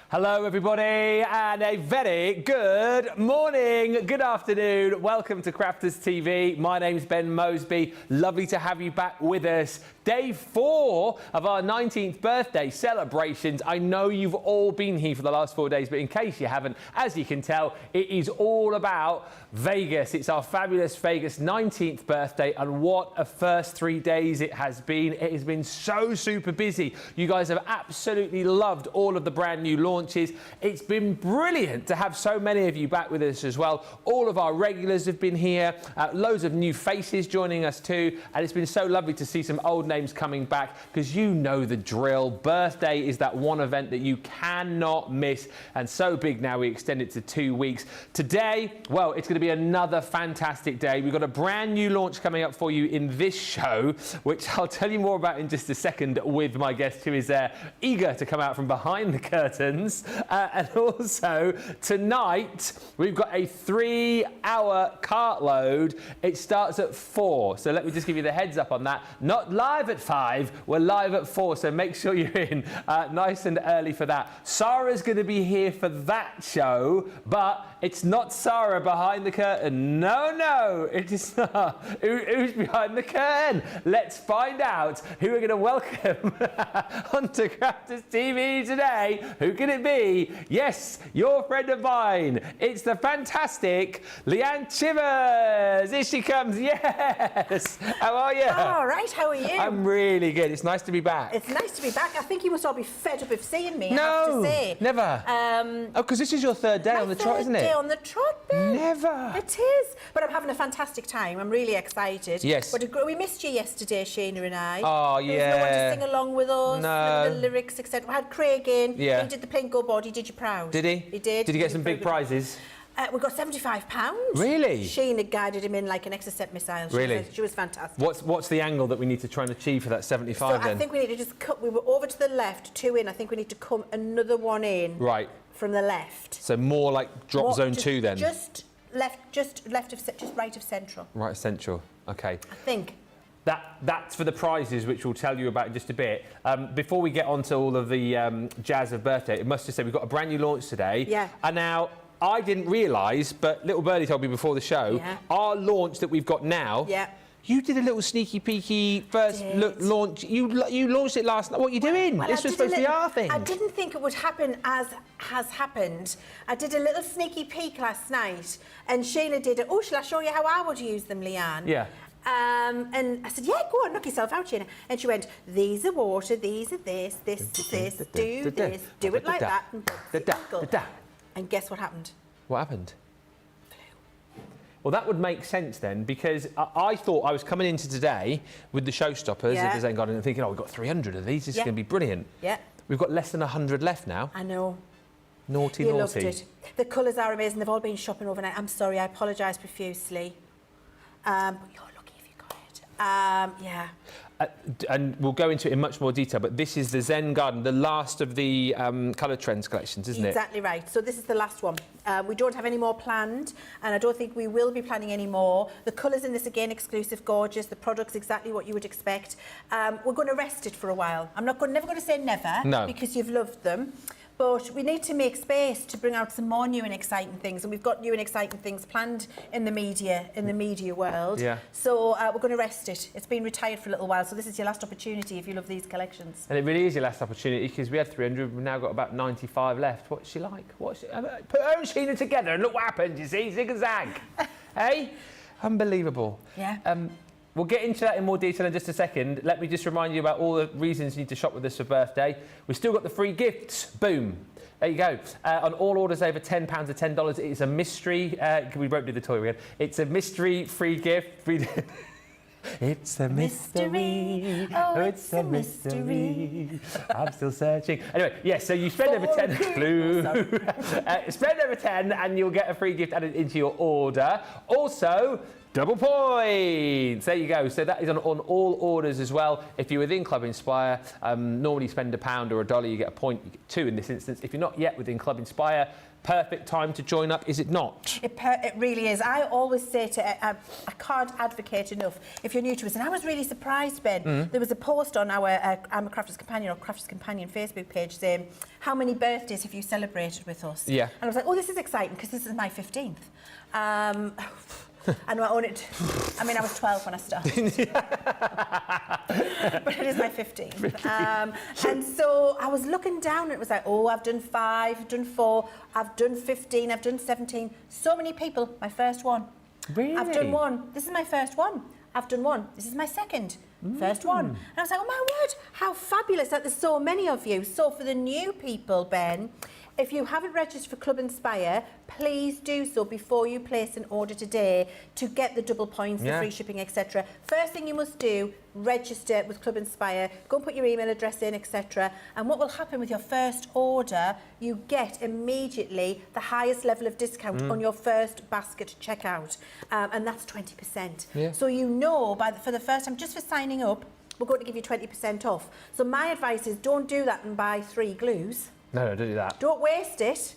Hello everybody and a very good morning, good afternoon. Welcome to Crafters TV. My name's Ben Moseby. Lovely to have you back with us. Day 4 of our 19th birthday celebrations. I know you've all been here for the last 4 days, but in case you haven't, as you can tell, it is all about Vegas. It's our fabulous Vegas 19th birthday, and what a first 3 days it has been. It has been so super busy. You guys have absolutely loved all of the brand new launches. It's been brilliant to have so many of you back with us as well. All of our regulars have been here, loads of new faces joining us too, and it's been so lovely to see some old names coming back, because you know the drill. Birthday is that one event that you cannot miss, and so big now we extend it to 2 weeks. Today, well, it's going to be another fantastic day. We've got a brand new launch coming up for you in this show, which I'll tell you more about in just a second with my guest who is eager to come out from behind the curtains. And also tonight we've got a 3-hour cartload. It starts at 4, so let me just give you the heads up on that. Not live at 5, we're live at 4, so make sure you're in nice and early for that. Sara's going to be here for that show, but it's not Sara behind the curtain. No, it is not. Who's behind the curtain? Let's find out who we're going to welcome onto Crafters TV today. Who can it be? Yes, your friend of mine. It's the fantastic Leann Chivers. Here she comes. Yes. How are you? All right. How are you? I'm really good. It's nice to be back. It's nice to be back. I think you must all be fed up of seeing me. No, I have to say. Never. Oh, because this is your third day on the trot, isn't it? Day on the trot, Ben. Never. It is. But I'm having a fantastic time. I'm really excited. Yes. But we missed you yesterday, Shayna and I. Oh, yeah. There was no one to sing along with us. No. The lyrics, etc. We had Craig in. Yeah. He did the Plinko body. Did you proud? Did he? He did. Did he get some big prizes? We got £75. Really? Shayna guided him in like an exocet missile. She was fantastic. What's the angle that we need to try and achieve for that 75 then? I think we need to just cut. We were over to the left, 2 in. I think we need to come another 1 in. Right. From the left. So more like drop zone 2 then? Just right of central. Right of central. Okay. I think. That's for the prizes, which we'll tell you about in just a bit. Before we get on to all of the jazz of birthday, it must just say we've got a brand new launch today. Yeah. And now, I didn't realise, but little birdie told me before the show, our launch that we've got now, you did a little sneaky peeky first launch. You launched it last night. What are you doing? Well, this was supposed to be our thing. I didn't think it would happen as has happened. I did a little sneaky peek last night, and Shayna did it. Oh, shall I show you how I would use them, Leann? Yeah. And I said, yeah, go on, knock yourself out, Shayna. And she went, these are water, these are this is this, do this, do it like that, and guess what happened? What happened? Well, that would make sense then, because I thought I was coming into today with the showstoppers of the Zen Garden and thinking, oh, we've got 300 of these, this is going to be brilliant. Yeah. We've got less than 100 left now. I know. Naughty. You loved it. The colours are amazing. They've all been shopping overnight. I'm sorry, I apologise profusely. But you're lucky if you got it. Yeah. And we'll go into it in much more detail, but this is the Zen Garden, the last of the Colour Trends collections, isn't it? Exactly right. So this is the last one. We don't have any more planned, and I don't think we will be planning any more. The colours in this, again, exclusive, gorgeous. The product's exactly what you would expect. We're going to rest it for a while. I'm never going to say never, because you've loved them. But we need to make space to bring out some more new and exciting things, and we've got new and exciting things planned in the media world. Yeah. So we're going to rest it. It's been retired for a little while, so this is your last opportunity if you love these collections. And it really is your last opportunity, because we had 300, we've now got about 95 left. What's she like? Put her and Sheena together and look what happens. You see, zig and zag. Hey, unbelievable. Yeah. We'll get into that in more detail in just a second. Let me just remind you about all the reasons you need to shop with us for birthday. We've still got the free gifts. Boom. There you go. On all orders over £10 or $10, it is a mystery. We won't do the toy again. It's a mystery free gift. It's a mystery. Oh, it's a mystery. I'm still searching. Anyway, yes, so you spend over 10. Spend over 10 and you'll get a free gift added into your order. Also, Double points. There you go. So that is on all orders as well. If you're within Club Inspire, normally spend £1 or $1, you get a point. You get 2 in this instance. If you're not yet within Club Inspire, perfect time to join up, is it not? It really is. I always say to, I can't advocate enough if you're new to us. And I was really surprised, Ben. There was a post on our I'm a Crafter's Companion or Crafter's Companion Facebook page saying, how many birthdays have you celebrated with us? Yeah. And I was like, oh, this is exciting because this is my 15th. And I own it. I mean, I was 12 when I started. But it is my 15th. And so I was looking down and it was like, oh, I've done 5, I've done 4, I've done 15, I've done 17. So many people, my first one. Really? I've done 1. This is my first one. I've done 1. This is my second. First one. And I was like, oh my word, how fabulous that there's so many of you. So for the new people, Ben, if you haven't registered for Club Inspire, please do so before you place an order today to get the double points, the free shipping, etc. First thing you must do, register with Club Inspire, go and put your email address in, etc. And what will happen with your first order, you get immediately the highest level of discount on your first basket checkout. And that's 20%. Yeah. So you know, for the first time, just for signing up, we're going to give you 20% off. So my advice is don't do that and buy 3 glues. No, don't do that. Don't waste it.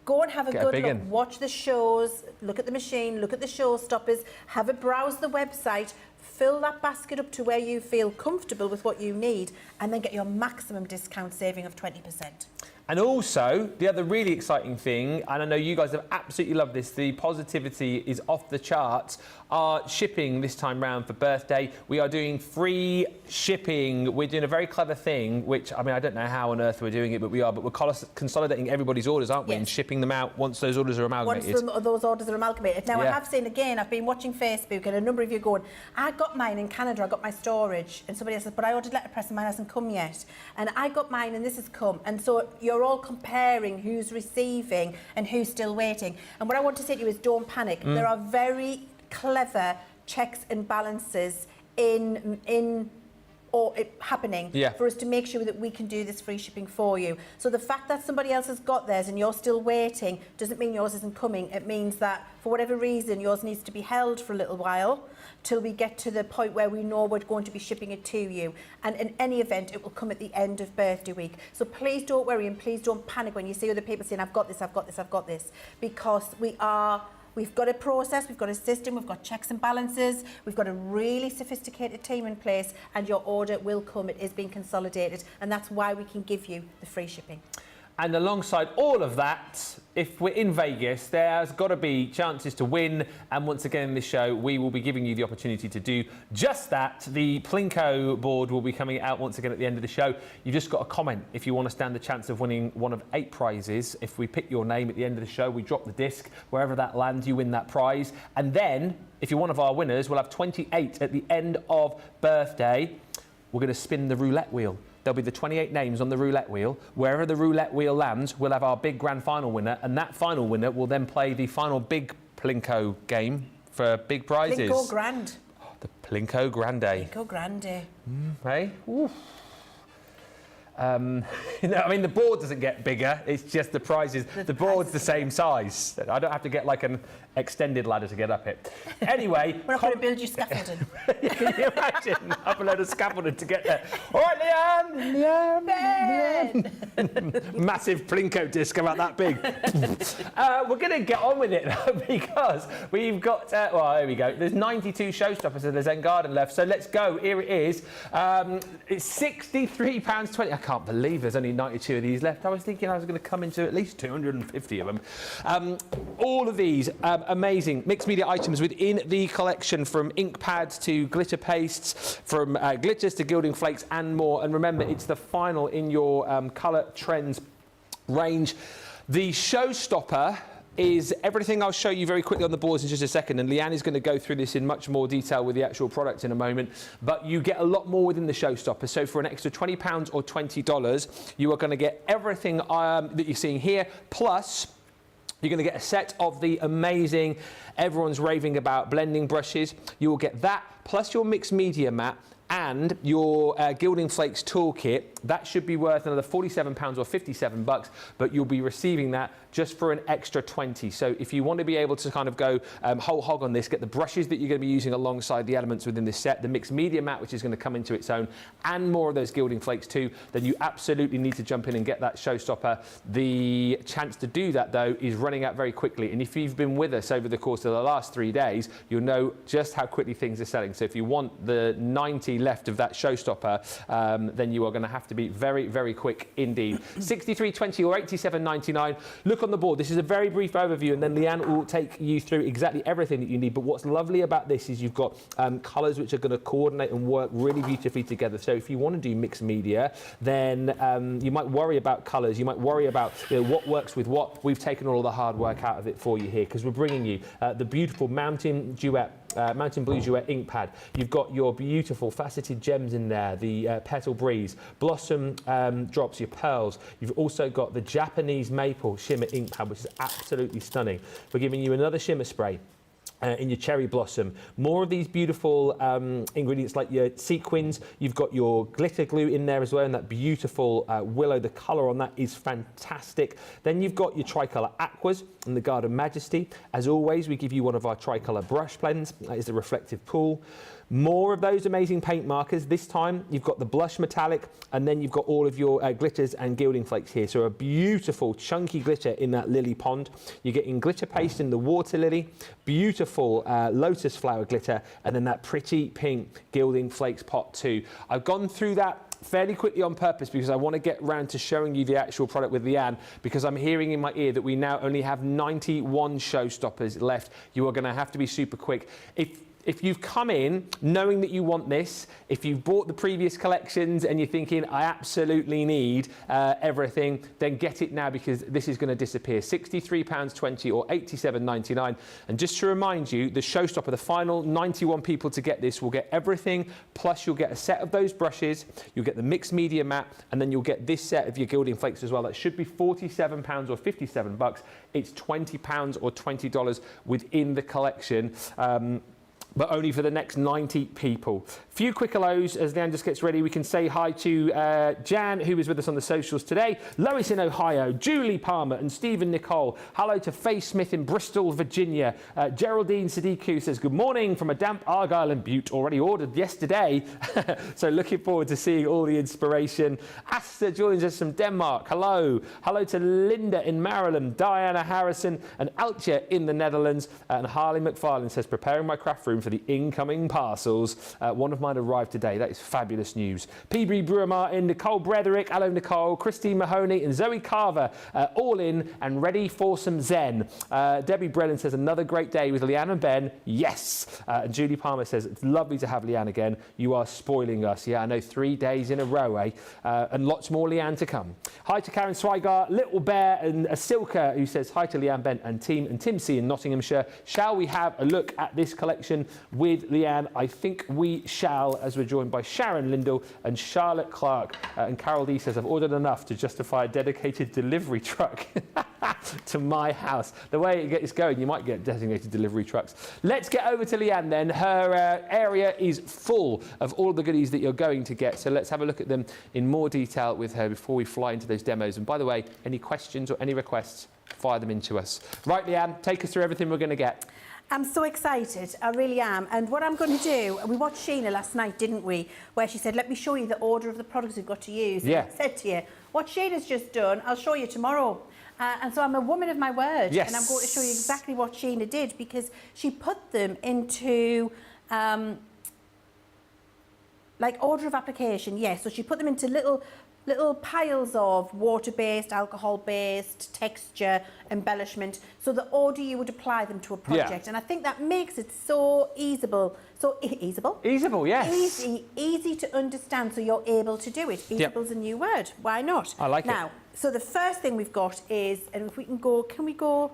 Go and have a good look. Watch the shows, look at the machine, look at the showstoppers, have a browse the website, fill that basket up to where you feel comfortable with what you need, and then get your maximum discount saving of 20%. And also, the other really exciting thing, and I know you guys have absolutely loved this, the positivity is off the charts, are shipping this time round for birthday. We are doing free shipping. We're doing a very clever thing, which, I mean, I don't know how on earth we're doing it, but we are. But we're consolidating everybody's orders, aren't we? Yes. And shipping them out once those orders are amalgamated. Once those orders are amalgamated. Now, I have seen, again, I've been watching Facebook, and a number of you going, I got mine in Canada, I got my storage. And somebody else says, but I ordered Letterpress and mine hasn't come yet. And I got mine and this has come. And so you're all comparing who's receiving and who's still waiting. And what I want to say to you is don't panic. There are very clever checks and balances happening for us to make sure that we can do this free shipping for you. So the fact that somebody else has got theirs and you're still waiting doesn't mean yours isn't coming. It means that for whatever reason yours needs to be held for a little while till we get to the point where we know we're going to be shipping it to you. And in any event, it will come at the end of birthday week. So please don't worry and please don't panic when you see other people saying, I've got this, I've got this, I've got this. Because we've got a process, we've got a system, we've got checks and balances, we've got a really sophisticated team in place, and your order will come. It is being consolidated, and that's why we can give you the free shipping. And alongside all of that, if we're in Vegas, there's got to be chances to win. And once again in this show, we will be giving you the opportunity to do just that. The Plinko board will be coming out once again at the end of the show. You've just got to comment if you want to stand the chance of winning one of 8 prizes. If we pick your name at the end of the show, we drop the disc. Wherever that lands, you win that prize. And then, if you're one of our winners, we'll have 28 at the end of birthday. We're going to spin the roulette wheel. There'll be the 28 names on the roulette wheel. Wherever the roulette wheel lands, we'll have our big grand final winner, and that final winner will then play the final big Plinko game for big prizes. Plinko Grand. Oh, the Plinko Grande. Plinko Grande. Hey? Ooh. I mean, the board doesn't get bigger. It's just the prizes. The board's the same size. I don't have to get like an extended ladder to get up it. Anyway, we're not going to build you scaffolding. Can you imagine? Up a load of scaffolding to get there. All right, Leann. Massive Plinko disc about that big. We're going to get on with it because we've got. Well, here we go. There's 92 showstoppers at the Zen Garden left, so let's go. Here it is. It's £63.20. I can't believe there's only 92 of these left. I was thinking I was going to come into at least 250 of them. All of these amazing mixed media items within the collection, from ink pads to glitter pastes, from glitters to gilding flakes and more. And remember, it's the final in your colour trends range. The showstopper is everything I'll show you very quickly on the boards in just a second, and Leann is going to go through this in much more detail with the actual product in a moment, but you get a lot more within the showstopper. So for an extra £20 or $20, you are going to get everything that you're seeing here, plus you're going to get a set of the amazing, everyone's raving about blending brushes. You will get that, plus your mixed media mat, and your Gilding Flakes toolkit, that should be worth another £47 or £57, but you'll be receiving that just for an extra 20. So if you want to be able to kind of go whole hog on this, get the brushes that you're going to be using alongside the elements within this set, the mixed media mat, which is going to come into its own, and more of those Gilding Flakes too, then you absolutely need to jump in and get that showstopper. The chance to do that, though, is running out very quickly. And if you've been with us over the course of the last 3 days, you'll know just how quickly things are selling. So if you want the 90 left of that showstopper, then you are going to have to be very, very quick indeed. 63.20 or 87.99. Look on the board. This is a very brief overview, and then Leanne will take you through exactly everything that you need. But what's lovely about this is you've got colours which are going to coordinate and work really beautifully together. So if you want to do mixed media, then you might worry about colours. You might worry about what works with what. We've taken all the hard work out of it for you here, because we're bringing you the beautiful Mountain Blue Duet ink pad. You've got your beautiful faceted gems in there, the Petal Breeze, Blossom drops, your pearls. You've also got the Japanese Maple shimmer ink pad, which is absolutely stunning. We're giving you another shimmer spray in your Cherry Blossom. More of these beautiful ingredients like your sequins. You've got your glitter glue in there as well, and that beautiful willow. The colour on that is fantastic. Then you've got your tricolour aquas and the Garden Majesty. As always, we give you one of our tricolour brush blends. That is the reflective pool. More of those amazing paint markers. This time you've got the blush metallic, and then you've got all of your glitters and Gilding Flakes here. So a beautiful chunky glitter in that lily pond. You're getting glitter paste in the water lily, beautiful lotus flower glitter, and then that pretty pink Gilding Flakes pot too. I've gone through that fairly quickly on purpose because I want to get round to showing you the actual product with Leanne, because I'm hearing in my ear that we now only have 91 showstoppers left. You are going to have to be super quick. If you've come in knowing that you want this, if you've bought the previous collections and you're thinking, I absolutely need everything, then get it now, because this is going to disappear. £63.20 or £87.99. And just to remind you, the showstopper, the final 91 people to get this will get everything, plus you'll get a set of those brushes, you'll get the mixed media mat, and then you'll get this set of your Gilding Flakes as well. That should be £47 or £57. It's £20 or $20 within the collection. But only for the next 90 people. Few quick hellos as Leanne just gets ready. We can say hi to Jan, who was with us on the socials today, Lois in Ohio, Julie Palmer and Stephen Nicole. Hello to Faye Smith in Bristol, Virginia. Geraldine Sadiku says, good morning from a damp Argyle and Butte, already ordered yesterday. So looking forward to seeing all the inspiration. Asta joins us from Denmark. Hello. Hello to Linda in Maryland, Diana Harrison and Altje in the Netherlands. And Harley McFarlane says, preparing my craft room for the incoming parcels. One of mine arrived today. That is fabulous news. PB Brewer Martin, Nicole Brederick, hello Nicole, Christine Mahoney and Zoe Carver, all in and ready for some Zen. Debbie Brennan says, another great day with Leanne and Ben. Yes. And Julie Palmer says, it's lovely to have Leanne again. You are spoiling us. Yeah, I know, 3 days in a row, eh? And lots more Leanne to come. Hi to Karen Swigart, Little Bear and Asilka, who says, hi to Leanne, Ben and team, and Tim C in Nottinghamshire. Shall we have a look at this collection with Leanne? I think we shall, as we're joined by Sharon Lindell and Charlotte Clark. And Carol D says, I've ordered enough to justify a dedicated delivery truck to my house. The way it gets going, you might get designated delivery trucks. Let's get over to Leanne then. Her area is full of all the goodies that you're going to get. So let's have a look at them in more detail with her before we fly into those demos. And by the way, any questions or any requests, fire them into us. Right, Leanne, take us through everything we're going to get. I'm so excited, I really am. And what I'm going to do, we watched Sheena last night, didn't we? Where she said, let me show you the order of the products we've got to use. Yeah. And I said to you, what Sheena's just done, I'll show you tomorrow. And so I'm a woman of my word. Yes. And I'm going to show you exactly what Sheena did, because she put them into, like, order of application, yes. So she put them into little piles of water-based, alcohol-based, texture, embellishment, so the order you would apply them to a project. Yeah. And I think that makes it so easyable. So easyable? Easyable, yes. Easy to understand, so you're able to do it. Easable's a new word. Why not? I like it. Now, so the first thing we've got is, and if we can go, can we go?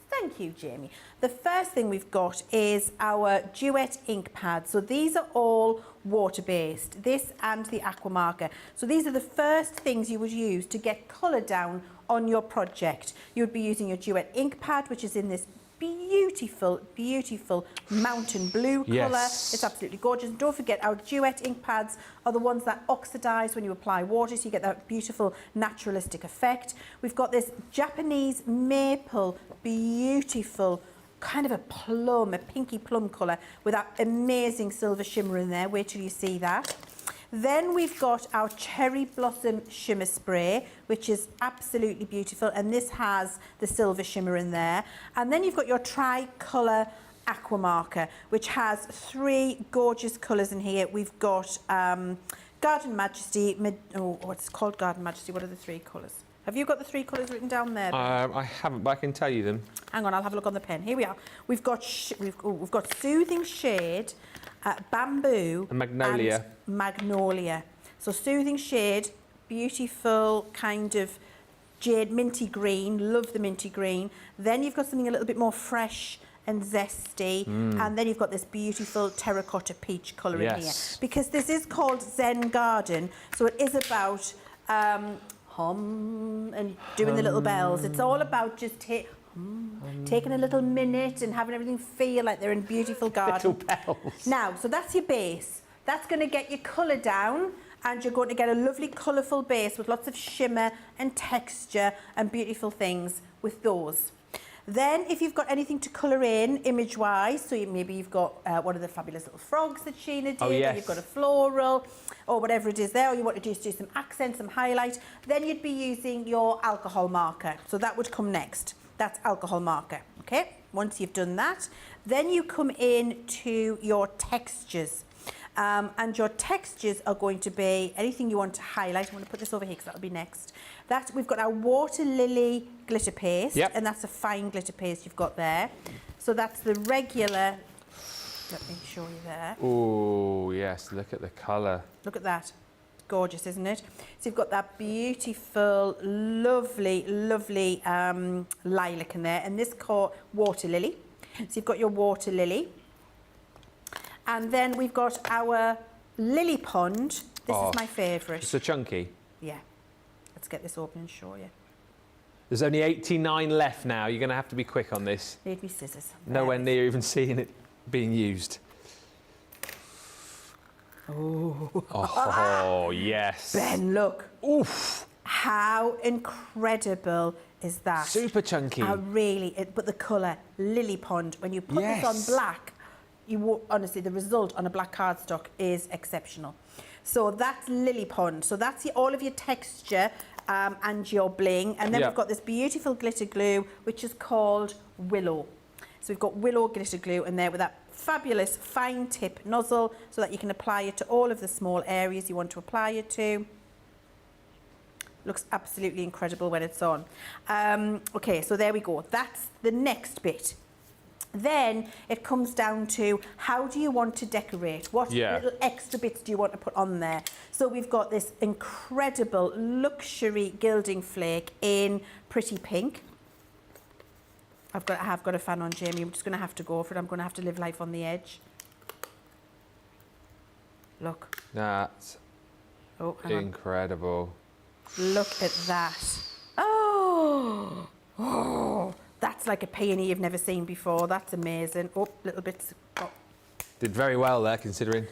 Thank you, Jamie. The first thing we've got is our Duet ink pad. So these are all water-based, this and the aqua marker. So these are the first things you would use to get colour down on your project. You would be using your Duet ink pad, which is in this beautiful, beautiful mountain blue colour. It's absolutely gorgeous. And don't forget, our duet ink pads are the ones that oxidise when you apply water, so you get that beautiful naturalistic effect. We've got this Japanese maple, beautiful, kind of a plum, a pinky plum colour with that amazing silver shimmer in there. Wait till you see that. Then we've got our Cherry Blossom Shimmer Spray, which is absolutely beautiful, and this has the silver shimmer in there. And then you've got your Tricolour Aqua Marker, which has 3 gorgeous colours in here. We've got Garden Majesty, what's called Garden Majesty? What are the 3 colours? Have you got the 3 colours written down there? I haven't, but I can tell you them. Hang on, I'll have a look on the pen. Here we are. We've got Soothing Shade, Bamboo and Magnolia. And Magnolia. So Soothing Shade, beautiful kind of jade minty green. Love the minty green. Then you've got something a little bit more fresh and zesty, and then you've got this beautiful terracotta peach colour in here. Because this is called Zen Garden, so it is about hum and doing the little bells. It's all about just taking a little minute and having everything feel like they're in a beautiful garden. Little bells. Now, so that's your base. That's going to get your colour down, and you're going to get a lovely colourful base with lots of shimmer and texture and beautiful things with those. Then, if you've got anything to colour in image-wise, so maybe you've got one of the fabulous little frogs that Sheena did, or you've got a floral, or whatever it is there, or you want to just do some accent, some highlight, then you'd be using your alcohol marker. So that would come next. That's alcohol marker, okay? Once you've done that, then you come in to your textures. And your textures are going to be anything you want to highlight. I'm going to put this over here because that'll be next. We've got our Water Lily glitter paste, and that's a fine glitter paste you've got there. So that's the regular. Let me show you there. Oh yes, look at the colour. Look at that. Gorgeous, isn't it? So you've got that beautiful, lovely, lovely lilac in there, and this called Water Lily. So you've got your Water Lily. And then we've got our Lily Pond. This is my favourite. So chunky. Yeah. Let's get this open and show you. There's only 89 left now. You're going to have to be quick on this. Need me scissors. Nowhere near even seeing it being used. Oh, yes. Ben, look. Oof. How incredible is that? Super chunky. But the colour, Lily Pond, when you put this on black, honestly, the result on a black cardstock is exceptional. So that's Lily Pond. So that's all of your texture and your bling. And then we've got this beautiful glitter glue, which is called Willow. So we've got Willow glitter glue in there with that fabulous fine tip nozzle so that you can apply it to all of the small areas you want to apply it to. Looks absolutely incredible when it's on. Okay, so there we go. That's the next bit. Then it comes down to how do you want to decorate? What little extra bits do you want to put on there? So we've got this incredible luxury gilding flake in Pretty Pink. I have got a fan on, Jamie. I'm just going to have to go for it. I'm going to have to live life on the edge. Look. That's incredible. Look at that. Oh! Oh! That's like a peony you've never seen before. That's amazing. Oh, little bits. Oh. Did very well there, considering.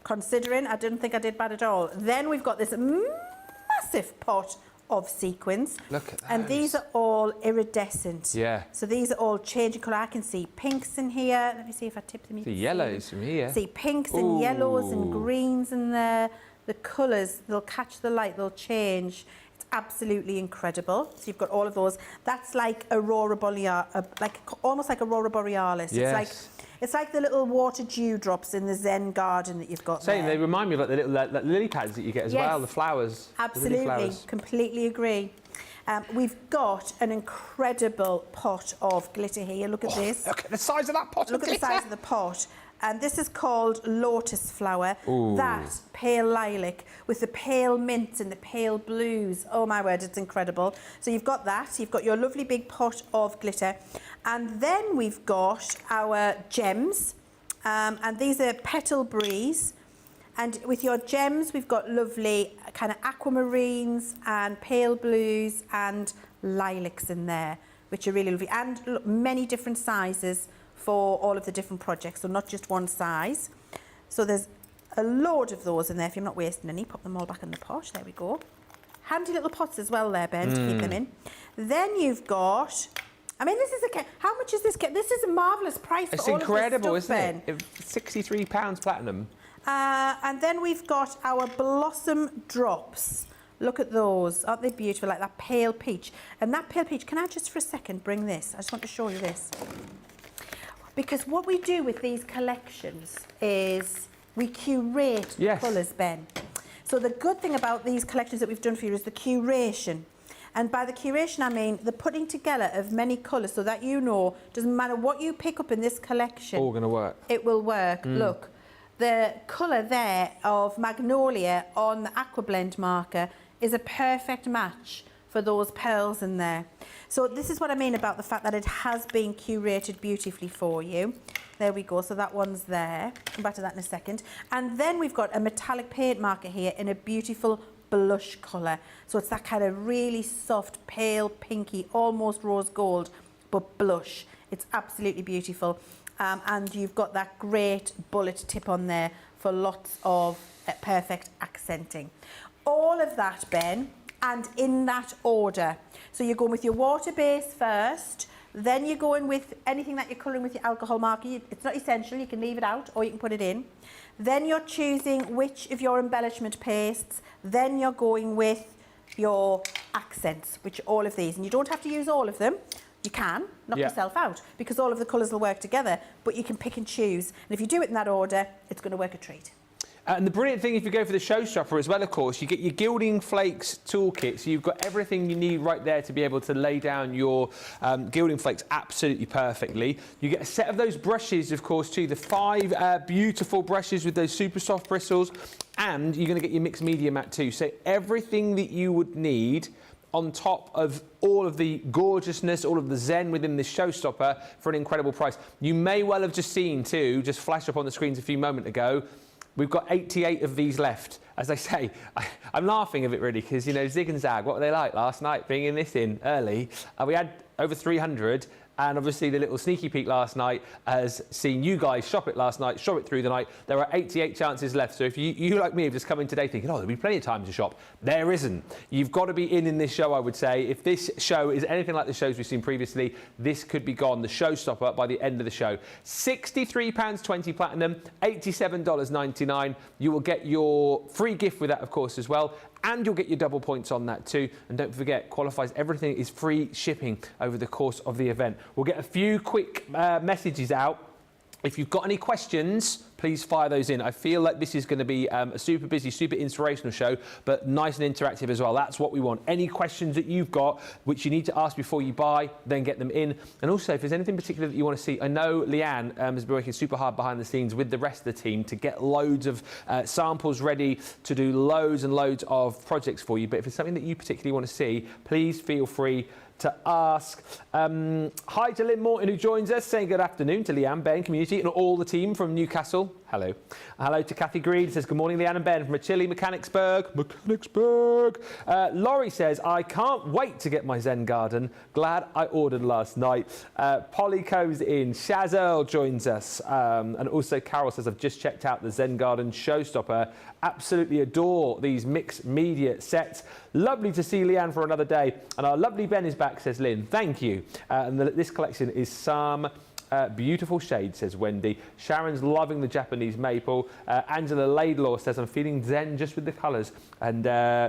Considering, I didn't think I did bad at all. Then we've got this massive pot of sequins. Look at that. And these are all iridescent. Yeah. So these are all changing colour. I can see pinks in here. Let me see if I tip them. The yellows from here. See pinks and yellows and greens in there. The colours, they'll catch the light, they'll change. Absolutely incredible. So you've got all of those. That's like Aurora Borealis, almost like Aurora Borealis. Yes. It's like the little water dewdrops in the Zen Garden that you've got there. They remind me of like the little like lily pads that you get as well, the flowers. Absolutely, the lily flowers. Completely agree. We've got an incredible pot of glitter here. Look at this. Look at the size of that pot. Look at the size of the pot. And this is called Lotus Flower. That pale lilac with the pale mints and the pale blues. Oh my word, it's incredible. So you've got that. You've got your lovely big pot of glitter. And then we've got our gems. And these are Petal Breeze. And with your gems, we've got lovely kind of aquamarines and pale blues and lilacs in there, which are really lovely. And look, many different sizes for all of the different projects, so not just one size. So there's a load of those in there. If you're not wasting any, pop them all back in the pot. There we go. Handy little pots as well there, Ben, to keep them in. Then you've got, I mean, this is how much is this? This is a marvellous price for all of this stuff, Ben. It's incredible, isn't it? £63 platinum. And then we've got our Blossom Drops. Look at those. Aren't they beautiful? Like that pale peach. And that pale peach, can I just for a second bring this? I just want to show you this. Because what we do with these collections is we curate colours, Ben. So the good thing about these collections that we've done for you is the curation. And by the curation, I mean the putting together of many colours so that you know, doesn't matter what you pick up in this collection. All going to work. It will work. Look, the colour there of Magnolia on the Aqua Blend marker is a perfect match for those pearls in there. So this is what I mean about the fact that it has been curated beautifully for you. There we go, so that one's there. Come back to that in a second. And then we've got a metallic paint marker here in a beautiful blush colour. So it's that kind of really soft, pale, pinky, almost rose gold, but blush. It's absolutely beautiful. And you've got that great bullet tip on there for lots of perfect accenting. All of that, Ben, and in that order. So you're going with your water base first, then you're going with anything that you're colouring with your alcohol marker. It's not essential, you can leave it out or you can put it in. Then you're choosing which of your embellishment pastes, then you're going with your accents, which are all of these. And you don't have to use all of them. You can knock yourself out because all of the colours will work together, but you can pick and choose. And if you do it in that order, it's going to work a treat. And the brilliant thing, if you go for the showstopper as well, of course, you get your Gilding Flakes toolkit. So you've got everything you need right there to be able to lay down your Gilding Flakes absolutely perfectly. You get a set of those brushes, of course, too. The 5 beautiful brushes with those super soft bristles. And you're going to get your mixed media mat too. So everything that you would need on top of all of the gorgeousness, all of the zen within this showstopper for an incredible price. You may well have just seen too, just flash up on the screens a few moments ago, we've got 88 of these left. As I say, I'm laughing a bit really because, you know, Zig and Zag, what were they like last night, bringing this in early? We had over 300. And obviously the little sneaky peek last night has seen you guys shop it last night, shop it through the night. There are 88 chances left. So if you like me, have just come in today thinking, oh, there'll be plenty of time to shop. There isn't. You've got to be in this show, I would say. If this show is anything like the shows we've seen previously, this could be gone, the showstopper, by the end of the show. £63.20 platinum, $87.99. You will get your free gift with that, of course, as well. And you'll get your double points on that too. And don't forget, qualifies everything is free shipping over the course of the event. We'll get a few quick messages out. If you've got any questions, please fire those in. I feel like this is going to be a super busy, super inspirational show, but nice and interactive as well. That's what we want. Any questions that you've got, which you need to ask before you buy, then get them in. And also, if there's anything particular that you want to see, I know Leanne has been working super hard behind the scenes with the rest of the team to get loads of samples ready to do loads and loads of projects for you. But if it's something that you particularly want to see, please feel free to ask. Hi to Lynn Morton, who joins us, saying good afternoon to Leanne, Ben, community, and all the team from Newcastle. Hello. Hello to Kathy Greed, says good morning, Leanne and Ben, from a chilly Mechanicsburg. Laurie says, I can't wait to get my Zen Garden. Glad I ordered last night. Polly Coe's in. Shaz Earl joins us. And also Carol says, I've just checked out the Zen Garden showstopper. Absolutely adore these mixed media sets. Lovely to see Leanne for another day. And our lovely Ben is back, says Lynn. Thank you. And this collection is some beautiful shades, says Wendy. Sharon's loving the Japanese maple. Angela Laidlaw says, I'm feeling zen just with the colours. And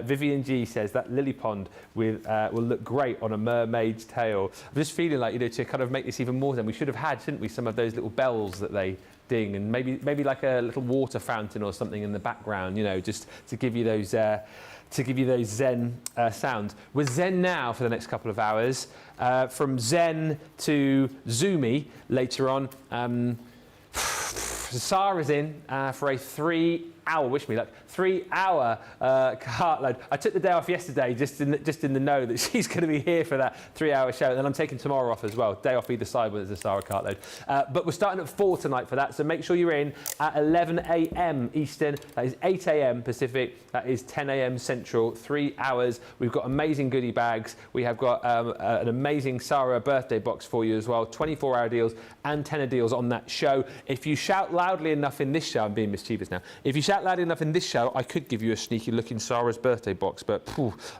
Vivian G says that lily pond will look great on a mermaid's tail. I'm just feeling like, you know, to kind of make this even more zen, we should have had, shouldn't we, some of those little bells that they ding, and maybe like a little water fountain or something in the background, you know, just to give you those zen sounds. We're zen now for the next couple of hours, from zen to zoomy later on. Sara's in for a 3 hour, wish me luck, 3 hour cartload. I took the day off yesterday just in the know that she's going to be here for that 3 hour show. And then I'm taking tomorrow off as well. Day off either side when there's a Sara cartload. But we're starting at 4 tonight for that. So make sure you're in at 11 a.m. Eastern. That is 8 a.m. Pacific. That is 10 a.m. Central. 3 hours. We've got amazing goodie bags. We have got an amazing Sara birthday box for you as well. 24-hour deals and tenner deals on that show. If you shout loudly enough in this show, I'm being mischievous now. If you shout loud enough in this show, I could give you a sneaky look in Sara's birthday box, but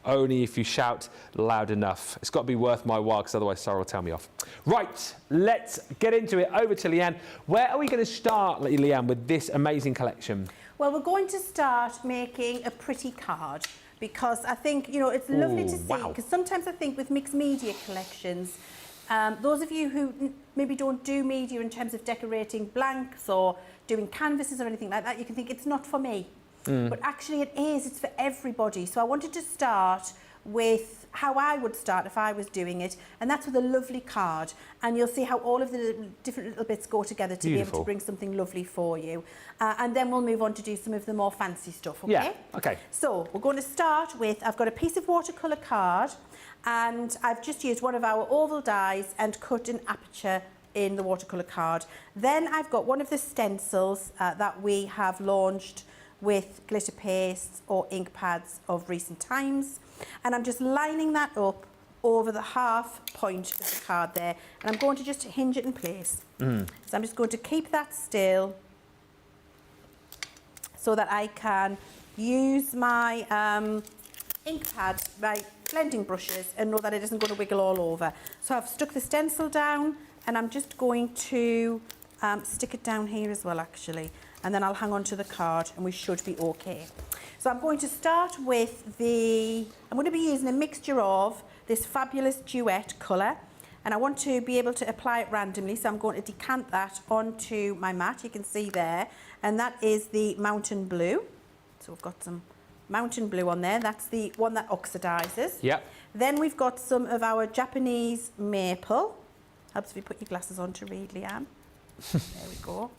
only if you shout loud enough. It's got to be worth my while, because otherwise Sara will tell me off. Right, let's get into it. Over to Leann. Where are we going to start, Leann, with this amazing collection? Well, we're going to start making a pretty card, because I think, you know, it's lovely to see, because sometimes I think with mixed media collections, those of you who maybe don't do media in terms of decorating blanks or doing canvases or anything like that, you can think it's not for me. But actually it is, it's for everybody. So I wanted to start with how I would start if I was doing it, and that's with a lovely card. And you'll see how all of the different little bits go together to be able to bring something lovely for you. And then we'll move on to do some of the more fancy stuff, okay? Yeah, okay. So we're going to start with, I've got a piece of watercolour card, and I've just used one of our oval dies and cut an aperture in the watercolour card. Then I've got one of the stencils that we have launched with glitter pastes or ink pads of recent times, and I'm just lining that up over the half point of the card there, and I'm going to just hinge it in place. So I'm just going to keep that still so that I can use my ink pad, my blending brushes, and know that it isn't going to wiggle all over. So I've stuck the stencil down, and I'm just going to stick it down here as well, actually, and then I'll hang on to the card and we should be okay. So I'm going to start with I'm going to be using a mixture of this fabulous duet colour, and I want to be able to apply it randomly, so I'm going to decant that onto my mat, you can see there, and that is the Mountain Blue. So we've got some Mountain Blue on there, that's the one that oxidizes. Yeah. Then we've got some of our Japanese Maple. Helps if you put your glasses on to read, Leann. There we go.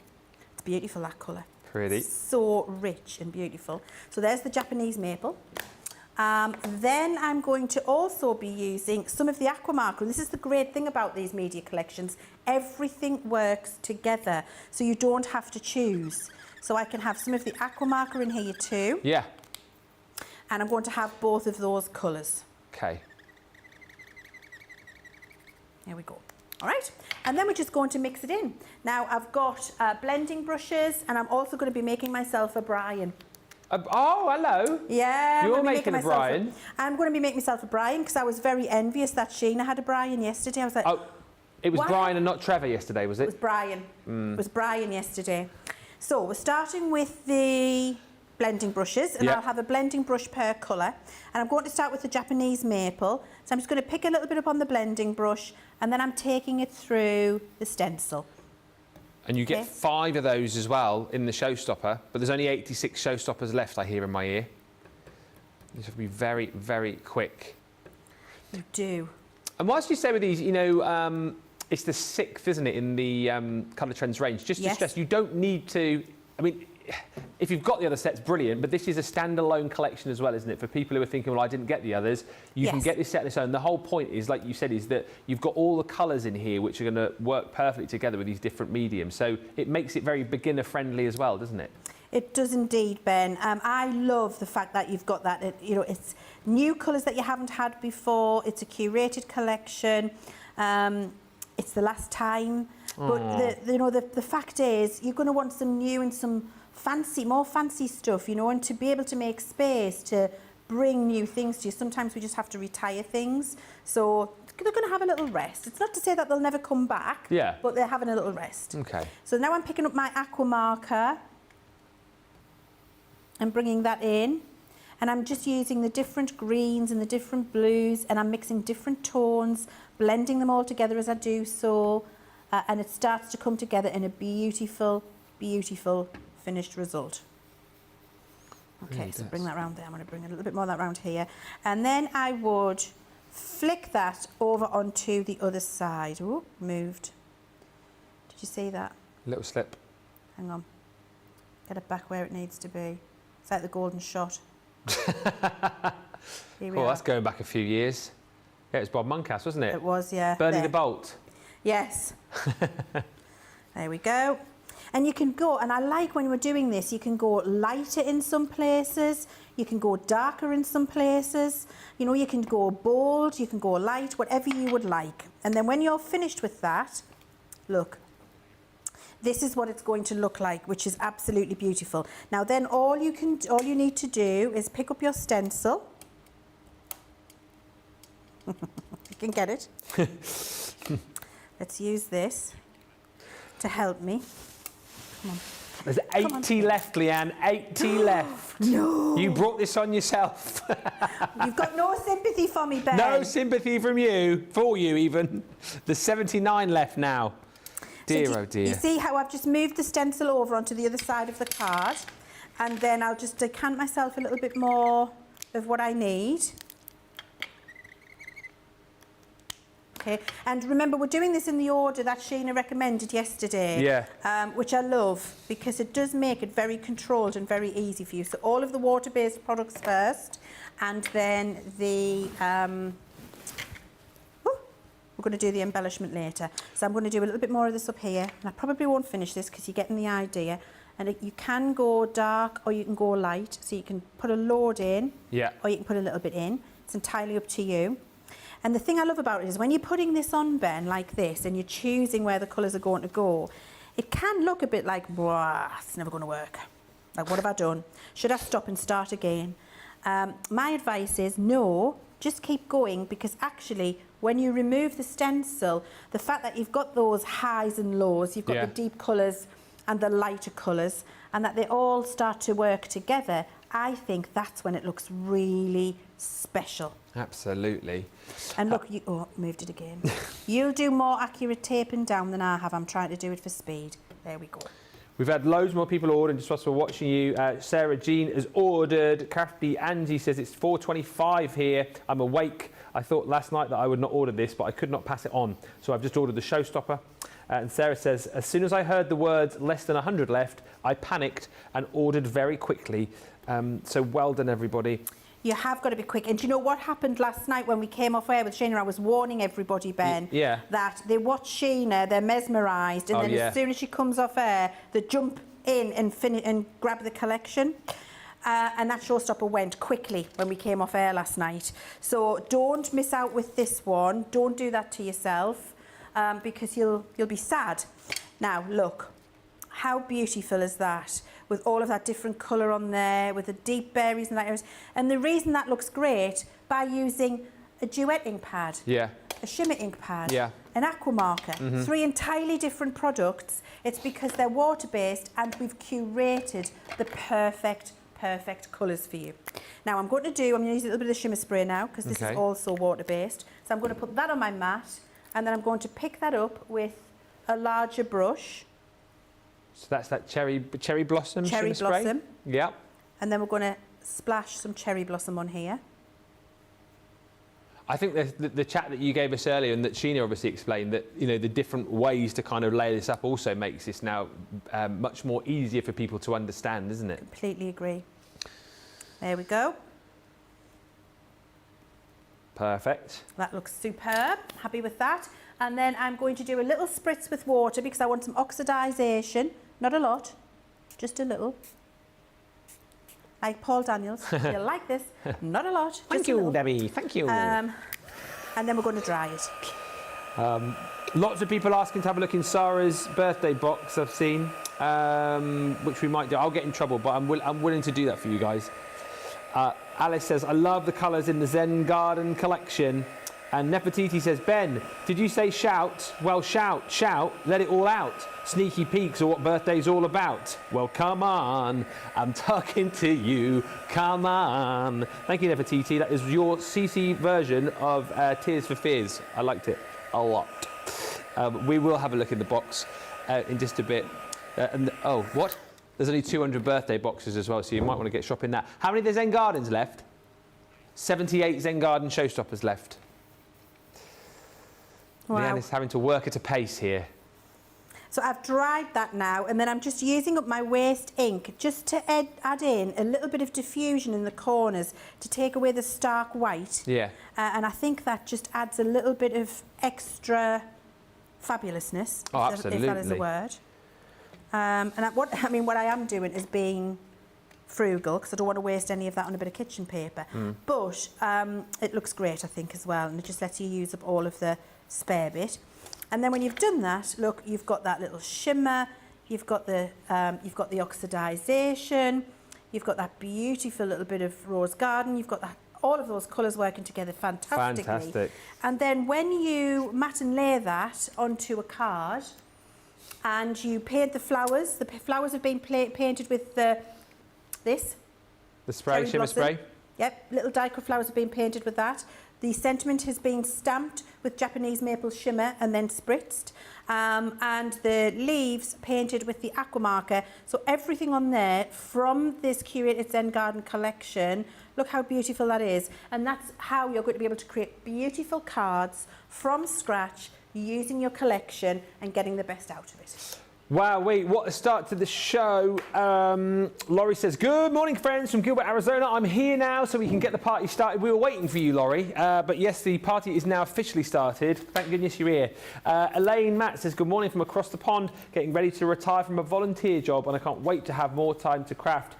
It's beautiful, that colour. Pretty. So rich and beautiful. So there's the Japanese Maple. Then I'm going to also be using some of the Aquamarker. And this is the great thing about these media collections. Everything works together, so you don't have to choose. So I can have some of the Aquamarker in here too. Yeah. And I'm going to have both of those colours. Okay. There we go. All right, and then we're just going to mix it in. Now I've got blending brushes, and I'm also going to be making myself a Brian. Oh, hello. Yeah. You're making a Brian. I'm going to be making myself a Brian, because I was very envious that Sheena had a Brian yesterday. I was like, oh, it was Brian and not Trevor yesterday, was it? It was Brian. It was Brian yesterday. So we're starting with the blending brushes, and I'll have a blending brush per colour, and I'm going to start with the Japanese Maple. So I'm just going to pick a little bit up on the blending brush, and then I'm taking it through the stencil. And you get 5 of those as well in the showstopper, but there's only 86 showstoppers left, I hear in my ear. These have to be very, very quick. You do. And whilst you say with these, you know, it's the 6th, isn't it, in the Colour Trends range? Just to stress, you don't need to, I mean, if you've got the other sets, brilliant, but this is a standalone collection as well, isn't it? For people who are thinking, well, I didn't get the others, you can get this set on its own. The whole point is, like you said, is that you've got all the colours in here which are going to work perfectly together with these different mediums. So it makes it very beginner-friendly as well, doesn't it? It does indeed, Ben. I love the fact that you've got that, you know, it's new colours that you haven't had before. It's a curated collection. It's the last time. But, you know, the fact is, you're going to want some new and some more fancy stuff, you know, and to be able to make space to bring new things to you. Sometimes we just have to retire things. So they're going to have a little rest. It's not to say that they'll never come back, but they're having a little rest. Okay. So now I'm picking up my Aquamarker and bringing that in. And I'm just using the different greens and the different blues, and I'm mixing different tones, blending them all together as I do so. And it starts to come together in a beautiful, beautiful finished result. Okay, really so bring that round there. I'm going to bring a little bit more of that round here. And then I would flick that over onto the other side. Oh, moved. Did you see that? Little slip. Hang on. Get it back where it needs to be. It's like the golden shot. Here we are. That's going back a few years. Yeah, it was Bob Moncas, wasn't it? It was, yeah. Bernie the Bolt. Yes. There we go. And you can go, and I like when we're doing this, you can go lighter in some places, you can go darker in some places, you know, you can go bold, you can go light, whatever you would like. And then when you're finished with that, look, this is what it's going to look like, which is absolutely beautiful. Now then all you need to do is pick up your stencil. You can get it. Let's use this to help me. Come on. There's 80 left, Leanne, 80 left. No. You brought this on yourself. You've got no sympathy for me, Ben. No sympathy from you, for you even. There's 79 left now. Dear, oh dear. You see how I've just moved the stencil over onto the other side of the card, and then I'll just decant myself a little bit more of what I need. Okay, and remember we're doing this in the order that Sheena recommended yesterday, which I love because it does make it very controlled and very easy for you. So all of the water-based products first, and then the we're going to do the embellishment later. So I'm going to do a little bit more of this up here, and I probably won't finish this because you're getting the idea. And you can go dark or you can go light, so you can put a load in, or you can put a little bit in. It's entirely up to you. And the thing I love about it is when you're putting this on, Ben, like this, and you're choosing where the colours are going to go, it can look a bit like, it's never going to work. Like, what have I done? Should I stop and start again? My advice is no, just keep going, because actually, when you remove the stencil, the fact that you've got those highs and lows, you've got the deep colours and the lighter colours, and that they all start to work together, I think that's when it looks really special. Absolutely. And look, moved it again. You'll do more accurate taping down than I have. I'm trying to do it for speed. There we go. We've had loads more people order just whilst we're watching you. Sarah Jean has ordered. Crafty Angie says it's 4:25 here. I'm awake. I thought last night that I would not order this, but I could not pass it on. So I've just ordered the showstopper. And Sarah says, as soon as I heard the words less than 100 left, I panicked and ordered very quickly. So well done, everybody. You have got to be quick. And do you know what happened last night when we came off air with Sheena? I was warning everybody, Ben, that they watch Sheena, they're mesmerised, and then as soon as she comes off air, they jump in and grab the collection. And that showstopper went quickly when we came off air last night. So don't miss out with this one. Don't do that to yourself, because you'll be sad. Now, look, how beautiful is that? With all of that different colour on there, with the deep berries and light areas. And the reason that looks great, by using a duet ink pad, a shimmer ink pad, an aqua marker, 3 entirely different products, it's because they're water-based and we've curated the perfect colours for you. Now I'm going to use a little bit of the shimmer spray now, because this is also water-based. So I'm going to put that on my mat, and then I'm going to pick that up with a larger brush. So that's that cherry blossom Cherry shimmer blossom. spray? Yeah. And then we're going to splash some cherry blossom on here. I think the chat that you gave us earlier, and that Sheena obviously explained, that the different ways to kind of lay this up also makes this now much more easier for people to understand, isn't it? Completely agree. There we go. Perfect. That looks superb. Happy with that. And then I'm going to do a little spritz with water because I want some oxidisation. Not a lot, just a little. Like Paul Daniels, you'll like this. Not a lot. Thank you, Debbie. Thank you. And then we're going to dry it. Lots of people asking to have a look in Sara's birthday box, I've seen, which we might do. I'll get in trouble, but I'm willing to do that for you guys. Alice says, I love the colours in the Zen Garden collection. And Nefertiti says, Ben, did you say shout? Well, shout, shout, let it all out. Sneaky peeks are what birthday's all about. Well, come on, I'm talking to you, come on. Thank you, Nefertiti. That is your CC version of Tears for Fears. I liked it a lot. We will have a look in the box in just a bit. Oh, what? There's only 200 birthday boxes as well, so you might want to get shopping that. How many of the Zen Gardens left? 78 Zen Garden showstoppers left. Wow. Leanne is having to work at a pace here. So I've dried that now, and then I'm just using up my waste ink just to add in a little bit of diffusion in the corners to take away the stark white. Yeah. And I think that just adds a little bit of extra fabulousness, if that is a word. What I am doing is being frugal, because I don't want to waste any of that on a bit of kitchen paper. But it looks great, I think, as well, and it just lets you use up all of the spare bit. And then when you've done that, look, you've got that little shimmer, you've got the oxidization, you've got that beautiful little bit of Rose Garden, you've got that, all of those colours working together fantastically. Fantastic. And then when you mat and lay that onto a card and you paint the flowers have been painted with the spray, shimmer spray. Yep, little die-cut flowers have been painted with that. The sentiment has been stamped with Japanese maple shimmer and then spritzed. And the leaves painted with the aqua marker. So everything on there from this curated Zen Garden collection, look how beautiful that is. And that's how you're going to be able to create beautiful cards from scratch using your collection and getting the best out of it. Wow, what a start to the show. Laurie says, good morning, friends from Gilbert, Arizona. I'm here now so we can get the party started. We were waiting for you, Laurie. But yes, the party is now officially started. Thank goodness you're here. Elaine Matt says, good morning from across the pond, getting ready to retire from a volunteer job, and I can't wait to have more time to craft.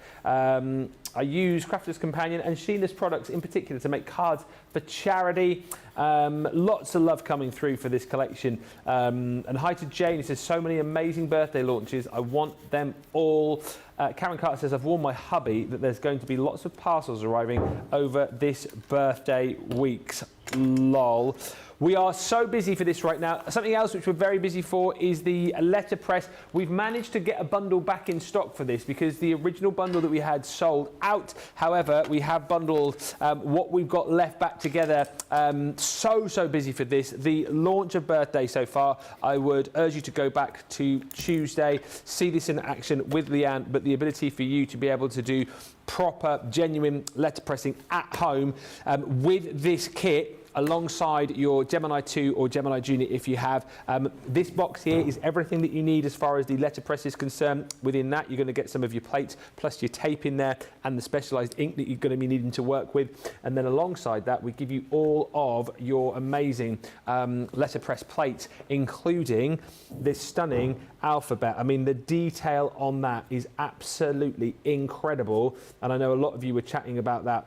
I use Crafter's Companion and Sheena's products in particular to make cards for charity. Lots of love coming through for this collection. And hi to Jane, who says, so many amazing birthday launches. I want them all. Karen Carter says, I've warned my hubby that there's going to be lots of parcels arriving over this birthday week's. Lol. We are so busy for this right now. Something else which we're very busy for is the letterpress. We've managed to get a bundle back in stock for this because the original bundle that we had sold out. However, we have bundled what we've got left back together. So busy for this. The launch of birthday so far, I would urge you to go back to Tuesday, see this in action with Leanne, but the ability for you to be able to do proper, genuine letterpressing at home with this kit alongside your Gemini 2 or Gemini Junior if you have. This box here is everything that you need as far as the letterpress is concerned. Within that, you're going to get some of your plates, plus your tape in there, and the specialised ink that you're going to be needing to work with. And then alongside that, we give you all of your amazing letterpress plates, including this stunning alphabet. I mean, the detail on that is absolutely incredible. And I know a lot of you were chatting about that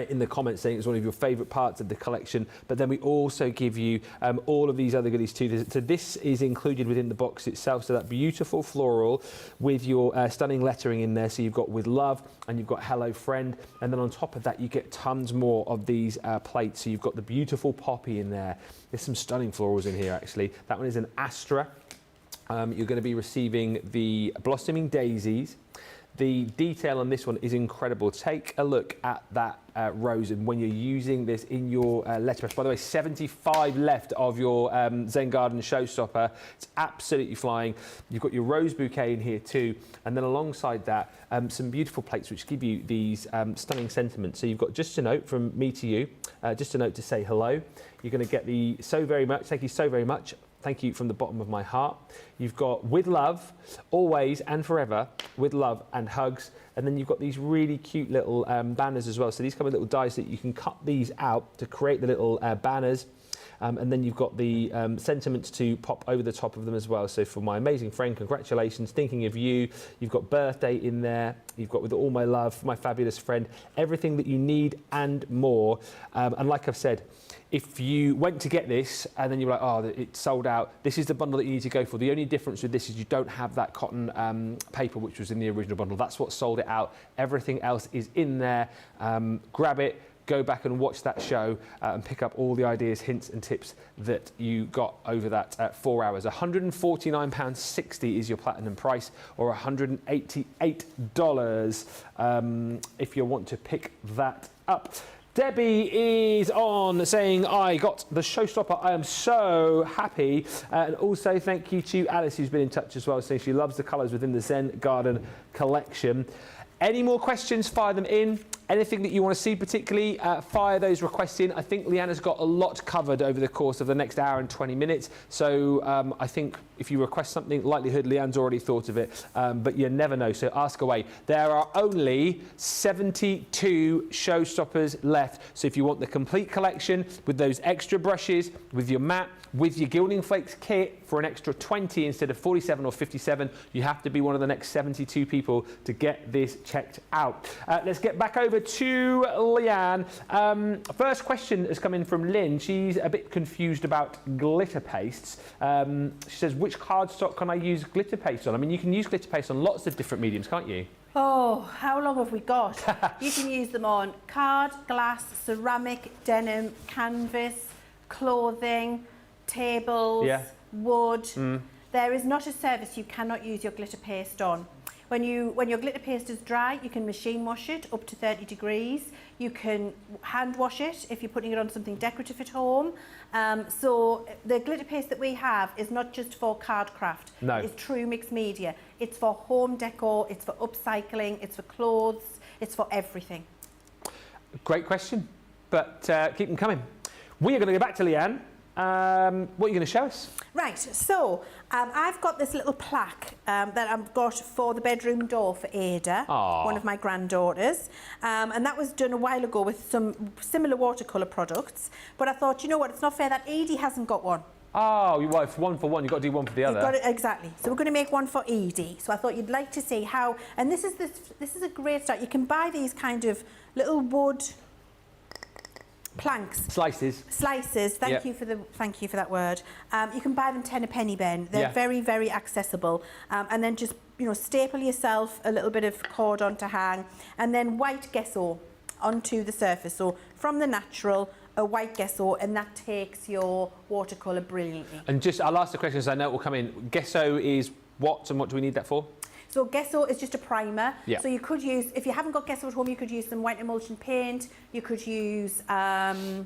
in the comments, saying it's one of your favourite parts of the collection. But then we also give you all of these other goodies too. So this is included within the box itself. So that beautiful floral with your stunning lettering in there. So you've got with love and you've got hello friend. And then on top of that, you get tons more of these plates. So you've got the beautiful poppy in there. There's some stunning florals in here actually. That one is an Astra. You're going to be receiving the blossoming daisies. The detail on this one is incredible. Take a look at that rose, and when you're using this in your letterpress, by the way, 75 left of your Zen Garden showstopper. It's absolutely flying. You've got your rose bouquet in here too, and then alongside that, some beautiful plates which give you these stunning sentiments. So you've got just a note from me to you, just a note to say hello. You're going to get the so very much, thank you so very much. Thank you from the bottom of my heart. You've got with love, always and forever, with love and hugs. And then you've got these really cute little banners as well. So these come with little dies that you can cut these out to create the little banners. And then you've got the sentiments to pop over the top of them as well. So for my amazing friend, congratulations, thinking of you. You've got birthday in there. You've got with all my love for my fabulous friend, everything that you need and more. And like I've said, if you went to get this and then you're like, oh, it's sold out, this is the bundle that you need to go for. The only difference with this is you don't have that cotton paper which was in the original bundle. That's what sold it out. Everything else is in there. Grab it, go back and watch that show and pick up all the ideas, hints and tips that you got over that 4 hours. £149.60 is your platinum price, or $188 if you want to pick that up. Debbie is on saying, I got the showstopper. I am so happy. And also thank you to Alice, who's been in touch as well, saying she loves the colours within the Zen Garden collection. Any more questions, fire them in. Anything that you want to see particularly, fire those requests in. I think Leann has got a lot covered over the course of the next hour and 20 minutes. So I think if you request something, likelihood Leann's already thought of it, but you never know, so ask away. There are only 72 showstoppers left. So if you want the complete collection with those extra brushes, with your mat, with your Gilding Flakes kit for an extra 20 instead of 47 or 57, you have to be one of the next 72 people to get this checked out. Let's get back over to Leann. First question has come in from Lynn. She's a bit confused about glitter pastes. She says, which cardstock can I use glitter paste on? I mean, you can use glitter paste on lots of different mediums, can't you? Oh, how long have we got? You can use them on card, glass, ceramic, denim, canvas, clothing, tables, wood. There is not a surface you cannot use your glitter paste on. When your glitter paste is dry, you can machine wash it up to 30 degrees. You can hand wash it if you're putting it on something decorative at home. So the glitter paste that we have is not just for card craft. No. It's true mixed media. It's for home decor, it's for upcycling, it's for clothes, it's for everything. Great question, but keep them coming. We are going to go back to Leann. What are you going to show us? Right, so I've got this little plaque that I've got for the bedroom door for Ada, one of my granddaughters, and that was done a while ago with some similar watercolour products, but I thought, you know what, it's not fair that Edie hasn't got one. Oh, well, if one for one, you've got to do one for the other. Got it, exactly. So we're going to make one for Edie. So I thought you'd like to see how, and this is a great start. You can buy these kind of little wood planks. Slices. Thank you for that word. You can buy them 10 a penny, Ben. They're very, very accessible. And then just, you know, staple yourself a little bit of cord on to hang, and then white gesso onto the surface. So from the natural, a white gesso, and that takes your watercolour brilliantly. And just, I'll ask the questions I know it will come in. Gesso is what, and what do we need that for? So gesso is just a primer. So you could use, if you haven't got gesso at home, you could use some white emulsion paint. You could use the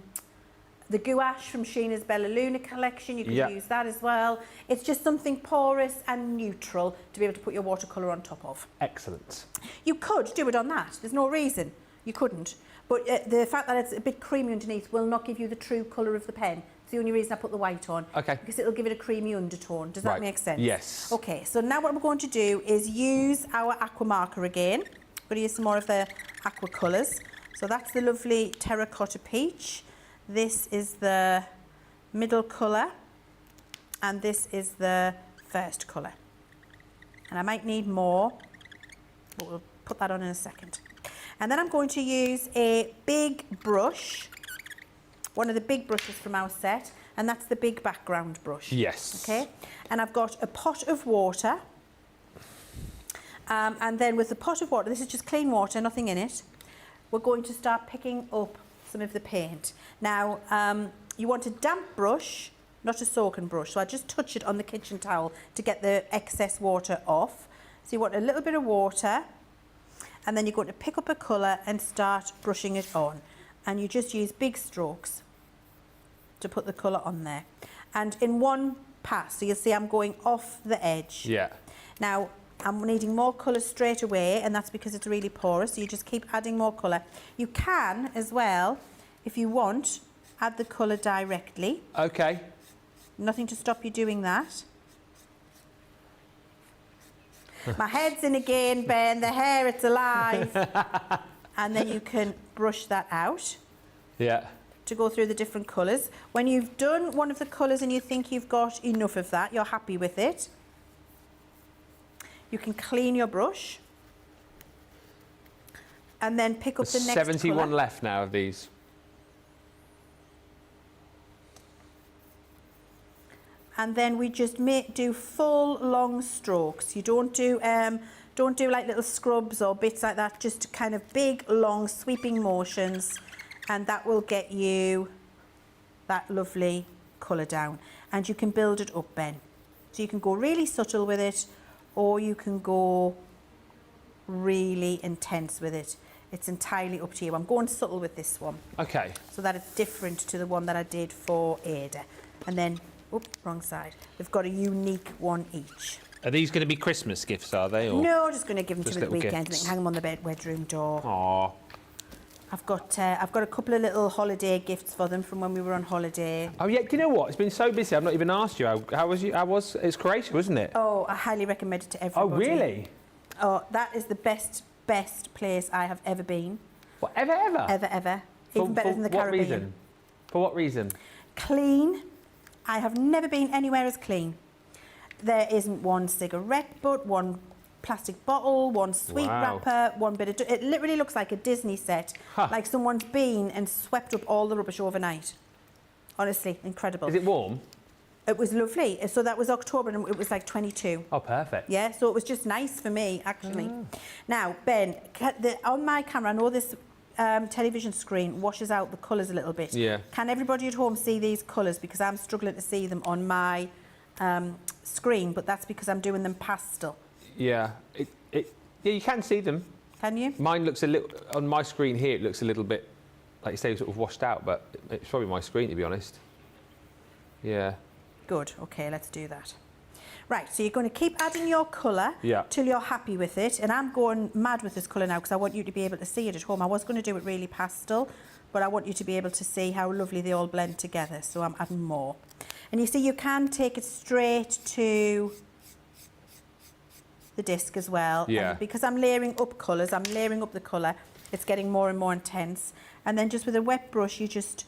gouache from Sheena's Bella Luna collection. You could use that as well. It's just something porous and neutral to be able to put your watercolour on top of. Excellent. You could do it on that. There's no reason you couldn't. But the fact that it's a bit creamy underneath will not give you the true colour of the pen. It's the only reason I put the white on. Okay. Because it'll give it a creamy undertone. Does that make sense? Yes. Okay, so now what we're going to do is use our aqua marker again. We're going to use some more of the aqua colours. So that's the lovely terracotta peach. This is the middle colour. And this is the first colour. And I might need more, but we'll put that on in a second. And then I'm going to use a big brush, one of the big brushes from our set, and that's the big background brush. Yes. Okay, and I've got a pot of water, and then with the pot of water, this is just clean water, nothing in it, we're going to start picking up some of the paint. Now, you want a damp brush, not a soaking brush, so I just touch it on the kitchen towel to get the excess water off. So you want a little bit of water, and then you're going to pick up a colour and start brushing it on. And you just use big strokes to put the colour on there. And in one pass, so you'll see I'm going off the edge. Yeah. Now, I'm needing more colour straight away, and that's because it's really porous, so you just keep adding more colour. You can, as well, if you want, add the colour directly. Okay. Nothing to stop you doing that. My head's in again, Ben, the hair, it's alive. And then you can brush that out. Yeah. To go through the different colours. When you've done one of the colours and you think you've got enough of that, you're happy with it, you can clean your brush and then pick up the next 71 colour. left now of these. And then we just do full long strokes. You don't do like little scrubs or bits like that, just kind of big long sweeping motions, and that will get you that lovely colour down. And you can build it up, Ben. So you can go really subtle with it, or you can go really intense with it. It's entirely up to you. I'm going subtle with this one. Okay. So that it's different to the one that I did for Ada. And then, oops, wrong side. We've got a unique one each. Are these going to be Christmas gifts, are they? Or no, just going to give them to just them at the weekend. gifts? And hang them on the bedroom door. Aww. I've got a couple of little holiday gifts for them from when we were on holiday. Oh yeah, do you know what? It's been so busy. I've not even asked you. How was? It's Croatia, wasn't it? Oh, I highly recommend it to Oh everybody. really? Oh, that is the best place I have ever been. What, ever? Ever. Even better than the Caribbean. Reason? For what reason? Clean. I have never been anywhere as clean. There isn't one cigarette butt, one plastic bottle, one sweet wrapper, one bit of... It literally looks like a Disney set. Huh. Like someone's been and swept up all the rubbish overnight. Honestly, incredible. Is it warm? It was lovely. So that was October and it was like 22. Oh, perfect. Yeah, so it was just nice for me, actually. Now, Ben, on my camera, I know this television screen washes out the colours a little bit. Yeah. Can everybody at home see these colours? Because I'm struggling to see them on my screen, but that's because I'm doing them pastel. Yeah. Yeah, you can see them. Can you? Mine looks a little... On my screen here, it looks a little bit, like you say, sort of washed out, but it's probably my screen, to be honest. Yeah. Good. OK, let's do that. Right, so you're going to keep adding your colour till you're happy with it. And I'm going mad with this colour now because I want you to be able to see it at home. I was going to do it really pastel, but I want you to be able to see how lovely they all blend together. So I'm adding more. And you see, you can take it straight to the disc as well. Yeah. And because I'm layering up colours, I'm layering up the colour, it's getting more and more intense. And then just with a wet brush, you just...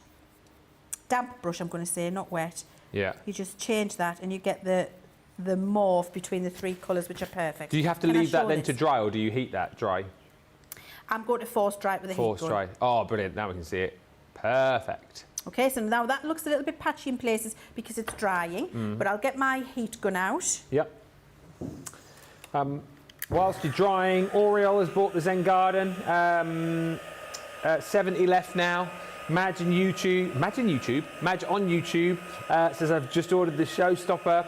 Damp brush, I'm going to say, not wet. Yeah. You just change that and you get the mauve between the three colours, which are perfect. Do you have to leave that then to dry, or do you heat that dry? I'm going to force dry it with a heat gun. Force dry. Oh, brilliant. Now we can see it. Perfect. OK, so now that looks a little bit patchy in places because it's drying, but I'll get my heat gun out. Yep. Whilst you're drying, Oriel has bought the Zen Garden. 70 left now. Madge on YouTube says, I've just ordered the showstopper.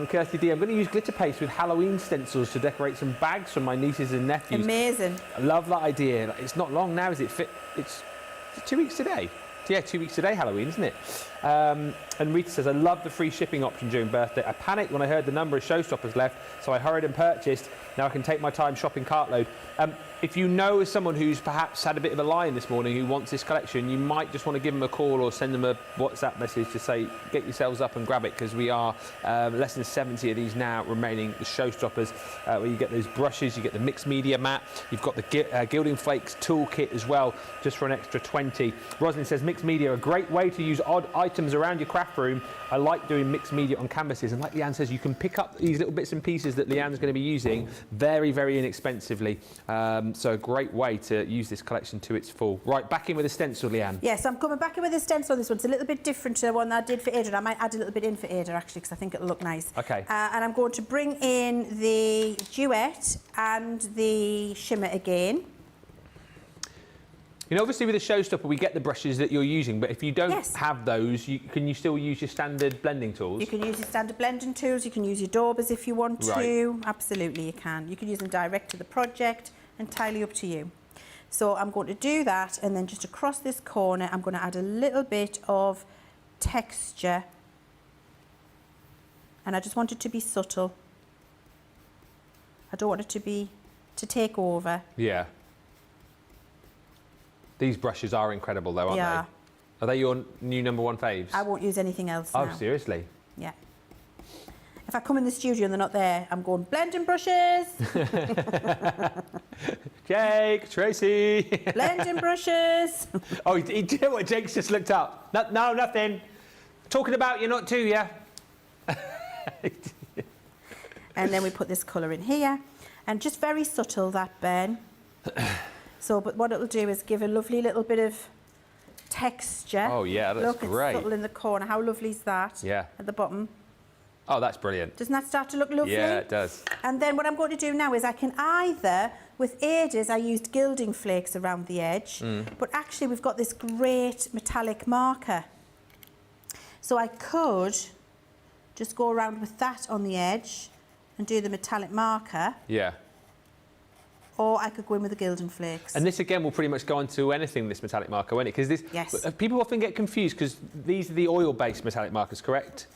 Kirsty D, I'm going to use glitter paste with Halloween stencils to decorate some bags for my nieces and nephews. Amazing. I love that idea. It's not long now, is it? It's 2 weeks today. Yeah, 2 weeks today, Halloween, isn't it? And Rita says, I love the free shipping option during birthday. I panicked when I heard the number of showstoppers left, so I hurried and purchased. Now I can take my time shopping cartload. If you know someone who's perhaps had a bit of a line this morning who wants this collection, you might just want to give them a call or send them a WhatsApp message to say, get yourselves up and grab it, because we are less than 70 of these now remaining, the showstoppers, where you get those brushes, you get the mixed media mat, you've got the Gilding Flakes toolkit as well, just for an extra 20. Rosalind says, mixed media, a great way to use odd items around your craft room. I like doing mixed media on canvases, and like Leanne says, you can pick up these little bits and pieces that Leanne's going to be using very, very inexpensively. So a great way to use this collection to its full. Right, back in with a stencil, Leanne. Yes, I'm coming back in with a stencil on this one. It's a little bit different to the one that I did for Ada. I might add a little bit in for Ada, actually, because I think it'll look nice. OK. And I'm going to bring in the duet and the shimmer again. You know, obviously with a showstopper, we get the brushes that you're using, but if you don't have those, can you still use your standard blending tools? You can use your standard blending tools, you can use your daubers if you want to. Absolutely, you can. You can use them direct to the project, entirely up to you. So I'm going to do that, and then just across this corner, I'm going to add a little bit of texture. And I just want it to be subtle. I don't want it to take over. Yeah. These brushes are incredible, though, aren't they? Are they your new #1 faves? I won't use anything else now. Oh, seriously? Yeah. If I come in the studio and they're not there, I'm going, blending brushes. Jake, Tracy. Blending brushes. Oh, do you know what? Jake's just looked up. No, nothing. Talking about you, not to you. And then we put this colour in here. And just very subtle, that, Ben. So, but what it'll do is give a lovely little bit of texture. Oh, yeah, that's great. Look, it's subtle in the corner. How lovely is that? Yeah. At the bottom. Oh, that's brilliant. Doesn't that start to look lovely? Yeah, it does. And then what I'm going to do now is I can either, with Ada's, I used gilding flakes around the edge, but actually we've got this great metallic marker. So I could just go around with that on the edge and do the metallic marker. Yeah. Or I could go in with the gilding flakes. And this again will pretty much go onto anything, this metallic marker, won't it? Because this, people often get confused because these are the oil-based metallic markers, correct?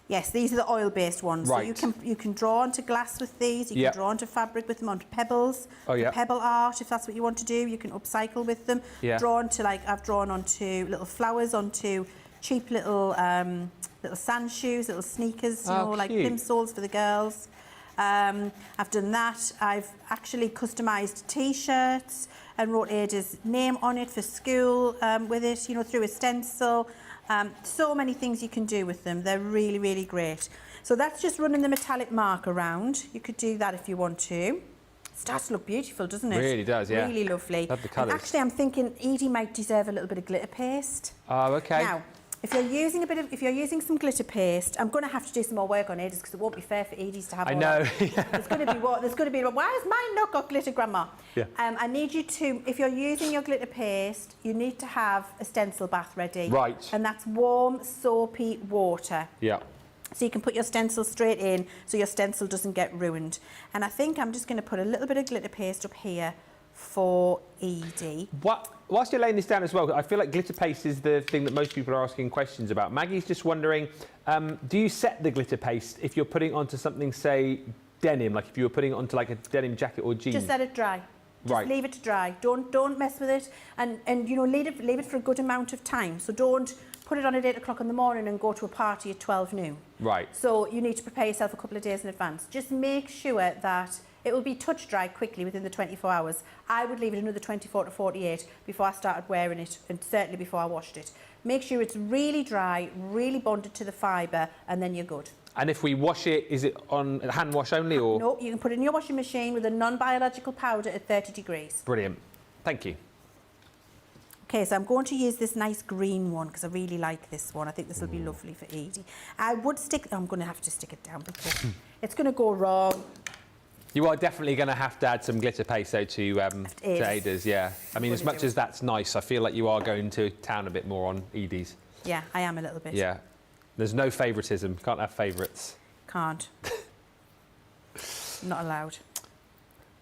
Yes, these are the oil-based ones. Right. So you can draw onto glass with these. You can draw onto fabric with them, onto pebbles. Oh, yeah. Pebble art, if that's what you want to do. You can upcycle with them. Yeah. Draw onto, like, I've drawn onto little flowers, onto cheap little little sand shoes, little sneakers, you know, like plimsolls for the girls. I've done that. I've actually customised T-shirts and wrote Ada's name on it for school with it, you know, through a stencil. So many things you can do with them. They're really, really great. So that's just running the metallic mark around. You could do that if you want to. It starts to look beautiful, doesn't it? Really does, yeah. Really lovely. Love the colours. And actually, I'm thinking Edie might deserve a little bit of glitter paste. Oh, okay. Now, if you're using some glitter paste, I'm going to have to do some more work on Edie's because it won't be fair for Edie's to have all that. There's going to be what? There's going to be, why has mine not got glitter, Grandma? Yeah. I need you to, if you're using your glitter paste, you need to have a stencil bath ready. Right. And that's warm, soapy water. Yeah. So you can put your stencil straight in so your stencil doesn't get ruined. And I think I'm just going to put a little bit of glitter paste up here for Edie. Whilst you're laying this down as well, I feel like glitter paste is the thing that most people are asking questions about. Maggie's just wondering, do you set the glitter paste if you're putting onto something, say, denim, like if you were putting it onto like a denim jacket or jeans? Just let it dry. Just leave it to dry. Don't mess with it, and you know, leave it for a good amount of time. So don't put it on at 8 o'clock in the morning and go to a party at 12 noon. Right. So you need to prepare yourself a couple of days in advance. Just make sure that it will be touch dry quickly within the 24 hours. I would leave it another 24 to 48 before I started wearing it, and certainly before I washed it. Make sure it's really dry, really bonded to the fibre, and then you're good. And if we wash it, is it on hand wash only, or? No, you can put it in your washing machine with a non-biological powder at 30 degrees. Brilliant. Thank you. Okay, so I'm going to use this nice green one because I really like this one. I think this will be lovely for Edie. I would stick... I'm going to have to stick it down because it's going to go wrong. You are definitely going to have to add some glitter paste, though, to Ada's, yeah. I mean, as much as that's nice, I feel like you are going to town a bit more on Edie's. Yeah, I am a little bit. Yeah. There's no favouritism. Can't have favourites. Can't. Not allowed.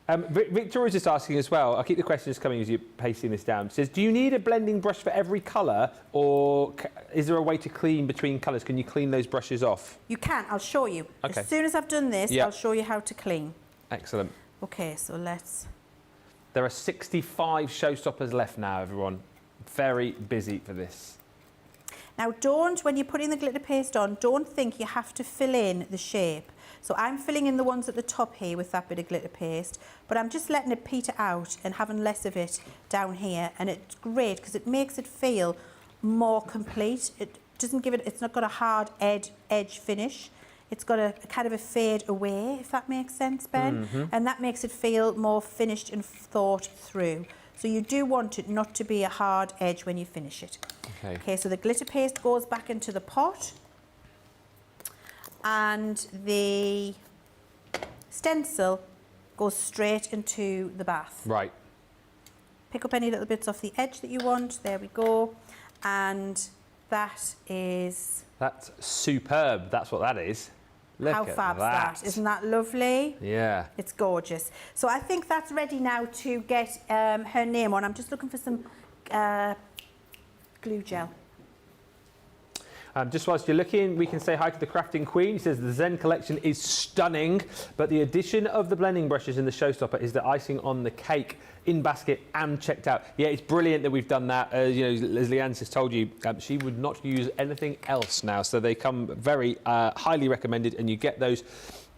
Victoria's just asking as well, I'll keep the questions coming as you're pasting this down. It says, do you need a blending brush for every colour, or is there a way to clean between colours? Can you clean those brushes off? You can. I'll show you. Okay. As soon as I've done this, I'll show you how to clean. Excellent. Okay, so let's... There are 65 showstoppers left now, everyone. Very busy for this. Now, when you're putting the glitter paste on, don't think you have to fill in the shape. So I'm filling in the ones at the top here with that bit of glitter paste, but I'm just letting it peter out and having less of it down here. And it's great because it makes it feel more complete. It doesn't give it, it's not got a hard edge finish. It's got a kind of a fade away, if that makes sense, Ben. Mm-hmm. And that makes it feel more finished and thought through. So you do want it not to be a hard edge when you finish it. Okay, so the glitter paste goes back into the pot. And the stencil goes straight into the bath. Right. Pick up any little bits off the edge that you want. There we go. And that is... That's superb. That's what that is. Look how fab's that. Isn't that lovely? Yeah. It's gorgeous. So I think that's ready now to get her name on. I'm just looking for some glue gel. Just whilst you're looking, we can say hi to the Crafting Queen. She says the Zen collection is stunning, but the addition of the blending brushes in the showstopper is the icing on the cake, in basket and checked out. Yeah, it's brilliant that we've done that. You know, as Leanne has told you, she would not use anything else now, so they come very highly recommended, and you get those.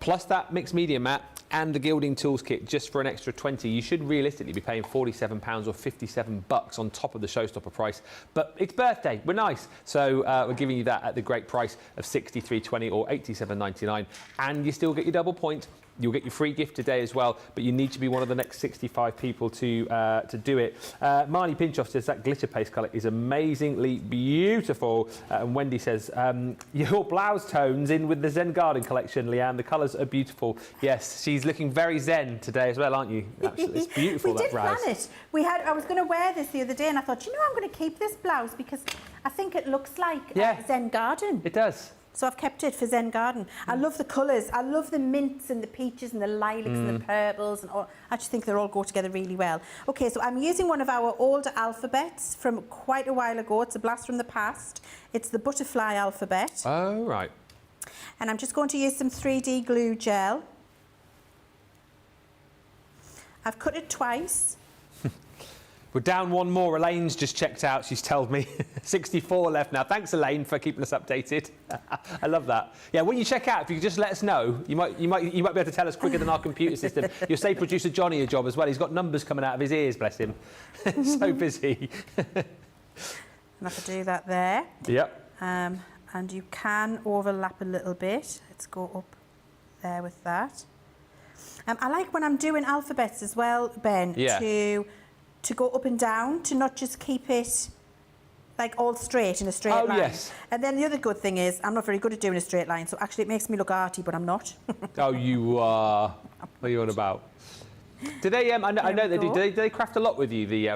Plus that mixed media mat and the gilding tools kit just for an extra 20. You should realistically be paying £47 or $57 on top of the showstopper price. But it's birthday, we're nice. So we're giving you that at the great price of £63.20 or $87.99. And you still get your double point. You'll get your free gift today as well, but you need to be one of the next 65 people to do it. Marnie Pinchoff says that glitter paste colour is amazingly beautiful. And Wendy says, your blouse tones in with the Zen Garden collection, Leanne. The colours are beautiful. Yes, she's looking very zen today as well, aren't you? Absolutely. It's beautiful, that blouse. We did plan it. I was going to wear this the other day and I thought, you know, I'm going to keep this blouse because I think it looks like Zen Garden. It does. So I've kept it for Zen Garden. I love the colours. I love the mints and the peaches and the lilacs and the purples. And all. I just think they all go together really well. Okay, so I'm using one of our older alphabets from quite a while ago. It's a blast from the past. It's the butterfly alphabet. Oh, right. And I'm just going to use some 3D glue gel. I've cut it twice. We're down one more. Elaine's just checked out. She's told me 64 left now. Thanks, Elaine, for keeping us updated. I love that. Yeah, when you check out, if you could just let us know, you might be able to tell us quicker than our computer system. You'll save producer Johnny a job as well. He's got numbers coming out of his ears, bless him. So busy. And I could do that there. Yep. And you can overlap a little bit. Let's go up there with that. I like when I'm doing alphabets as well, Ben, to go up and down, to not just keep it like all straight in a straight line. Yes. And then the other good thing is I'm not very good at doing a straight line, so actually it makes me look arty, but I'm not. Oh, you are. What are you on about? Do they? I know they do. Do they craft a lot with you? The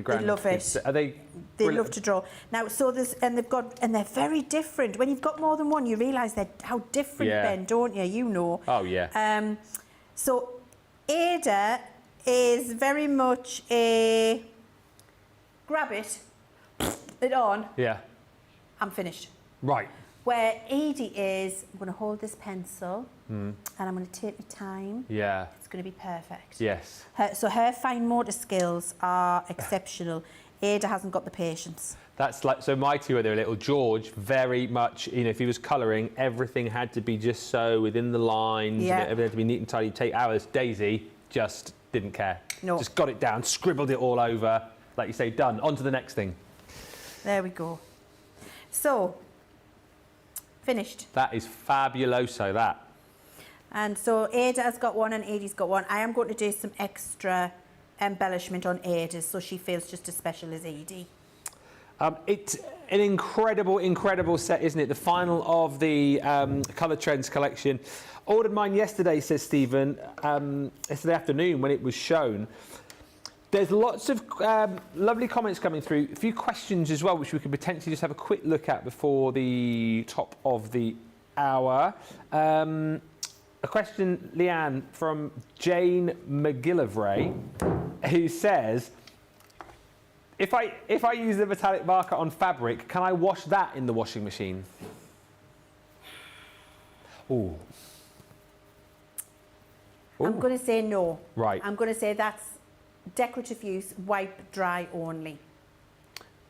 grand. They love it. Are they? They love to draw. Now, so there's and they're very different. When you've got more than one, you realise how different, Ben, don't you? You know. Oh yeah. So Ada is very much a grab it on. Yeah. I'm finished. Right. Where Edie is, I'm going to hold this pencil and I'm going to take my time. Yeah. It's going to be perfect. Yes. So her fine motor skills are exceptional. Ada hasn't got the patience. That's like, so my two are there, little George, very much, you know, if he was colouring, everything had to be just so within the lines, Yeah. everything had to be neat and tidy, take hours. Daisy just didn't care. No. Just got it down, scribbled it all over, like you say, done. On to the next thing. There we go. So, finished. That is fabuloso, that. And so Ada has got one and Edie's got one. I am going to do some extra embellishment on Ada so she feels just as special as Edie. It's an incredible, incredible set, isn't it? The final of the Colour Trends collection. Ordered mine yesterday, says Stephen, yesterday afternoon when it was shown. There's lots of lovely comments coming through. A few questions as well, which we could potentially just have a quick look at before the top of the hour. A question, Leanne, from Jane McGillivray, who says, if I use the metallic marker on fabric, can I wash that in the washing machine? Ooh. I'm going to say no. Right. I'm going to say that's decorative use, wipe dry only.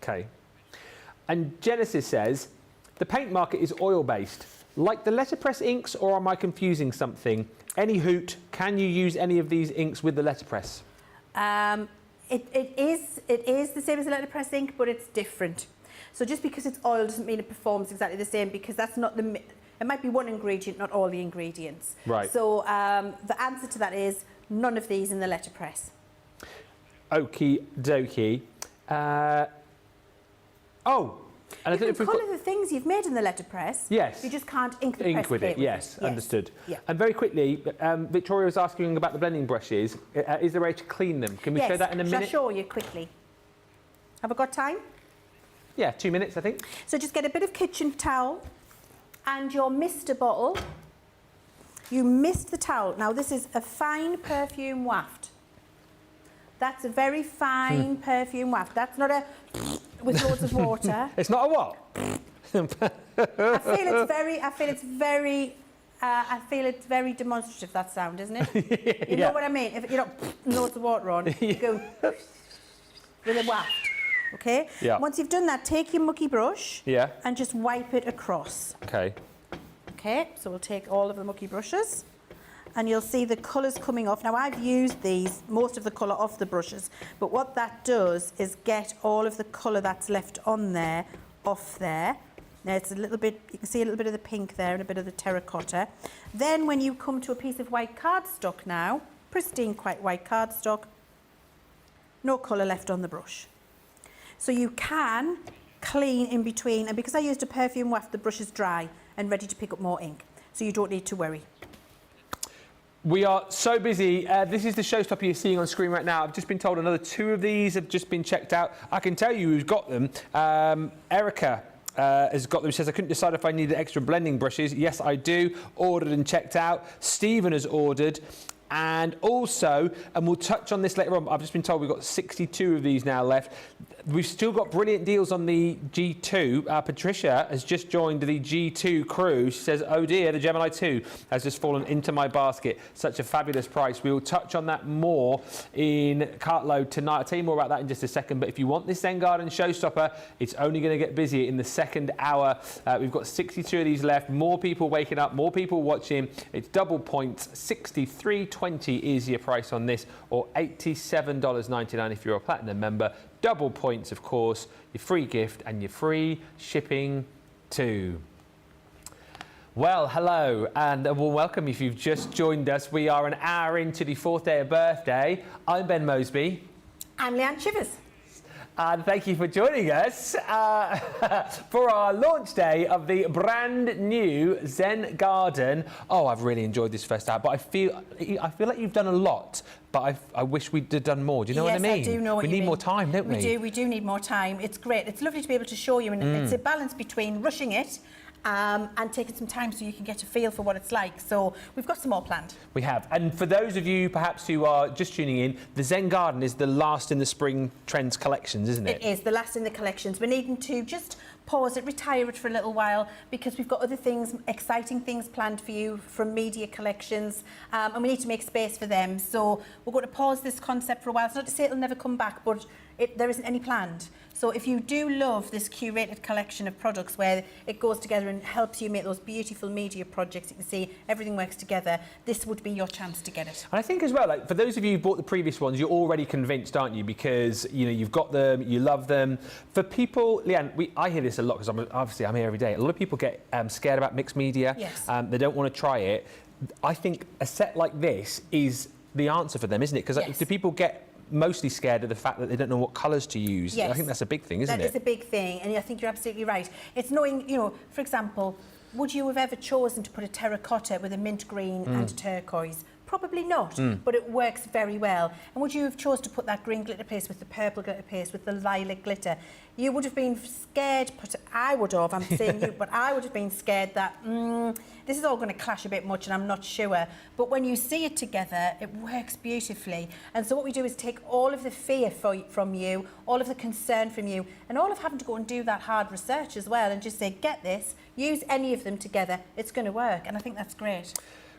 Okay. And Genesis says, the paint marker is oil-based. Like the letterpress inks, or am I confusing something? Any hoot, can you use any of these inks with the letterpress? It is the same as a letterpress ink, but it's different. So just because it's oil doesn't mean it performs exactly the same, because that's not the... It might be one ingredient, not all the ingredients. Right. So the answer to that is none of these in the letterpress. Okie dokie. And You can colour the things you've made in the letterpress. Yes. You just can't ink the press Ink with plate it, yes, understood. Yeah. And very quickly, Victoria was asking about the blending brushes. Is there a way to clean them? Can we show that in a minute? I'll show you quickly. Have I got time? Yeah, 2 minutes, I think. So just get a bit of kitchen towel and your mister bottle. You mist the towel. Now this is a fine perfume waft. That's a very fine perfume waft. That's not a with loads of water. It's not a what? I feel it's very demonstrative, that sound, isn't it? You know what I mean? If you don't loads of water on, you go with a waft. Okay? Yeah. Once you've done that, take your mucky brush and just wipe it across. Okay. Okay, so we'll take all of the mucky brushes and you'll see the colours coming off. Now I've used most of the colour off the brushes, but what that does is get all of the colour that's left on there, off there. Now it's a little bit, you can see a little bit of the pink there and a bit of the terracotta. Then when you come to a piece of white cardstock now, pristine white cardstock, no colour left on the brush. So you can clean in between, and because I used a perfume waft, the brush is dry and ready to pick up more ink, so you don't need to worry. We are so busy. This is the showstopper you're seeing on screen right now. I've just been told another 2 of these have just been checked out. I can tell you who's got them. Erica has got them. She says, I couldn't decide if I needed extra blending brushes. Yes, I do. Ordered and checked out. Stephen has ordered. And also, and we'll touch on this later on, I've just been told we've got 62 of these now left. We've still got brilliant deals on the G2. Patricia has just joined the G2 crew. She says, oh dear, the Gemini 2 has just fallen into my basket. Such a fabulous price. We will touch on that more in Cartload tonight. I'll tell you more about that in just a second. But if you want this Zen Garden showstopper, it's only going to get busier in the second hour. We've got 62 of these left. More people waking up, more people watching. It's double points. $63.20 is your price on this, or $87.99 if you're a Platinum member. Double points, of course, your free gift and your free shipping too. Well, hello and a warm welcome if you've just joined us. We are an hour into the 4th day of birthday. I'm Ben Moseby. I'm Leann Chivers. And thank you for joining us for our launch day of the brand new Zen Garden. Oh, I've really enjoyed this first hour, but I feel like you've done a lot, but I wish we'd have done more. Do you know what I mean? Yes, I do know what you mean. We need more time, don't we? We do need more time. It's great. It's lovely to be able to show you, and it's a balance between rushing it and taking some time so you can get a feel for what it's like. So we've got some more planned. We have. And for those of you perhaps who are just tuning in, the Zen Garden is the last in the spring trends collections, isn't it? It is the last in the collections. We're needing to just pause it, retire it for a little while, because we've got other things, exciting things planned for you from media collections, and we need to make space for them. So we're going to pause this concept for a while. It's not to say it'll never come back, but there isn't any planned. So if you do love this curated collection of products where it goes together and helps you make those beautiful media projects, you can see everything works together, this would be your chance to get it. And I think as well, like for those of you who bought the previous ones, you're already convinced, aren't you? Because you know you've got them, you love them. For people, Leann, I hear this a lot because I'm here every day. A lot of people get scared about mixed media. Yes. They don't want to try it. I think a set like this is the answer for them, isn't it? Because do people get mostly scared of the fact that they don't know what colours to use? Yes. I think that's a big thing, isn't it? That is a big thing, and I think you're absolutely right. It's knowing, you know, for example, would you have ever chosen to put a terracotta with a mint green and a turquoise? Probably not, but it works very well. And would you have chosen to put that green glitter paste with the purple glitter paste with the lilac glitter? You would have been scared, I would have, I'm saying you, but I would have been scared that this is all going to clash a bit much and I'm not sure. But when you see it together, it works beautifully. And so what we do is take all of the fear from you, all of the concern from you, and all of having to go and do that hard research as well, and just say, get this, use any of them together, it's going to work. And I think that's great.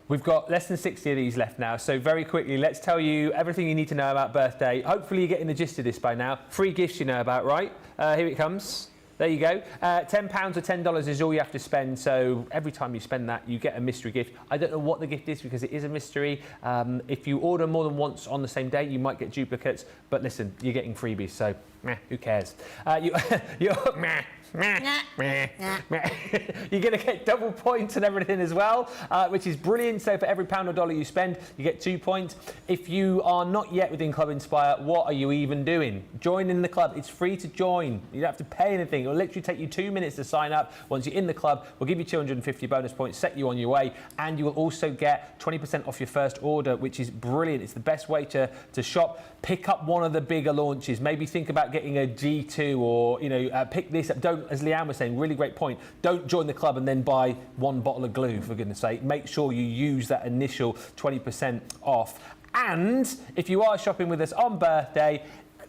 We've got less than 60 of these left now, so very quickly, let's tell you everything you need to know about birthday. Hopefully you're getting the gist of this by now. Free gifts you know about, right? Here it comes. There you go. £10 or $10 is all you have to spend, so every time you spend that, you get a mystery gift. I don't know what the gift is because it is a mystery. If you order more than once on the same day, you might get duplicates, but listen, you're getting freebies, so who cares? You're going to get double points and everything as well, which is brilliant. So for every pound or dollar you spend, you get 2 points. If you are not yet within Club Inspire, what are you even doing? Join in the club. It's free to join. You don't have to pay anything. It'll literally take you 2 minutes to sign up. Once you're in the club, we'll give you 250 bonus points, set you on your way, and you will also get 20% off your first order, which is brilliant. It's the best way to shop. Pick up one of the bigger launches. Maybe think about getting a G2 or, you know, pick this up. Don't, as Leann was saying, really great point, don't join the club and then buy one bottle of glue, for goodness sake. Make sure you use that initial 20% off. And if you are shopping with us on birthday,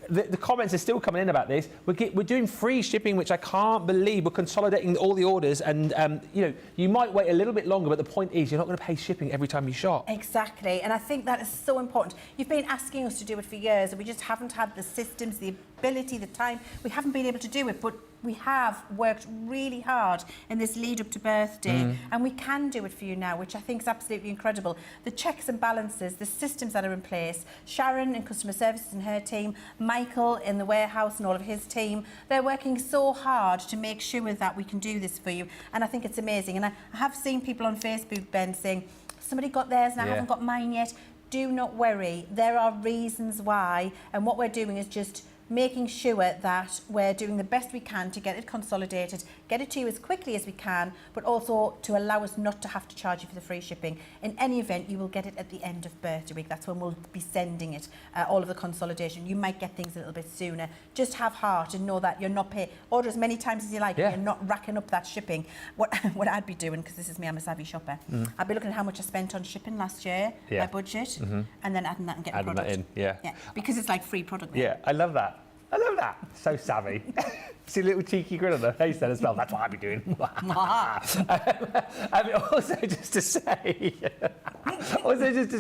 the comments are still coming in about this. We're doing free shipping, which I can't believe. We're consolidating all the orders, and you know, you might wait a little bit longer, but the point is you're not going to pay shipping every time you shop. Exactly, and I think that is so important. You've been asking us to do it for years, and we just haven't had the systems, the ability, the time. We haven't been able to do it, but we have worked really hard in this lead up to birthday, and we can do it for you now, which I think is absolutely incredible. The checks and balances, the systems that are in place, Sharon in customer services and her team, Michael in the warehouse and all of his team, they're working so hard to make sure that we can do this for you, and I think it's amazing. And I have seen people on Facebook, Ben, saying, somebody got theirs and I haven't got mine yet. Do not worry, there are reasons why, and what we're doing is just making sure that we're doing the best we can to get it consolidated, get it to you as quickly as we can, but also to allow us not to have to charge you for the free shipping. In any event, you will get it at the end of birthday week. That's when we'll be sending it, all of the consolidation. You might get things a little bit sooner. Just have heart and know that you're not paying. Order as many times as you like. Yeah. You're not racking up that shipping. What I'd be doing, because this is me, I'm a savvy shopper, I'd be looking at how much I spent on shipping last year, my budget, and then adding that and getting product. That in, yeah. Because it's like free product now. Yeah, I love that. I love that. So savvy. See a little cheeky grin on her face then as well. That's what I'd be doing. Also just to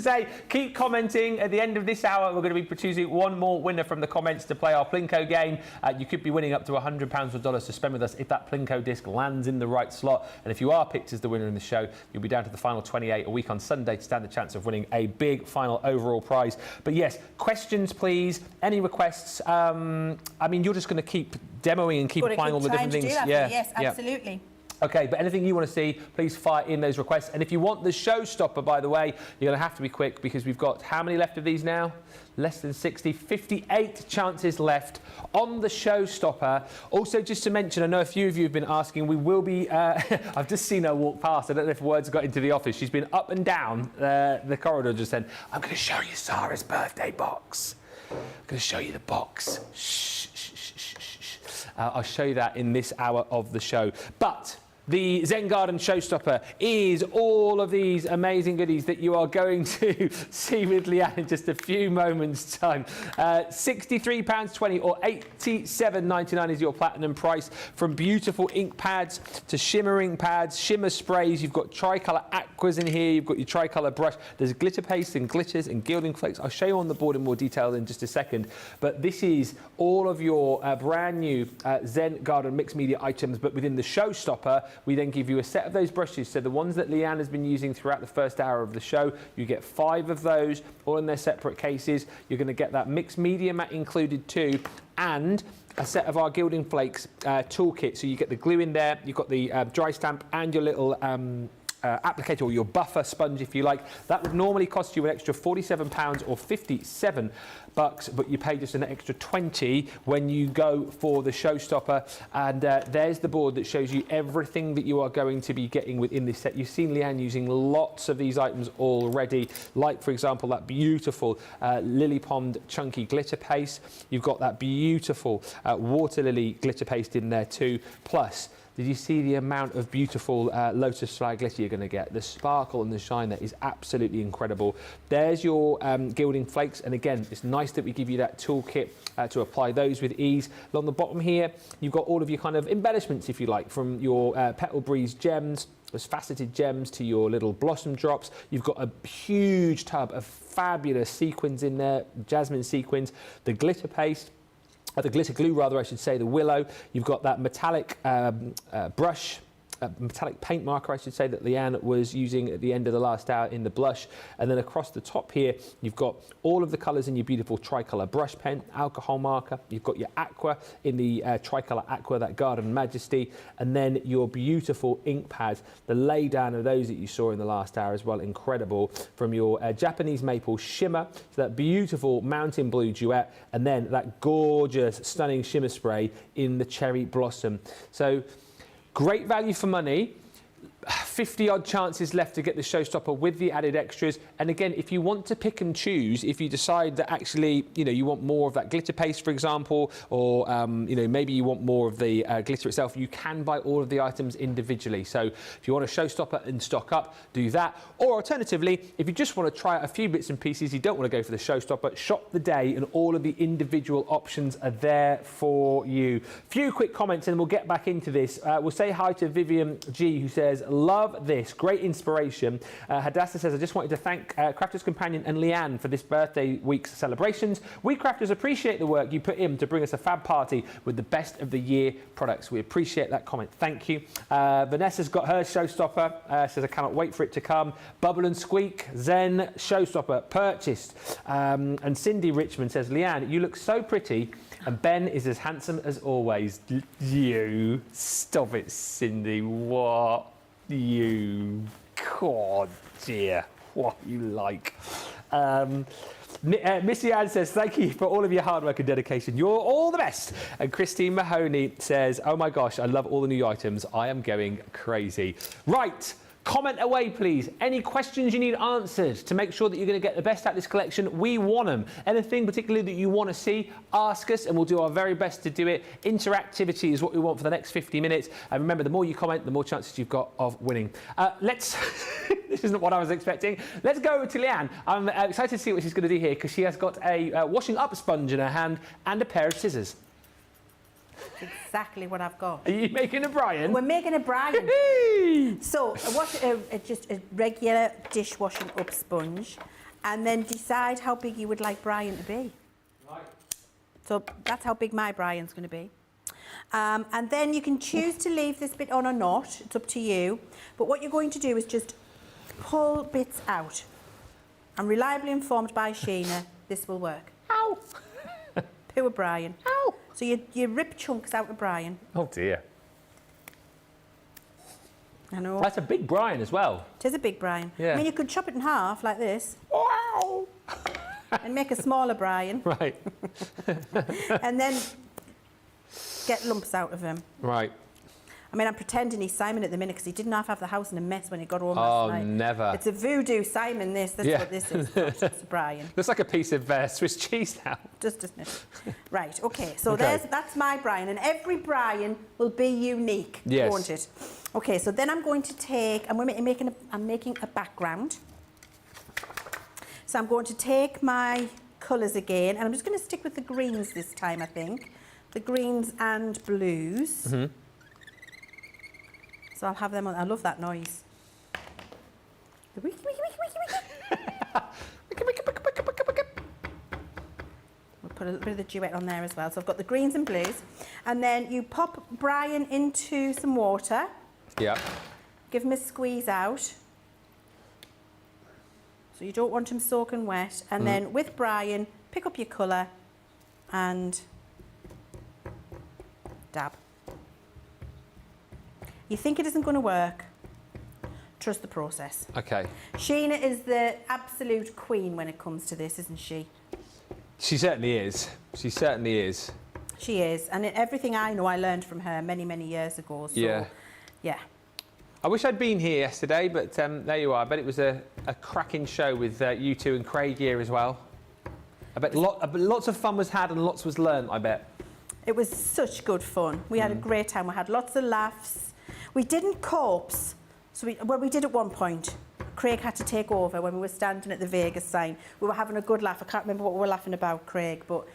say, keep commenting. At the end of this hour, we're going to be choosing one more winner from the comments to play our Plinko game. You could be winning up to £100 or dollars to spend with us if that Plinko disc lands in the right slot. And if you are picked as the winner in the show, you'll be down to the final 28 a week on Sunday to stand the chance of winning a big final overall prize. But yes, questions, please. Any requests? I mean, you're just going to keep demoing and keep applying all the different things. Yes, absolutely. Okay, but anything you want to see, please fire in those requests. And if you want the showstopper, by the way, you're going to have to be quick because we've got how many left of these now? Less than 60, 58 chances left on the showstopper. Also, just to mention, I know a few of you have been asking, we will be, I've just seen her walk past. I don't know if words got into the office. She's been up and down the corridor just then. I'm going to show you Sara's birthday box. I'm going to show you the box. Shh, shh, shh, shh, shh. I'll show you that in this hour of the show. But the Zen Garden showstopper is all of these amazing goodies that you are going to see with Leann in just a few moments' time. £63.20 or $87.99 is your platinum price. From beautiful ink pads to shimmering pads, shimmer sprays. You've got tricolour aquas in here. You've got your tricolour brush. There's glitter paste and glitters and gilding flakes. I'll show you on the board in more detail in just a second. But this is all of your brand new Zen Garden mixed media items. But within the showstopper, we then give you a set of those brushes. So the ones that Leann has been using throughout the first hour of the show, you get 5 of those, all in their separate cases. You're going to get that mixed media mat included too, and a set of our gilding flakes toolkit. So you get the glue in there, you've got the dry stamp and your little applicator or your buffer sponge, if you like. That would normally cost you an extra £47 or $57, but you pay just an extra 20 when you go for the showstopper. And there's the board that shows you everything that you are going to be getting within this set. You've seen Leann using lots of these items already, like for example that beautiful lily pond chunky glitter paste. You've got that beautiful water lily glitter paste in there too, plus did you see the amount of beautiful lotus flower glitter you're going to get? The sparkle and the shine there is absolutely incredible. There's your gilding flakes, and again, it's nice that we give you that toolkit to apply those with ease. Along the bottom here, you've got all of your kind of embellishments, if you like, from your petal breeze gems, those faceted gems, to your little blossom drops. You've got a huge tub of fabulous sequins in there, jasmine sequins, the glitter paste, the glitter glue rather, I should say, the willow. You've got that metallic brush, metallic paint marker, I should say, that Leann was using at the end of the last hour in the blush. And then across the top here, you've got all of the colours in your beautiful tricolour brush pen, alcohol marker. You've got your aqua in the tricolour aqua, that Garden Majesty. And then your beautiful ink pads, the lay down of those that you saw in the last hour as well, incredible. From your Japanese maple shimmer to that beautiful mountain blue duet, and then that gorgeous, stunning shimmer spray in the cherry blossom. So great value for money. 50 odd chances left to get the showstopper with the added extras. And again, if you want to pick and choose, if you decide that actually, you know, you want more of that glitter paste, for example, or, you know, maybe you want more of the glitter itself, you can buy all of the items individually. So if you want a showstopper and stock up, do that. Or alternatively, if you just want to try out a few bits and pieces, you don't want to go for the showstopper, shop the day and all of the individual options are there for you. Few quick comments and we'll get back into this. We'll say hi to Vivian G, who says, love this, great inspiration. Hadassah says, I just wanted to thank Crafters Companion and Leann for this birthday week's celebrations. We crafters appreciate the work you put in to bring us a fab party with the best of the year products. We appreciate that comment. Thank you. Vanessa's got her showstopper, says I cannot wait for it to come. Bubble and Squeak, Zen showstopper purchased. And Cindy Richmond says, Leann, you look so pretty and Ben is as handsome as always. You stop it, Cindy. What? You, God dear, what you like. Missy Ann says, thank you for all of your hard work and dedication. You're all the best. And Christine Mahoney says, oh my gosh, I love all the new items. I am going crazy. Right. Comment away, please. Any questions you need answered to make sure that you're going to get the best out of this collection, we want them. Anything particularly that you want to see, ask us and we'll do our very best to do it. Interactivity is what we want for the next 50 minutes. And remember, the more you comment, the more chances you've got of winning. Let's... This isn't what I was expecting. Let's go to Leanne. I'm excited to see what she's going to do here because she has got a washing up sponge in her hand and a pair of scissors. Exactly what I've got. Are you making a Brian? We're making a Brian. So, just a regular dishwashing up sponge, and then decide how big you would like Brian to be. Right. So that's how big my Brian's going to be. And then you can choose to leave this bit on or not. It's up to you. But what you're going to do is just pull bits out. I'm reliably informed by Sheena this will work. Ow! Poor Brian. Ow! So you rip chunks out of Brian. Oh dear. I know. That's a big Brian as well. It is a big Brian. Yeah. I mean, you could chop it in half like this. Wow! And make a smaller Brian. Right. And then get lumps out of him. Right. I mean, I'm pretending he's Simon at the minute because he didn't have the house in a mess when he got home last night. Oh, never. It's a voodoo Simon, this. That's what this is. It's just Brian. Looks like a piece of Swiss cheese now. Just, doesn't it? Right, OK. So that's my Brian. And every Brian will be unique, won't it? OK, so then I'm going to take... I'm making a background. So I'm going to take my colours again. And I'm just going to stick with the greens this time, I think. The greens and blues. Mm-hmm. So I'll have them on. I love that noise. The wiki, wiki, wiki, wiki, wiki. We'll put a little bit of the duet on there as well. So I've got the greens and blues. And then you pop Brian into some water. Yeah. Give him a squeeze out. So you don't want him soaking wet. And then with Brian, pick up your colour and dab. You think it isn't going to work, trust the process. Okay. Sheena is the absolute queen when it comes to this, isn't she? She certainly is. She certainly is. She is. And everything I know I learned from her many, many years ago. So, yeah. I wish I'd been here yesterday, but there you are. I bet it was a cracking show with you two and Craig here as well. I bet lots of fun was had and lots was learnt, I bet. It was such good fun. We had a great time. We had lots of laughs. We didn't corpse, so we did at one point. Craig had to take over when we were standing at the Vegas sign. We were having a good laugh. I can't remember what we were laughing about, Craig, but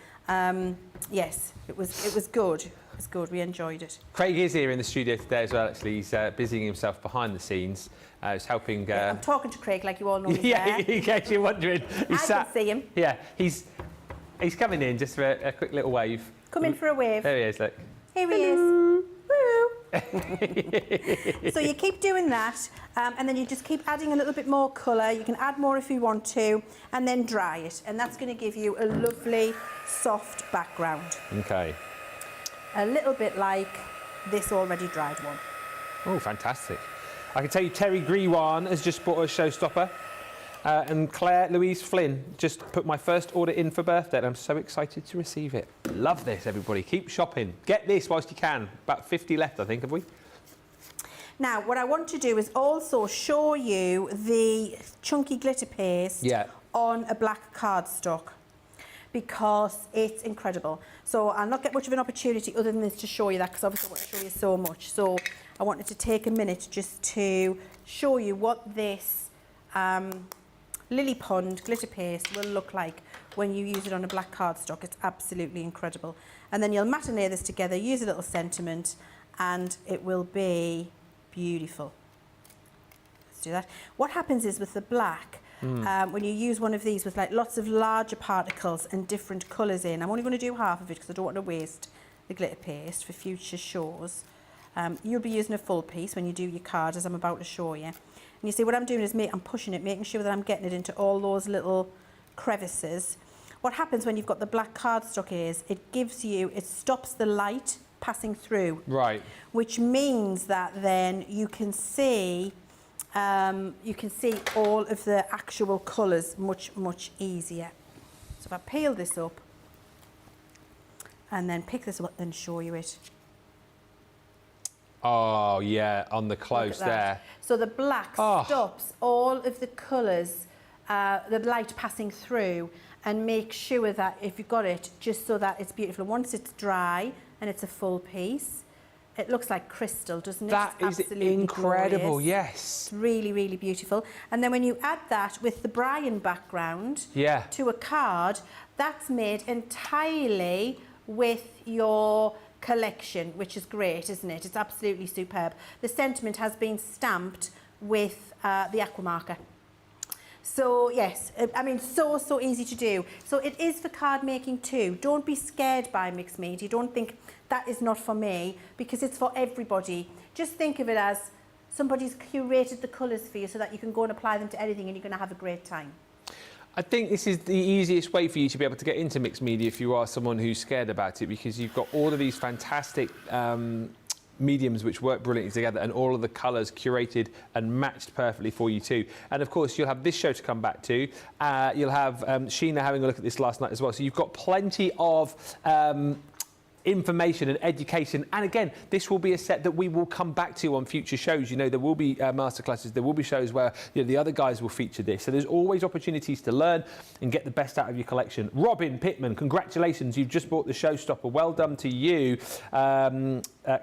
yes, it was good. It was good. We enjoyed it. Craig is here in the studio today as well. Actually, he's busying himself behind the scenes. He's helping. I'm talking to Craig like you all know. Yeah, in case you're wondering. I can see him. Yeah, he's coming in just for a quick little wave. Come in for a wave. There he is. Look. Here he is. Woo! So you keep doing that, and then you just keep adding a little bit more colour. You can add more if you want to, and then dry it. And that's going to give you a lovely, soft background. Okay. A little bit like this already dried one. Oh, fantastic. I can tell you Terry Grewan has just bought a showstopper. And Claire Louise Flynn just put my first order in for birthday, and I'm so excited to receive it. Love this, everybody. Keep shopping. Get this whilst you can. About 50 left, I think, have we? Now, what I want to do is also show you the chunky glitter paste on a black cardstock, because it's incredible. So I'll not get much of an opportunity other than this to show you that, because obviously I want to show you so much. So I wanted to take a minute just to show you what this Lily Pond glitter paste will look like when you use it on a black cardstock. It's absolutely incredible. And then you'll matinee this together, use a little sentiment, and it will be beautiful. Let's do that. What happens is with the black, when you use one of these with like lots of larger particles and different colours in, I'm only going to do half of it because I don't want to waste the glitter paste for future shows. You'll be using a full piece when you do your card, as I'm about to show you. And you see what I'm doing is I'm pushing it, making sure that I'm getting it into all those little crevices. What happens when you've got the black cardstock is it stops the light passing through. Right. Which means that then you can see all of the actual colours much, much easier. So if I peel this up and then pick this up and show you it. Oh, yeah, on the close there. So the black stops all of the colours, the light passing through, and make sure that if you've got it, just so that it's beautiful. Once it's dry and it's a full piece, it looks like crystal, doesn't it? That is incredible, glorious. yes. It's really, really beautiful. And then when you add that with the Brian background to a card, that's made entirely with your collection, which is great, isn't it? It's absolutely superb. The sentiment has been stamped with the aqua marker. So yes, I mean, so easy to do. So it is for card making too. Don't be scared by mixed media. Don't think that is not for me, because it's for everybody. Just think of it as somebody's curated the colours for you so that you can go and apply them to anything and you're going to have a great time. I think this is the easiest way for you to be able to get into mixed media if you are someone who's scared about it, because you've got all of these fantastic mediums which work brilliantly together, and all of the colours curated and matched perfectly for you too. And of course you'll have this show to come back to. You'll have Sheena having a look at this last night as well. So you've got plenty of information and education, and again, this will be a set that we will come back to on future shows. You know, there will be masterclasses, there will be shows where, you know, the other guys will feature this, so there's always opportunities to learn and get the best out of your collection. Robin Pittman, congratulations, you've just bought the showstopper, well done to you.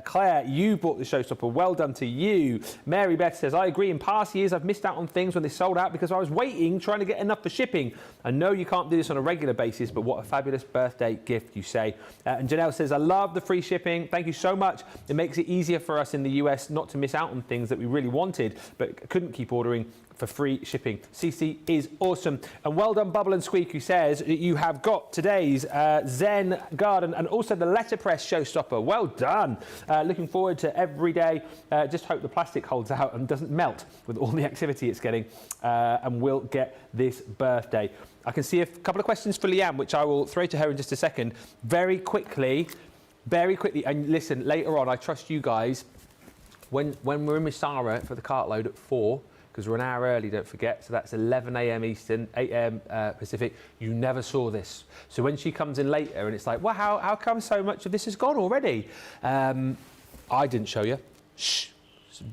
Claire, you bought the showstopper, well done to you. Mary Beth says, I agree, in past years I've missed out on things when they sold out because I was waiting, trying to get enough for shipping. I know you can't do this on a regular basis, but what a fabulous birthday gift, you say. And Janelle says, I love the free shipping. Thank you so much. It makes it easier for us in the US not to miss out on things that we really wanted, but couldn't keep ordering for free shipping. CC is awesome. And well done, Bubble and Squeak, who says you have got today's Zen Garden and also the Letterpress showstopper. Well done. Looking forward to every day. Just hope the plastic holds out and doesn't melt with all the activity it's getting, and we'll get this birthday. I can see a couple of questions for Leanne, which I will throw to her in just a second. Very quickly, and listen, later on, I trust you guys, when we're in with Sara for the cart load at 4, because we're an hour early, don't forget, so that's 11 a.m. Eastern, 8 a.m. Pacific, you never saw this. So when she comes in later and it's like, well, how come so much of this has gone already? I didn't show you. Shh.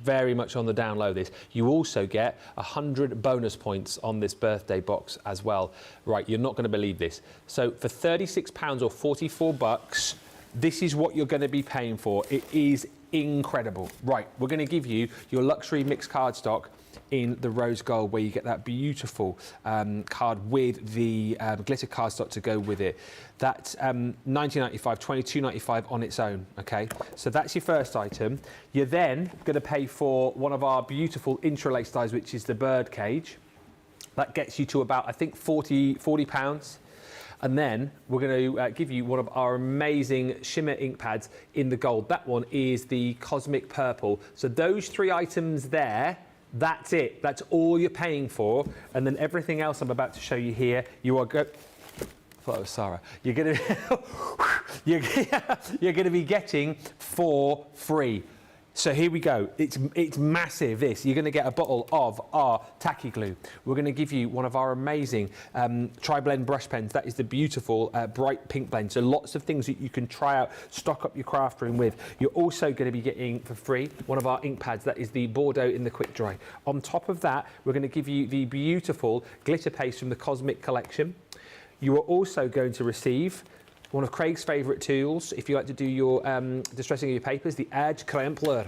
Very much on the down low this. You also get 100 bonus points on this birthday box as well. Right, you're not going to believe this. So for £36 or 44 bucks, this is what you're going to be paying for. It is incredible. Right, we're going to give you your luxury mixed cardstock in the rose gold, where you get that beautiful card with the glitter cardstock to go with it. That's $19.95, $22.95 on its own, okay? So that's your first item. You're then going to pay for one of our beautiful interlace dies, which is the bird cage. That gets you to about, I think, £40. And then we're going to give you one of our amazing shimmer ink pads in the gold. That one is the Cosmic Purple. So those 3 items there, that's it. That's all you're paying for. And then everything else I'm about to show you here, you are I thought it was Sara. You're going to be getting for free. So here we go. It's massive, this. You're going to get a bottle of our tacky glue. We're going to give you one of our amazing tri-blend brush pens. That is the beautiful bright pink blend. So lots of things that you can try out, stock up your craft room with. You're also going to be getting for free one of our ink pads. That is the Bordeaux in the quick dry. On top of that, we're going to give you the beautiful glitter paste from the Cosmic collection. You are also going to receive one of Craig's favourite tools, if you like to do your distressing of your papers, the Edge Crampler.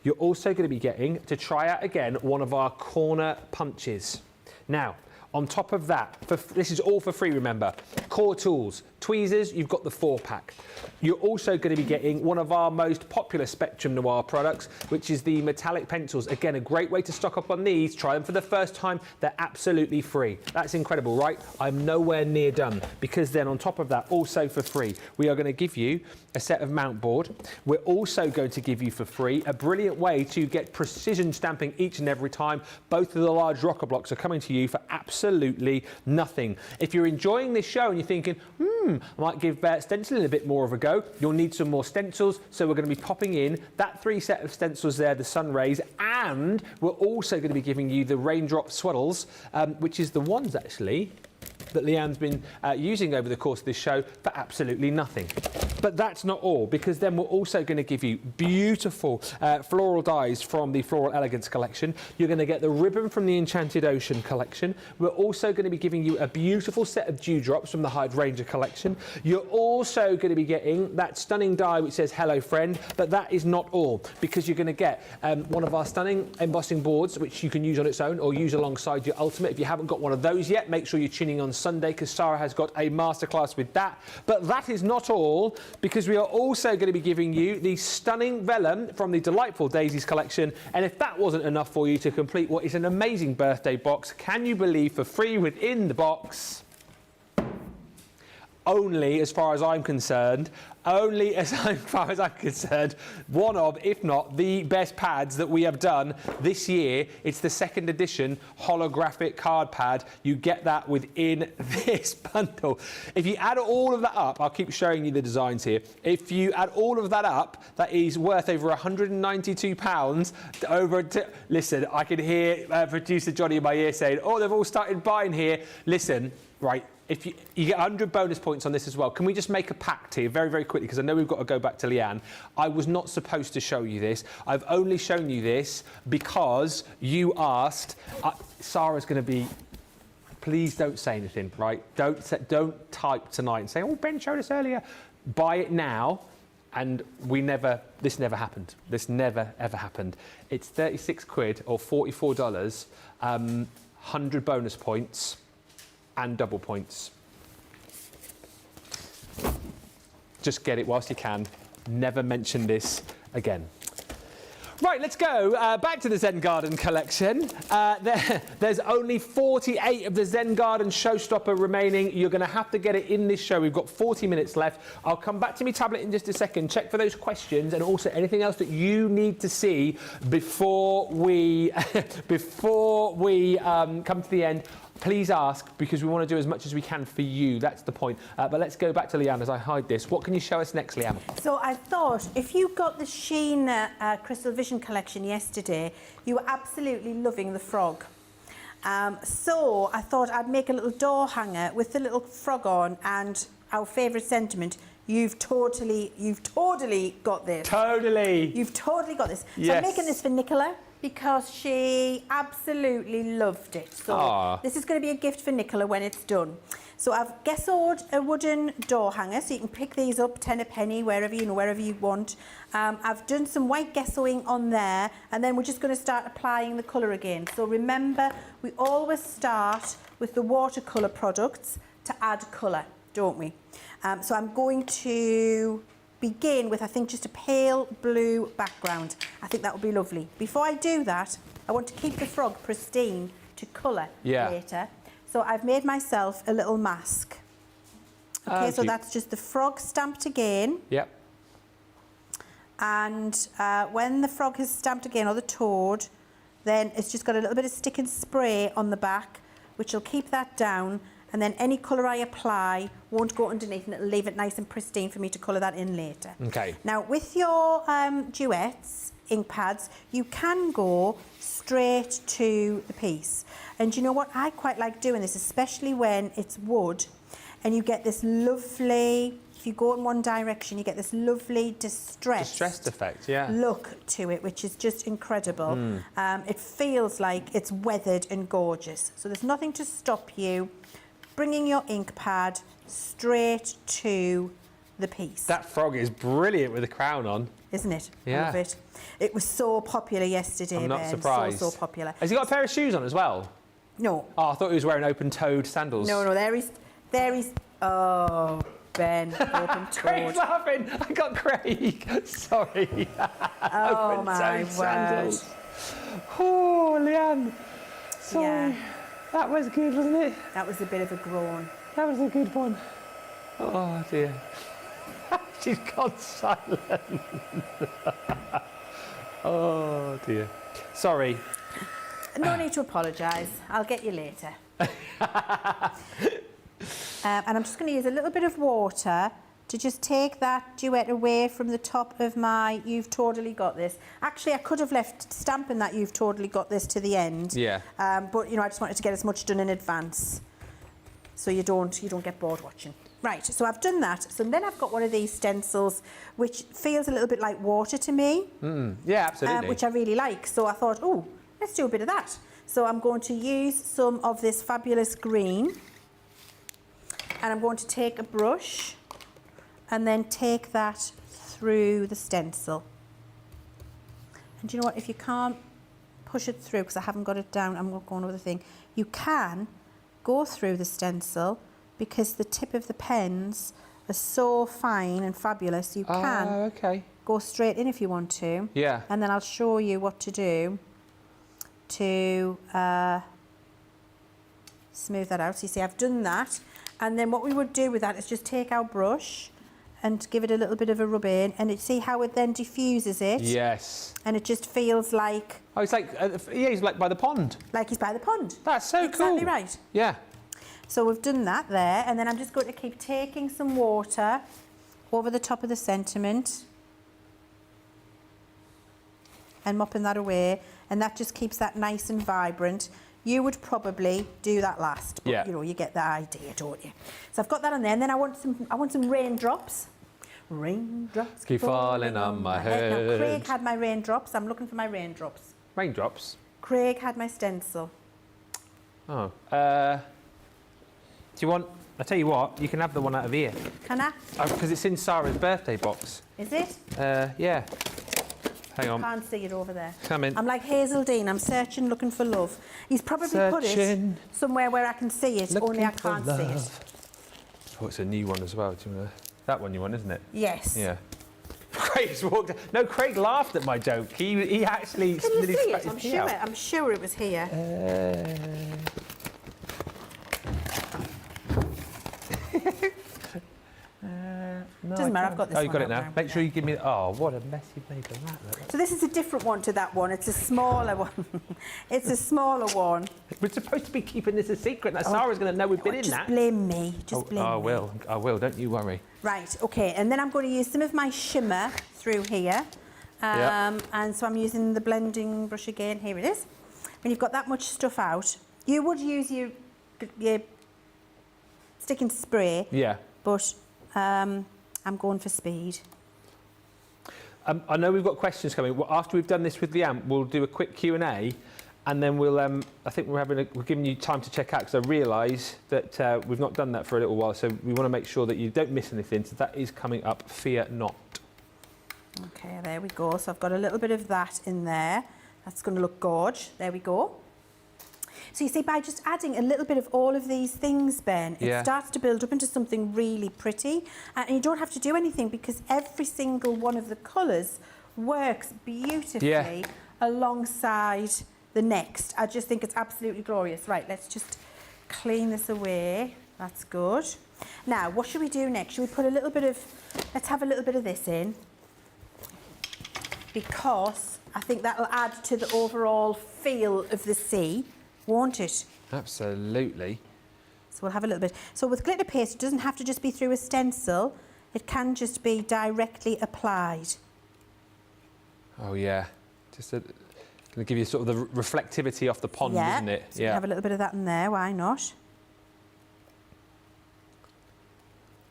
You're also going to be getting, to try out again, one of our corner punches. Now, on top of that, this is all for free, remember. Core tools, tweezers, you've got the 4-pack. You're also going to be getting one of our most popular Spectrum Noir products, which is the metallic pencils. Again, a great way to stock up on these. Try them for the first time. They're absolutely free. That's incredible, right? I'm nowhere near done, because then on top of that, also for free, we are going to give you a set of mount board. We're also going to give you for free a brilliant way to get precision stamping each and every time. Both of the large rocker blocks are coming to you for absolutely nothing. If you're enjoying this show and you're thinking, I might give stenciling a bit more of a go, you'll need some more stencils. So we're going to be popping in that 3 set of stencils there, the sun rays, and we're also going to be giving you the raindrop swaddles, which is the ones actually that Leann's been using over the course of this show for absolutely nothing. But that's not all, because then we're also going to give you beautiful floral dyes from the Floral Elegance collection. You're going to get the ribbon from the Enchanted Ocean collection. We're also going to be giving you a beautiful set of dewdrops from the Hydrangea collection. You're also going to be getting that stunning die which says Hello Friend, but that is not all, because you're going to get one of our stunning embossing boards which you can use on its own or use alongside your Ultimate. If you haven't got one of those yet, make sure you're tuning on Sunday, because Sara has got a masterclass with that. But that is not all, because we are also going to be giving you the stunning vellum from the Delightful Daisies collection. And if that wasn't enough for you to complete what is an amazing birthday box, can you believe, for free within the box, only as far as I'm concerned, one of, if not the best pads that we have done this year. It's the second edition holographic card pad. You get that within this bundle. If you add all of that up, I'll keep showing you the designs here. If you add all of that up, that is worth over £192. Listen, I can hear producer Johnny in my ear saying, oh, they've all started buying here. Listen, right. If you get 100 bonus points on this as well. Can we just make a pact here very, very quickly, because I know we've got to go back to Leann. I was not supposed to show you this. I've only shown you this because you asked. Sara's going to be... Please don't say anything, right? Don't type tonight and say, oh, Ben showed us earlier. Buy it now. And this never happened. This never, ever happened. It's 36 quid or $44, 100 bonus points. And double points. Just get it whilst you can. Never mention this again. Right, let's go back to the Zen Garden collection. There's only 48 of the Zen Garden showstopper remaining. You're going to have to get it in this show. We've got 40 minutes left. I'll come back to my tablet in just a second, check for those questions and also anything else that you need to see before we come to the end. Please ask, because we want to do as much as we can for you. That's the point. But let's go back to Leann as I hide this. What can you show us next, Leann? So I thought if you got the Sheen Crystal Vision collection yesterday, you were absolutely loving the frog. So I thought I'd make a little door hanger with the little frog on, and our favourite sentiment, you've totally got this. Totally. You've totally got this. Yes. So I'm making this for Nicola, because she absolutely loved it. So this is going to be a gift for Nicola when it's done. So I've gessoed a wooden door hanger, so you can pick these up 10 a penny, wherever you want. I've done some white gessoing on there, and then we're just going to start applying the colour again. So remember, we always start with the watercolour products to add colour, don't we? So I'm going to begin with, I think, just a pale blue background. I think that would be lovely. Before I do that, I want to keep the frog pristine to colour later. So I've made myself a little mask. Okay, so that's just the frog stamped again. Yep. And when the frog has stamped again, or the toad, then it's just got a little bit of stick and spray on the back, which will keep that down. And then any colour I apply won't go underneath, and it'll leave it nice and pristine for me to colour that in later. Okay. Now, with your duets, ink pads, you can go straight to the piece. And you know what? I quite like doing this, especially when it's wood, and you get this lovely, if you go in one direction, you get this lovely distressed effect, look to it, which is just incredible. It feels like it's weathered and gorgeous. So there's nothing to stop you bringing your ink pad straight to the piece. That frog is brilliant with the crown on. Isn't it? Yeah. I love it. It was so popular yesterday, I'm not surprised. So popular. Has he got a pair of shoes on as well? No. Oh, I thought he was wearing open-toed sandals. No, there he's... Oh, Ben, open-toed. Craig's laughing. I got Craig. Sorry. Oh, my word. Oh, Leann. Sorry. Yeah. That was good, wasn't it? That was a bit of a groan. That was a good one. Oh, dear. She's gone silent. Oh, dear. Sorry. No need to apologise. I'll get you later. And I'm just going to use a little bit of water to just take that duet away from the top of my You've Totally Got This. Actually, I could have left stamping that You've Totally Got This to the end. Yeah. But, you know, I just wanted to get as much done in advance. so you don't get bored watching. Right, so I've done that. So then I've got one of these stencils which feels a little bit like water to me. Yeah, absolutely. Which I really like. So I thought, oh, let's do a bit of that. So I'm going to use some of this fabulous green, and I'm going to take a brush and then take that through the stencil. And you know what, if you can't push it through, because I haven't got it down, I'm going over the thing, you can go through the stencil because the tip of the pens are so fine and fabulous, you can go straight in if you want to. Yeah. And then I'll show you what to do to smooth that out. So you see, I've done that. And then what we would do with that is just take our brush and give it a little bit of a rub in, and see how it then diffuses it. Yes. And it just feels like... Oh, it's like, yeah, he's like by the pond. Like he's by the pond. That's so cool. Exactly right. Yeah. So we've done that there, and then I'm just going to keep taking some water over the top of the sentiment and mopping that away, and that just keeps that nice and vibrant. You would probably do that last, but you know, you get the idea, don't you? So I've got that on there, and then I want some raindrops. Raindrops keep falling on my head. Now, Craig had my raindrops. I'm looking for my raindrops. Raindrops? Craig had my stencil. Oh. Do you want... I'll tell you what, you can have the one out of here. Can I? Because it's in Sara's birthday box. Is it? Yeah. Hang on. I can't see it over there. Come in. I'm like Hazel Dean. I'm searching, looking for love. He's probably put it somewhere where I can see it, only I can't see it. Oh, it's a new one as well. Do you want that one you want, isn't it? Yes. Yeah. Craig's walked... No, Craig laughed at my joke. He actually... Can you see it? I'm sure it was here. No, doesn't matter, I've got this one. Oh, you got it now. Make sure you give me... Oh, what a mess you've made of that. So this is a different one to that one. It's a smaller one. It's a smaller one. We're supposed to be keeping this a secret. Now, Sara's going to know we've been in that. Just blame me. Just blame me. I will. Don't you worry. Right, OK. And then I'm going to use some of my shimmer through here. And so I'm using the blending brush again. Here it is. When you've got that much stuff out, you would use your stick and spray. Yeah. But I'm going for speed. I know we've got questions coming. Well, after we've done this with Leann, we'll do a quick Q&A, and then we'll. I think we're giving you time to check out, because I realise that we've not done that for a little while, so we want to make sure that you don't miss anything. So that is coming up. Fear not. Okay, there we go. So I've got a little bit of that in there. That's going to look gorge. There we go. So you see, by just adding a little bit of all of these things, Ben, it starts to build up into something really pretty. And you don't have to do anything, because every single one of the colours works beautifully alongside the next. I just think it's absolutely glorious. Right, let's just clean this away. That's good. Now, what should we do next? Should we put a little bit of... Let's have a little bit of this in, because I think that'll add to the overall feel of the sea. Won't it? Absolutely. So we'll have a little bit. So with glitter paste, it doesn't have to just be through a stencil. It can just be directly applied. Oh, yeah. Just going to give you sort of the reflectivity off the pond, isn't it? So have a little bit of that in there. Why not?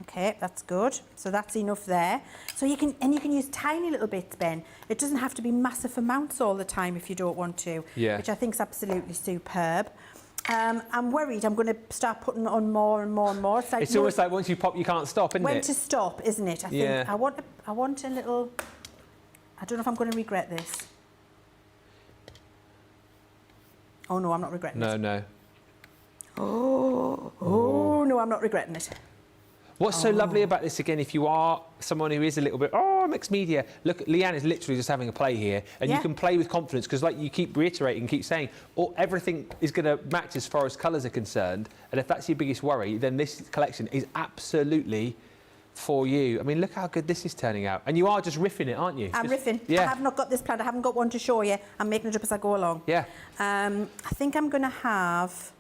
Okay, that's good. So that's enough there. So you can use tiny little bits, Ben. It doesn't have to be massive amounts all the time if you don't want to, which I think is absolutely superb. I'm worried I'm going to start putting on more and more and more. It's almost like once you pop, you can't stop, isn't it? When to stop, isn't it? I think I want a little... I don't know if I'm going to regret this. Oh, no, I'm not regretting it. No. Oh, no, I'm not regretting it. What's so lovely about this, again, if you are someone who is a little bit, mixed media, look, Leann is literally just having a play here, and you can play with confidence, because like you keep reiterating, keep saying, everything is going to match as far as colours are concerned, and if that's your biggest worry, then this collection is absolutely for you. I mean, look how good this is turning out. And you are just riffing it, aren't you? I'm riffing. I have not got this planned. I haven't got one to show you. I'm making it up as I go along. Yeah. I think I'm going to have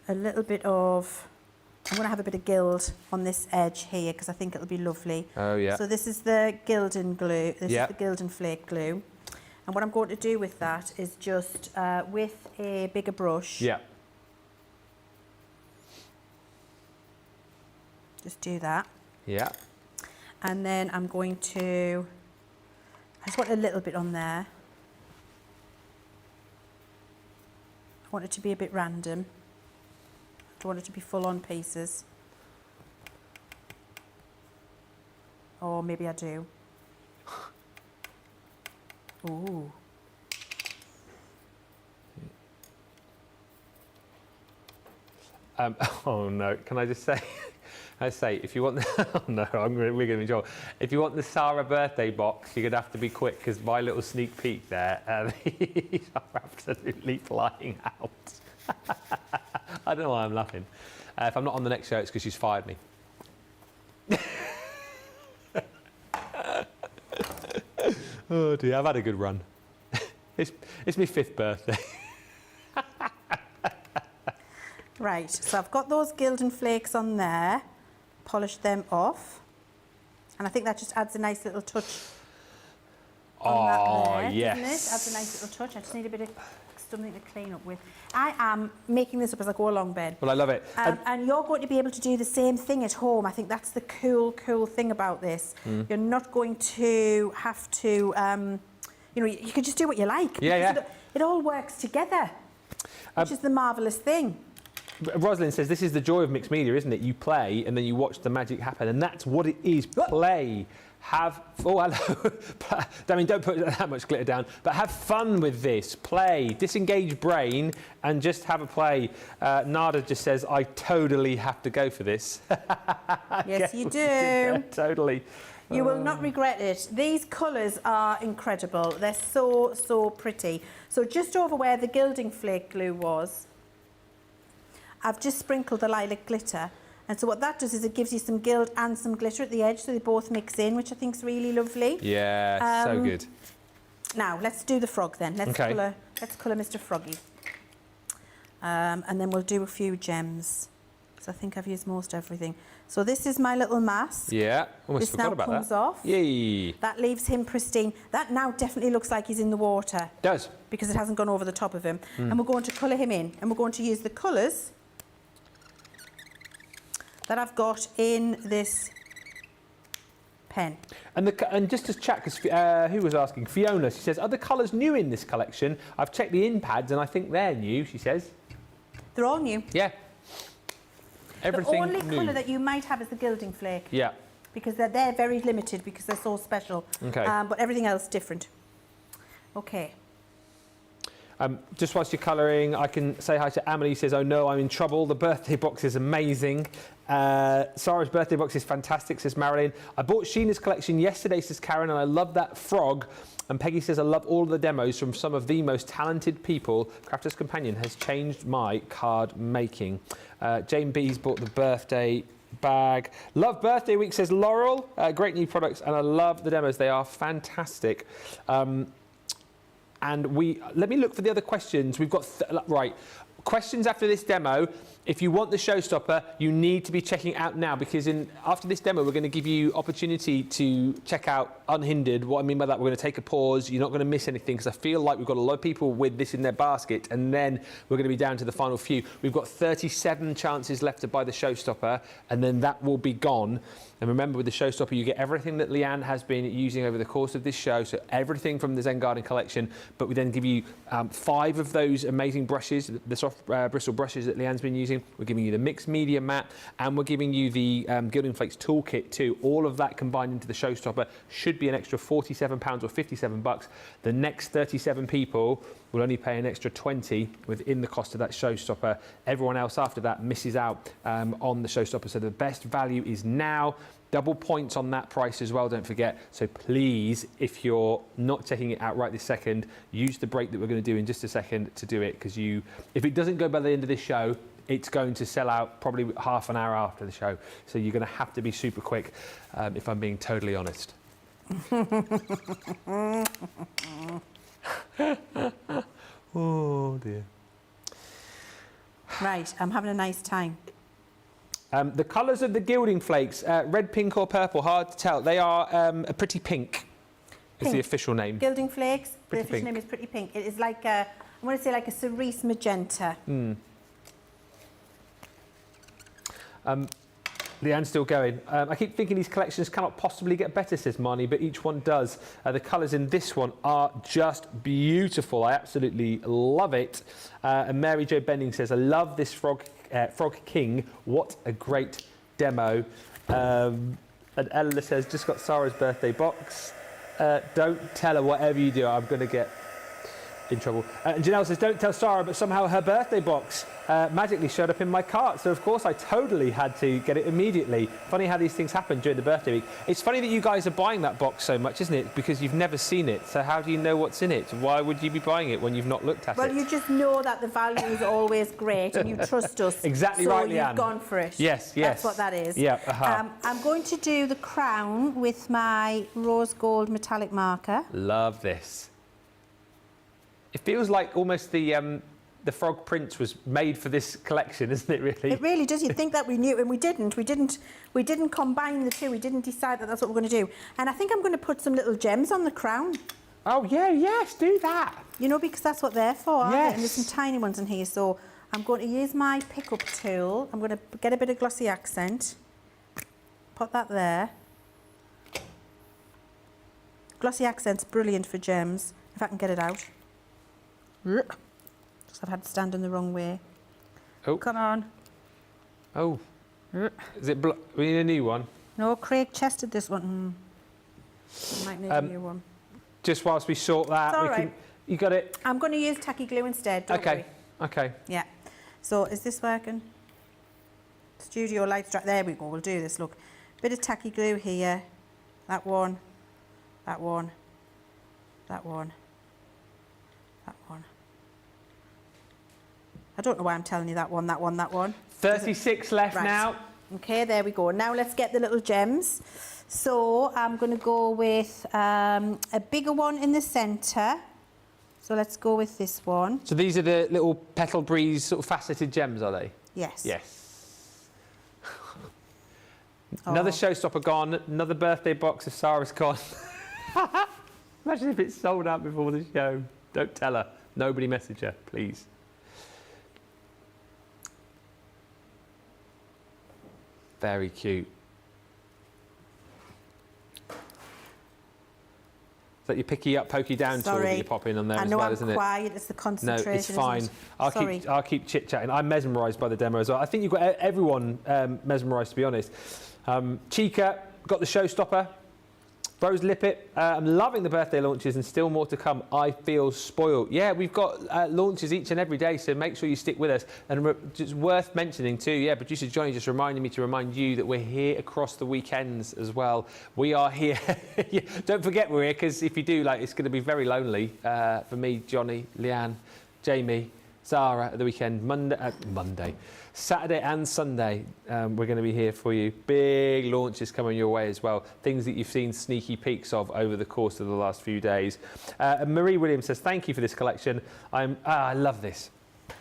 a little bit of... I'm going to have a bit of gild on this edge here, because I think it'll be lovely. Oh, yeah. So this is the Gildan glue. This is the Gildan flake glue. And what I'm going to do with that is just, with a bigger brush, Just do that. Yeah. And then I'm going to, I just want a little bit on there. I want it to be a bit random. I don't want it to be full on pieces. Or maybe I do. Ooh. Oh no, can I just say, if you want the, oh no, we're going to be in trouble. If you want the Sara birthday box, you're going to have to be quick because my little sneak peek there, these are absolutely flying out. I don't know why I'm laughing. If I'm not on the next show, it's because she's fired me. Oh dear, I've had a good run. It's my 5th birthday. Right, so I've got those gilding flakes on there, polished them off, and I think that just adds a nice little touch on that there, yes. doesn't it? Adds a nice little touch. I just need a bit of something to clean up with. I am making this up as I go along, Ben. Well, I love it. And you're going to be able to do the same thing at home. I think that's the cool thing about this. You're not going to have to, you know, you can just do what you like. Yeah. It all works together, which is the marvellous thing. Rosalind says this is the joy of mixed media, isn't it? You play and then you watch the magic happen, and that's what it is. Play. Have, oh hello, I mean don't put that much glitter down, but have fun with this, play, disengage brain and just have a play. Nada just says, I totally have to go for this. Yes, you do. Totally. You will not regret it. These colours are incredible. They're so pretty. So just over where the gilding flake glue was, I've just sprinkled the lilac glitter. And so what that does is it gives you some gild and some glitter at the edge, so they both mix in, which I think is really lovely. Yeah, so good. Now, let's do the frog then. Let's colour Mr. Froggy. And then we'll do a few gems. So I think I've used most everything. So this is my little mask. Yeah, almost forgot about that. This now comes off. Yay. That leaves him pristine. That now definitely looks like he's in the water. Does. Because it hasn't gone over the top of him. And we're going to colour him in. And we're going to use the colours that I've got in this pen. And just to check, because who was asking? Fiona, she says, are the colours new in this collection? I've checked the in pads and I think they're new, she says. They're all new. Yeah. Everything The only new. colour that you might have is the gilding flake. Yeah. Because they're very limited because they're so special. Okay. But everything else different. Okay. Just whilst you're colouring, I can say hi to Amelie, says, oh no, I'm in trouble. The birthday box is amazing. Sara's birthday box is fantastic, says Marilyn. I bought Sheena's collection yesterday, says Karen, and I love that frog. And Peggy says, I love all of the demos from some of the most talented people. Crafter's Companion has changed my card making. Jane B's bought the birthday bag. Love birthday week, says Laurel. Great new products, and I love the demos. They are fantastic. And let me look for the other questions. We've got, right, questions after this demo. If you want the showstopper, you need to be checking out now, because after this demo, we're going to give you opportunity to check out unhindered. What I mean by that, we're going to take a pause. You're not going to miss anything, because I feel like we've got a lot of people with this in their basket, and then we're going to be down to the final few. We've got 37 chances left to buy the showstopper, and then that will be gone. And remember, with the showstopper, you get everything that Leanne has been using over the course of this show, so everything from the Zen Garden collection, but we then give you 5 of those amazing brushes, the soft bristle brushes that Leanne's been using. We're giving you the mixed media mat, and we're giving you the Gilding Flakes toolkit too. All of that combined into the showstopper should be an extra £47 or $57. The next 37 people will only pay an extra 20 within the cost of that showstopper. Everyone else after that misses out on the showstopper. So the best value is now. Double points on that price as well, don't forget. So please, if you're not checking it out right this second, use the break that we're going to do in just a second to do it, because if it doesn't go by the end of this show, it's going to sell out probably half an hour after the show. So you're going to have to be super quick, if I'm being totally honest. Oh dear. Right, I'm having a nice time. The colours of the Gilding Flakes, red, pink or purple, hard to tell. They are a pretty pink, is the official name. Gilding Flakes, Pretty the official name is Pretty Pink. It is like I want to say like a cerise magenta. Leanne's still going. I keep thinking these collections cannot possibly get better, says Marnie, but each one does. The colours in this one are just beautiful. I absolutely love it. And Mary Jo Benning says, I love this Frog King. What a great demo. And Ella says, just got Sara's birthday box. Don't tell her whatever you do. I'm going to get in trouble. And Janelle says, don't tell Sara, but somehow her birthday box magically showed up in my cart. So, of course, I totally had to get it immediately. Funny how these things happen during the birthday week. It's funny that you guys are buying that box so much, isn't it? Because you've never seen it. So how do you know what's in it? Why would you be buying it when you've not looked at it? Well, you just know that the value is always great and you trust us. Exactly so right, you've Leanne. gone for it. Yes, yes. That's what that is. Yeah, I'm going to do the crown with my rose gold metallic marker. Love this. It feels like almost the frog prince was made for this collection, isn't it? Really, it really does. You'd think that we knew, and we didn't. We didn't combine the two. We didn't decide that that's what we're going to do. And I think I'm going to put some little gems on the crown. Oh yeah, yes, do that. You know, because that's what they're for. Aren't Yes. they? And there's some tiny ones in here. So I'm going to use my pickup tool. I'm going to get a bit of glossy accent. Put that there. Glossy accent's brilliant for gems. If I can get it out. Just I've had to stand in the wrong way. Oh. Come on. Oh. Is it? We need a new one. No, Craig chested this one. I might need a new one. Just whilst we sort that, It's all we right. can. You got it. I'm going to use tacky glue instead. Don't Okay. worry. Okay. Yeah. So is this working? Studio lights. There we go. We'll do this. Look, bit of tacky glue here. That one. That one. That one. That one. I don't know why I'm telling you that one, that one, that one. 36 left Right. now. Okay, there we go. Now let's get the little gems. So I'm going to go with a bigger one in the centre. So let's go with this one. So these are the little petal breeze sort of faceted gems, are they? Yes. Yes. Another showstopper gone. Another birthday box of Sara's gone. Imagine if it's sold out before the show. Don't tell her. Nobody message her, please. Very cute. Is that your picky up, pokey down tool that you pop in on there I as know well, I'm isn't it? quiet. It's the concentration. No, it's fine. Isn't it? I'll keep chit-chatting. I'm mesmerised by the demo as well. I think you've got everyone mesmerised, to be honest. Chica got the showstopper. Rose Lippet, I'm loving the birthday launches and still more to come. I feel spoiled. Yeah, we've got launches each and every day, so make sure you stick with us. And just worth mentioning too, yeah, producer Johnny just reminded me to remind you that we're here across the weekends as well. We are here. Don't forget we're here, because if you do, like, it's going to be very lonely for me, Johnny, Leanne, Jamie, Sara at the weekend, Monday, Saturday and Sunday. We're going to be here for you. Big launches coming your way as well. Things that you've seen sneaky peeks of over the course of the last few days. And Marie Williams says, thank you for this collection. I love this.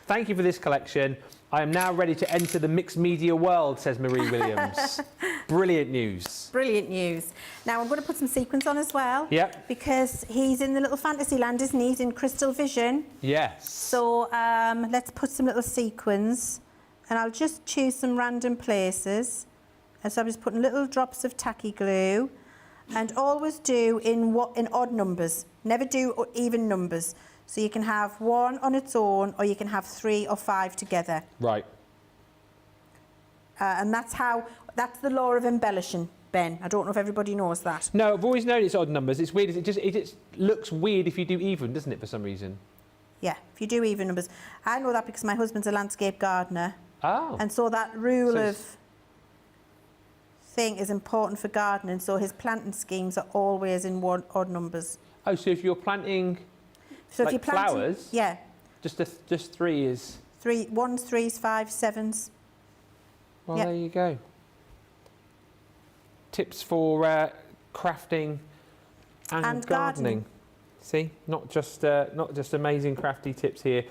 Thank you for this collection. I am now ready to enter the mixed media world, says Marie Williams. Brilliant news. Brilliant news. Now I'm going to put some sequins on as well. Yep. Because he's in the little fantasy land, isn't he? He's in Crystal Vision. Yes. So let's put some little sequins. And I'll just choose some random places. And so I'm just putting little drops of tacky glue. And always do in odd numbers. Never do even numbers. So you can have one on its own, or you can have 3 or 5 together. Right. And that's the law of embellishing, Ben. I don't know if everybody knows that. No, I've always known it's odd numbers. It's weird. It just looks weird if you do even, doesn't it, for some reason? Yeah, if you do even numbers. I know that because my husband's a landscape gardener. Oh. And so that rule of thing is important for gardening. So his planting schemes are always in odd numbers. Oh, so if you're planting if you're planting, flowers, yeah, just 3 is... 1s, 3s, 5s, 7s. Well, Yep. there you go. Tips for crafting and gardening. See, not just amazing crafty tips here.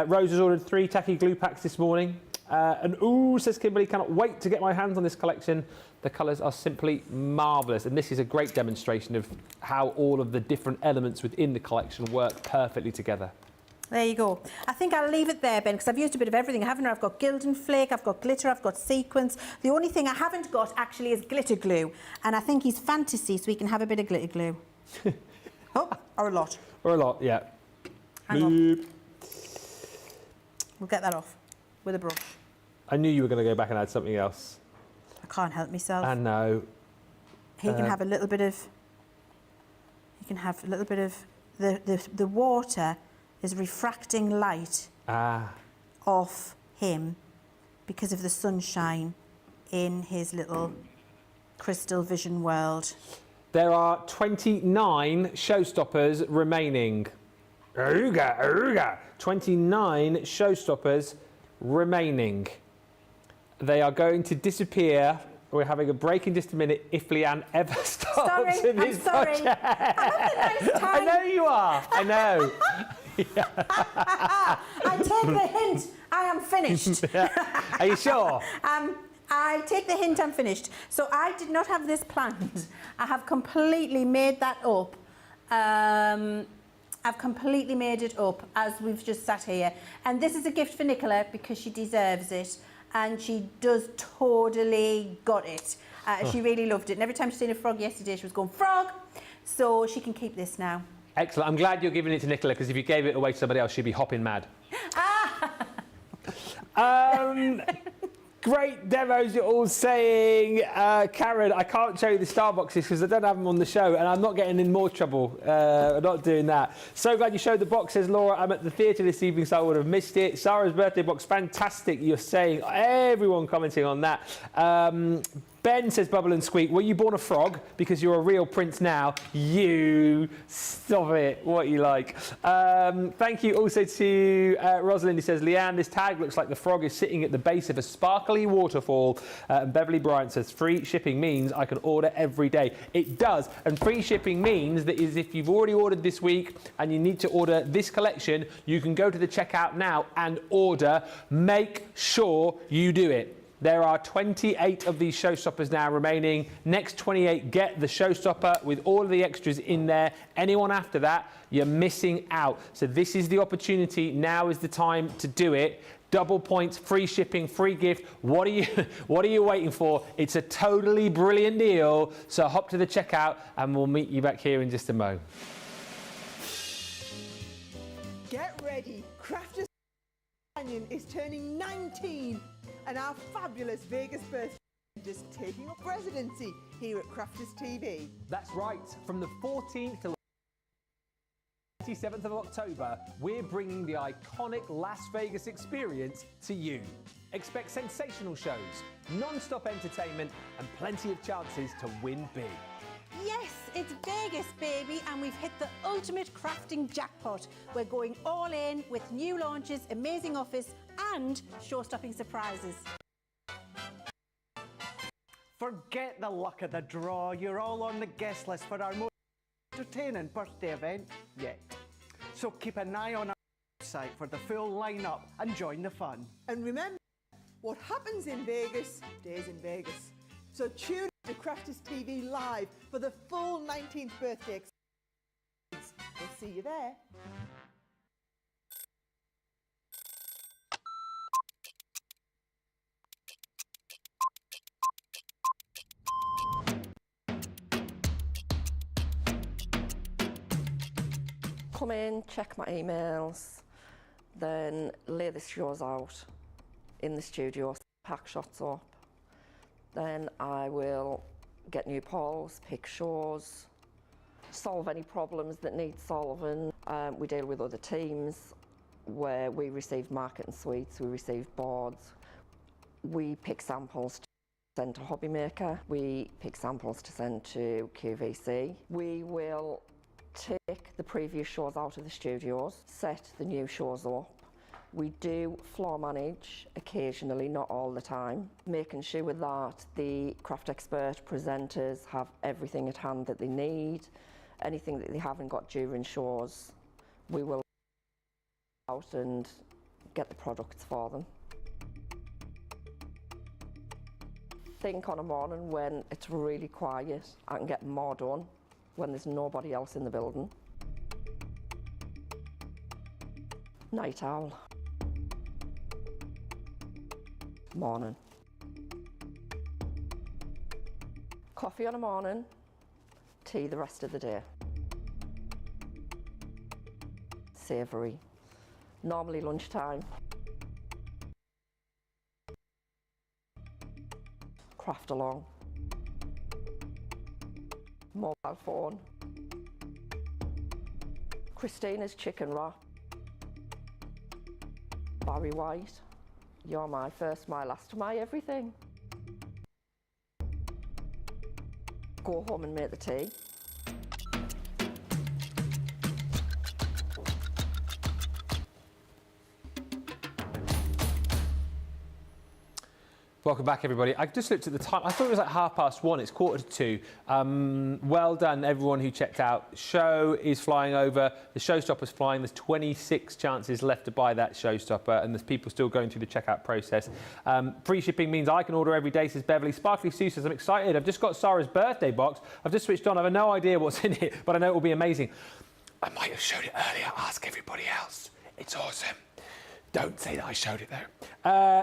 Rose has ordered 3 tacky glue packs this morning. And ooh, says Kimberly, cannot wait to get my hands on this collection. The colours are simply marvellous. And this is a great demonstration of how all of the different elements within the collection work perfectly together. There you go. I think I'll leave it there, Ben, because I've used a bit of everything, haven't I? I've got gilded flake, I've got glitter, I've got sequins. The only thing I haven't got actually is glitter glue. And I think he's fantasy, so we can have a bit of glitter glue. Oh, or a lot. Or a lot, yeah. Hang on. We'll get that off with a brush. I knew you were going to go back and add something else. I can't help myself. I know. He can have a little bit of... He can have a little bit of... The water is refracting light off him because of the sunshine in his little crystal vision world. There are 29 showstoppers remaining. Ooga, ooga. 29 showstoppers remaining. They are going to disappear. We're having a break in just a minute if Leann ever stops in this project. I'm having a nice time. I know you are. I know. I take the hint. I am finished. Are you sure? I take the hint. I'm finished. So I did not have this planned. I have completely made that up. I've completely made it up as we've just sat here. And this is a gift for Nicola because she deserves it. And she does totally got it. She really loved it. And every time she's seen a frog yesterday, she was going, frog! So she can keep this now. Excellent. I'm glad you're giving it to Nicola because if you gave it away to somebody else, she'd be hopping mad. Great demos, you're all saying. Karen, I can't show you the star boxes because I don't have them on the show and I'm not getting in more trouble. I'm not doing that. So glad you showed the box, says Laura. I'm at the theatre this evening, so I would have missed it. Sara's birthday box, fantastic, you're saying. Everyone commenting on that. Ben says, Bubble and Squeak, were you born a frog? Because you're a real prince now. You. Stop it. What you like. Thank you also to Rosalind, who says, Leann, this tag looks like the frog is sitting at the base of a sparkly waterfall. And Beverly Bryant says, free shipping means I can order every day. It does. And free shipping means that is if you've already ordered this week and you need to order this collection, you can go to the checkout now and order. Make sure you do it. There are 28 of these showstoppers now remaining. Next 28 get the showstopper with all of the extras in there. Anyone after that, you're missing out. So this is the opportunity. Now is the time to do it. Double points, free shipping, free gift. What are you waiting for? It's a totally brilliant deal. So hop to the checkout and we'll meet you back here in just a moment. Get ready. Crafters Canyon is turning 19. And our fabulous Vegas birthday is taking up residency here at Crafters TV. That's right. From the 14th to the 27th of October, we're bringing the iconic Las Vegas experience to you. Expect sensational shows, non-stop entertainment, and plenty of chances to win big. Yes, it's Vegas, baby, and we've hit the ultimate crafting jackpot. We're going all in with new launches, amazing offers, and show-stopping surprises. Forget the luck of the draw. You're all on the guest list for our most entertaining birthday event yet. So keep an eye on our website for the full lineup and join the fun. And remember, what happens in Vegas stays in Vegas. So tune in to Crafters TV Live for the full 19th birthday experience. We'll see you there. Come in, check my emails, then lay the shows out in the studio, pack shots up. Then I will get new polls, pick shows, solve any problems that need solving. We deal with other teams where we receive marketing suites, we receive boards. We pick samples to send to Hobby Maker. We pick samples to send to QVC. We will take the previous shows out of the studios, set the new shows up. We do floor manage occasionally, not all the time, making sure that the craft expert presenters have everything at hand that they need. Anything that they haven't got during shows, we will out and get the products for them. Think on a morning when it's really quiet, I can get more done when there's nobody else in the building. Night owl. Morning. Coffee on a morning, tea the rest of the day. Savoury. Normally lunchtime. Craft along. Mobile phone. Christina's chicken wrap. Barry White. You're my first, my last, my everything. Go home and make the tea. Welcome back, everybody. I just looked at the time. I thought it was like 1:30. It's 1:45. Well done, everyone who checked out. Show is flying over. The showstopper's flying. There's 26 chances left to buy that showstopper, and there's people still going through the checkout process. Free shipping means I can order every day, says Beverly. Sparkly Sue says, I'm excited. I've just got Sara's birthday box. I've just switched on. I have no idea what's in it, but I know it will be amazing. I might have showed it earlier. Ask everybody else. It's awesome. Don't say that I showed it though.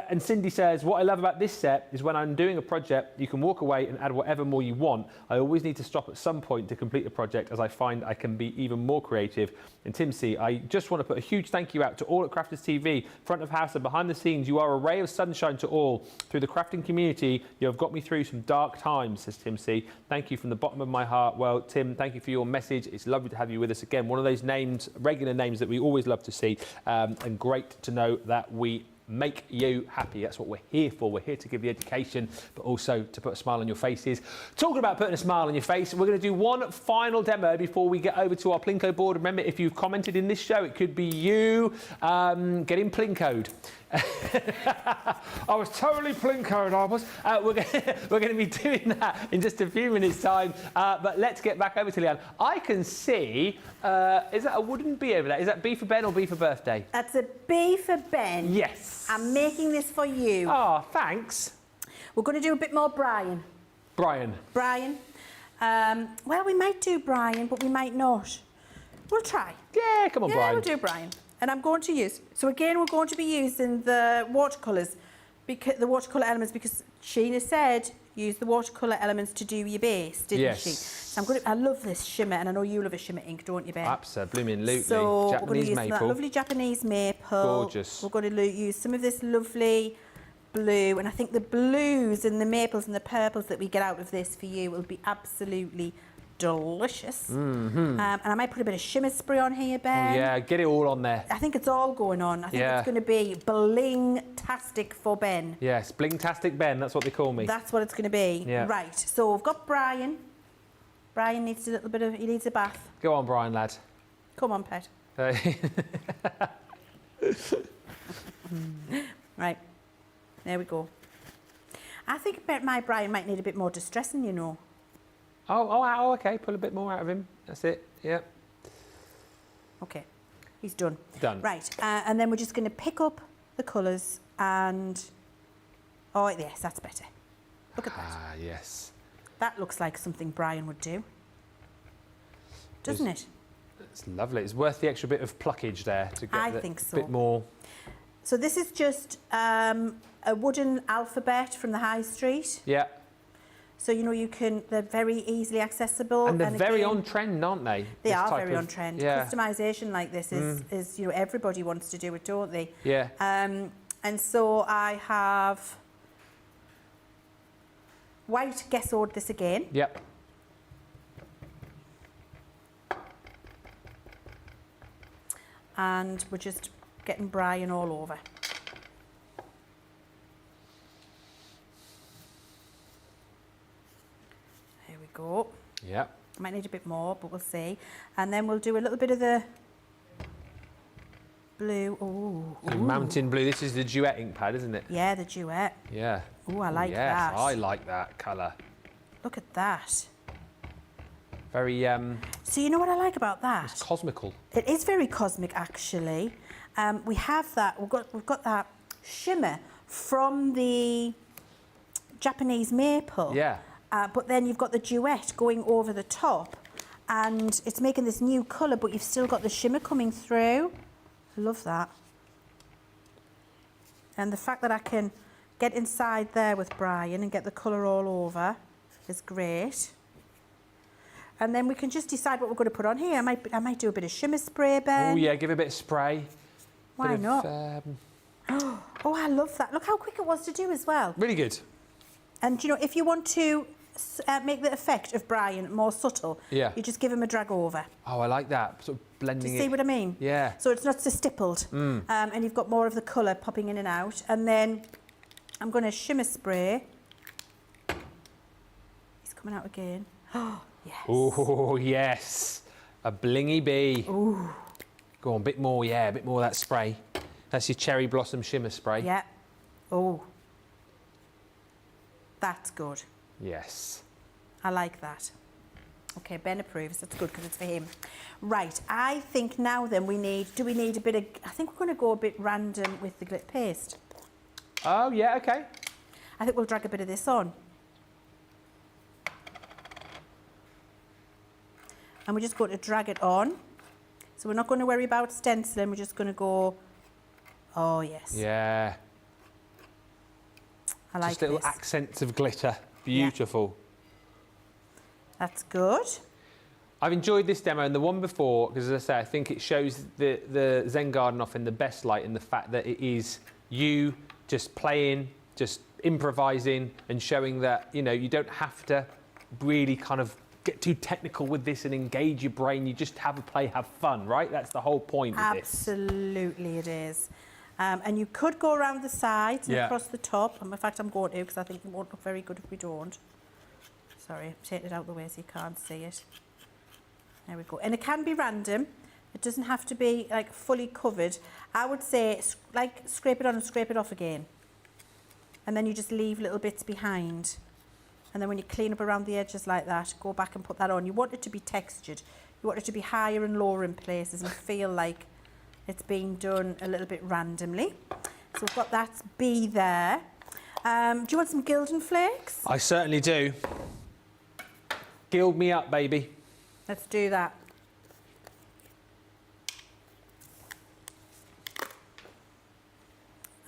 And Cindy says, what I love about this set is when I'm doing a project, you can walk away and add whatever more you want. I always need to stop at some point to complete the project, as I find I can be even more creative. And Tim C, I just want to put a huge thank you out to all at Crafters TV, front of house and behind the scenes. You are a ray of sunshine to all. Through the crafting community, you have got me through some dark times, says Tim C. Thank you from the bottom of my heart. Well, Tim, thank you for your message. It's lovely to have you with us again. One of those names, regular names that we always love to see, and great to know that we make you happy. That's what we're here for. We're here to give you education, but also to put a smile on your faces. Talking about putting a smile on your face, we're going to do one final demo before we get over to our Plinko board. Remember, if you've commented in this show, it could be you getting Plinkoed. I was totally Plinkoed, I was. We're going to be doing that in just a few minutes' time. But let's get back over to Leanne. I can see, is that a wooden bee over there? Is that B for Ben or B for birthday? That's a B for Ben. Yes. I'm making this for you. Oh, thanks. We're going to do a bit more Brian. Brian. Brian. Well, we might do Brian, but we might not. We'll try. Yeah, come on, Yeah, Brian. we'll do Brian. And I'm going to use, so again, we're going to be using the watercolours, because the watercolour elements, because Sheena said use the watercolour elements to do your base, didn't she? So I love this shimmer, and I know you love a shimmer ink, don't you, Ben? Absolutely. So Japanese we're going to use maple. that lovely Japanese maple. Gorgeous. We're going to use some of this lovely blue, and I think the blues and the maples and the purples that we get out of this for you will be absolutely delicious. And I might put a bit of shimmer spray on here, Ben. Oh, yeah, get it all on there. I think it's all going on. I think it's going to be bling-tastic for Ben. Yes, bling-tastic Ben, that's what they call me. That's what it's going to be. Yeah. Right, so we've got Brian. Brian needs a little bit of, he needs a bath. Go on, Brian, lad. Come on, pet. Right, there we go. I think my Brian might need a bit more distressing, you know. Oh, okay. Pull a bit more out of him. That's it. Yeah. Okay, he's done. Done. Right, and then we're just going to pick up the colours and... Oh, yes, that's better. Look at that. Ah, yes. That looks like something Brian would do. Doesn't it? It's lovely. It's worth the extra bit of pluckage there to get I the think so. bit more. So this is just a wooden alphabet from the high street. Yeah. So, you know, they're very easily accessible. And they're very again, on trend, aren't they? They This are type very of- on trend. Yeah. Customisation like this is, you know, everybody wants to do it, don't they? Yeah. And so I have white gessoed this again. Yep. And we're just getting Brian all over. There we go. Yep. I might need a bit more, but we'll see. And then we'll do a little bit of the blue. Ooh. The mountain blue. This is the duet ink pad, isn't it? Yeah, the duet. Yeah. Ooh, I like yes, that. I like that colour. Look at that. Very So you know what I like about that? it's cosmical. It is very cosmic, actually. We have that. We've got that shimmer from the Japanese maple. Yeah. But then you've got the duet going over the top, and it's making this new colour, but you've still got the shimmer coming through. I love that. And the fact that I can get inside there with Brian and get the colour all over is great. And then we can just decide what we're going to put on here. I might do a bit of shimmer spray, Ben. Oh, yeah, give it a bit of spray. Why not? Oh, I love that. Look how quick it was to do as well. Really good. And, you know, if you want to make the effect of Brian more subtle, Yeah. you just give him a drag over. Oh, I like that. Sort of blending Do you see what I mean? Yeah. So it's not so stippled. And you've got more of the colour popping in and out. And then I'm going to shimmer spray. He's coming out again. Oh, yes. Oh, yes. A blingy bee. Ooh. Go on, a bit more, yeah, a bit more of that spray. That's your cherry blossom shimmer spray. Yeah. Oh. That's good. Yes. I like that. Okay, Ben approves. That's good because it's for him. Right, I think now then do we need a bit of, I think we're going to go a bit random with the glitter paste. Oh, yeah, okay. I think we'll drag a bit of this on. And we're just going to drag it on. So we're not going to worry about stenciling, we're just going to go, oh yes. Yeah. I like Just little this. accents of glitter. Beautiful. That's good. I've enjoyed this demo and the one before, because as I say, I think it shows the Zen Garden off in the best light in the fact that it is you just playing, just improvising and showing that, you know, you don't have to really kind of get too technical with this and engage your brain. You just have a play, have fun, right? That's the whole point of this. Absolutely it is. And you could go around the sides and across the top. And in fact, I'm going to because I think it won't look very good if we don't. Sorry, I've taken it out of the way so you can't see it. There we go. And it can be random. It doesn't have to be like fully covered. I would say like scrape it on and scrape it off again. And then you just leave little bits behind. And then when you clean up around the edges like that, go back and put that on. You want it to be textured. You want it to be higher and lower in places and feel like it's being done a little bit randomly. So we've got that bee there. Do you want some Gildan flakes? I certainly do. Gild me up, baby. Let's do that.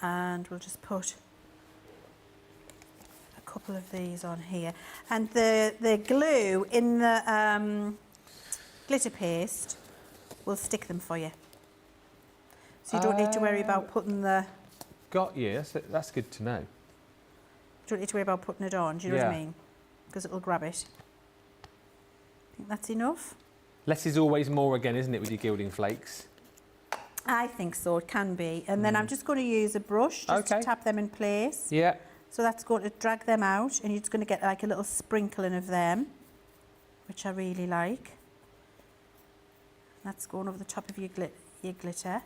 And we'll just put a couple of these on here. And the glue in the glitter paste will stick them for you. So you don't need to worry about putting the... Got you. That's good to know. You don't need to worry about putting it on, do you know what I mean? Because it'll grab it. Think that's enough? Less is always more again, isn't it, with your gilding flakes? I think so, it can be. And then I'm just going to use a brush just to tap them in place. Yeah. So that's going to drag them out and you're just going to get like a little sprinkling of them, which I really like. That's going over the top of your glitter.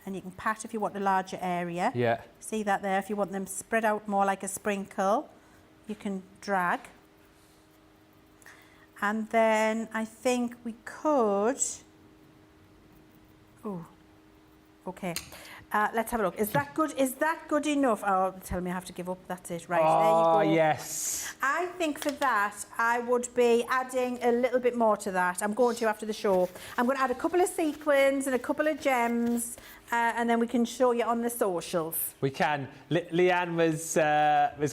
And you can pat if you want a larger area. Yeah. See that there? If you want them spread out more like a sprinkle, you can drag. And then I think we could... Oh, okay. Let's have a look. Is that good? Is that good enough? Oh, tell me I have to give up. That's it. Right, Oh, there you go. yes. I think for that, I would be adding a little bit more to that. I'm going to after the show. I'm going to add a couple of sequins and a couple of gems, and then we can show you on the socials. We can. Leanne was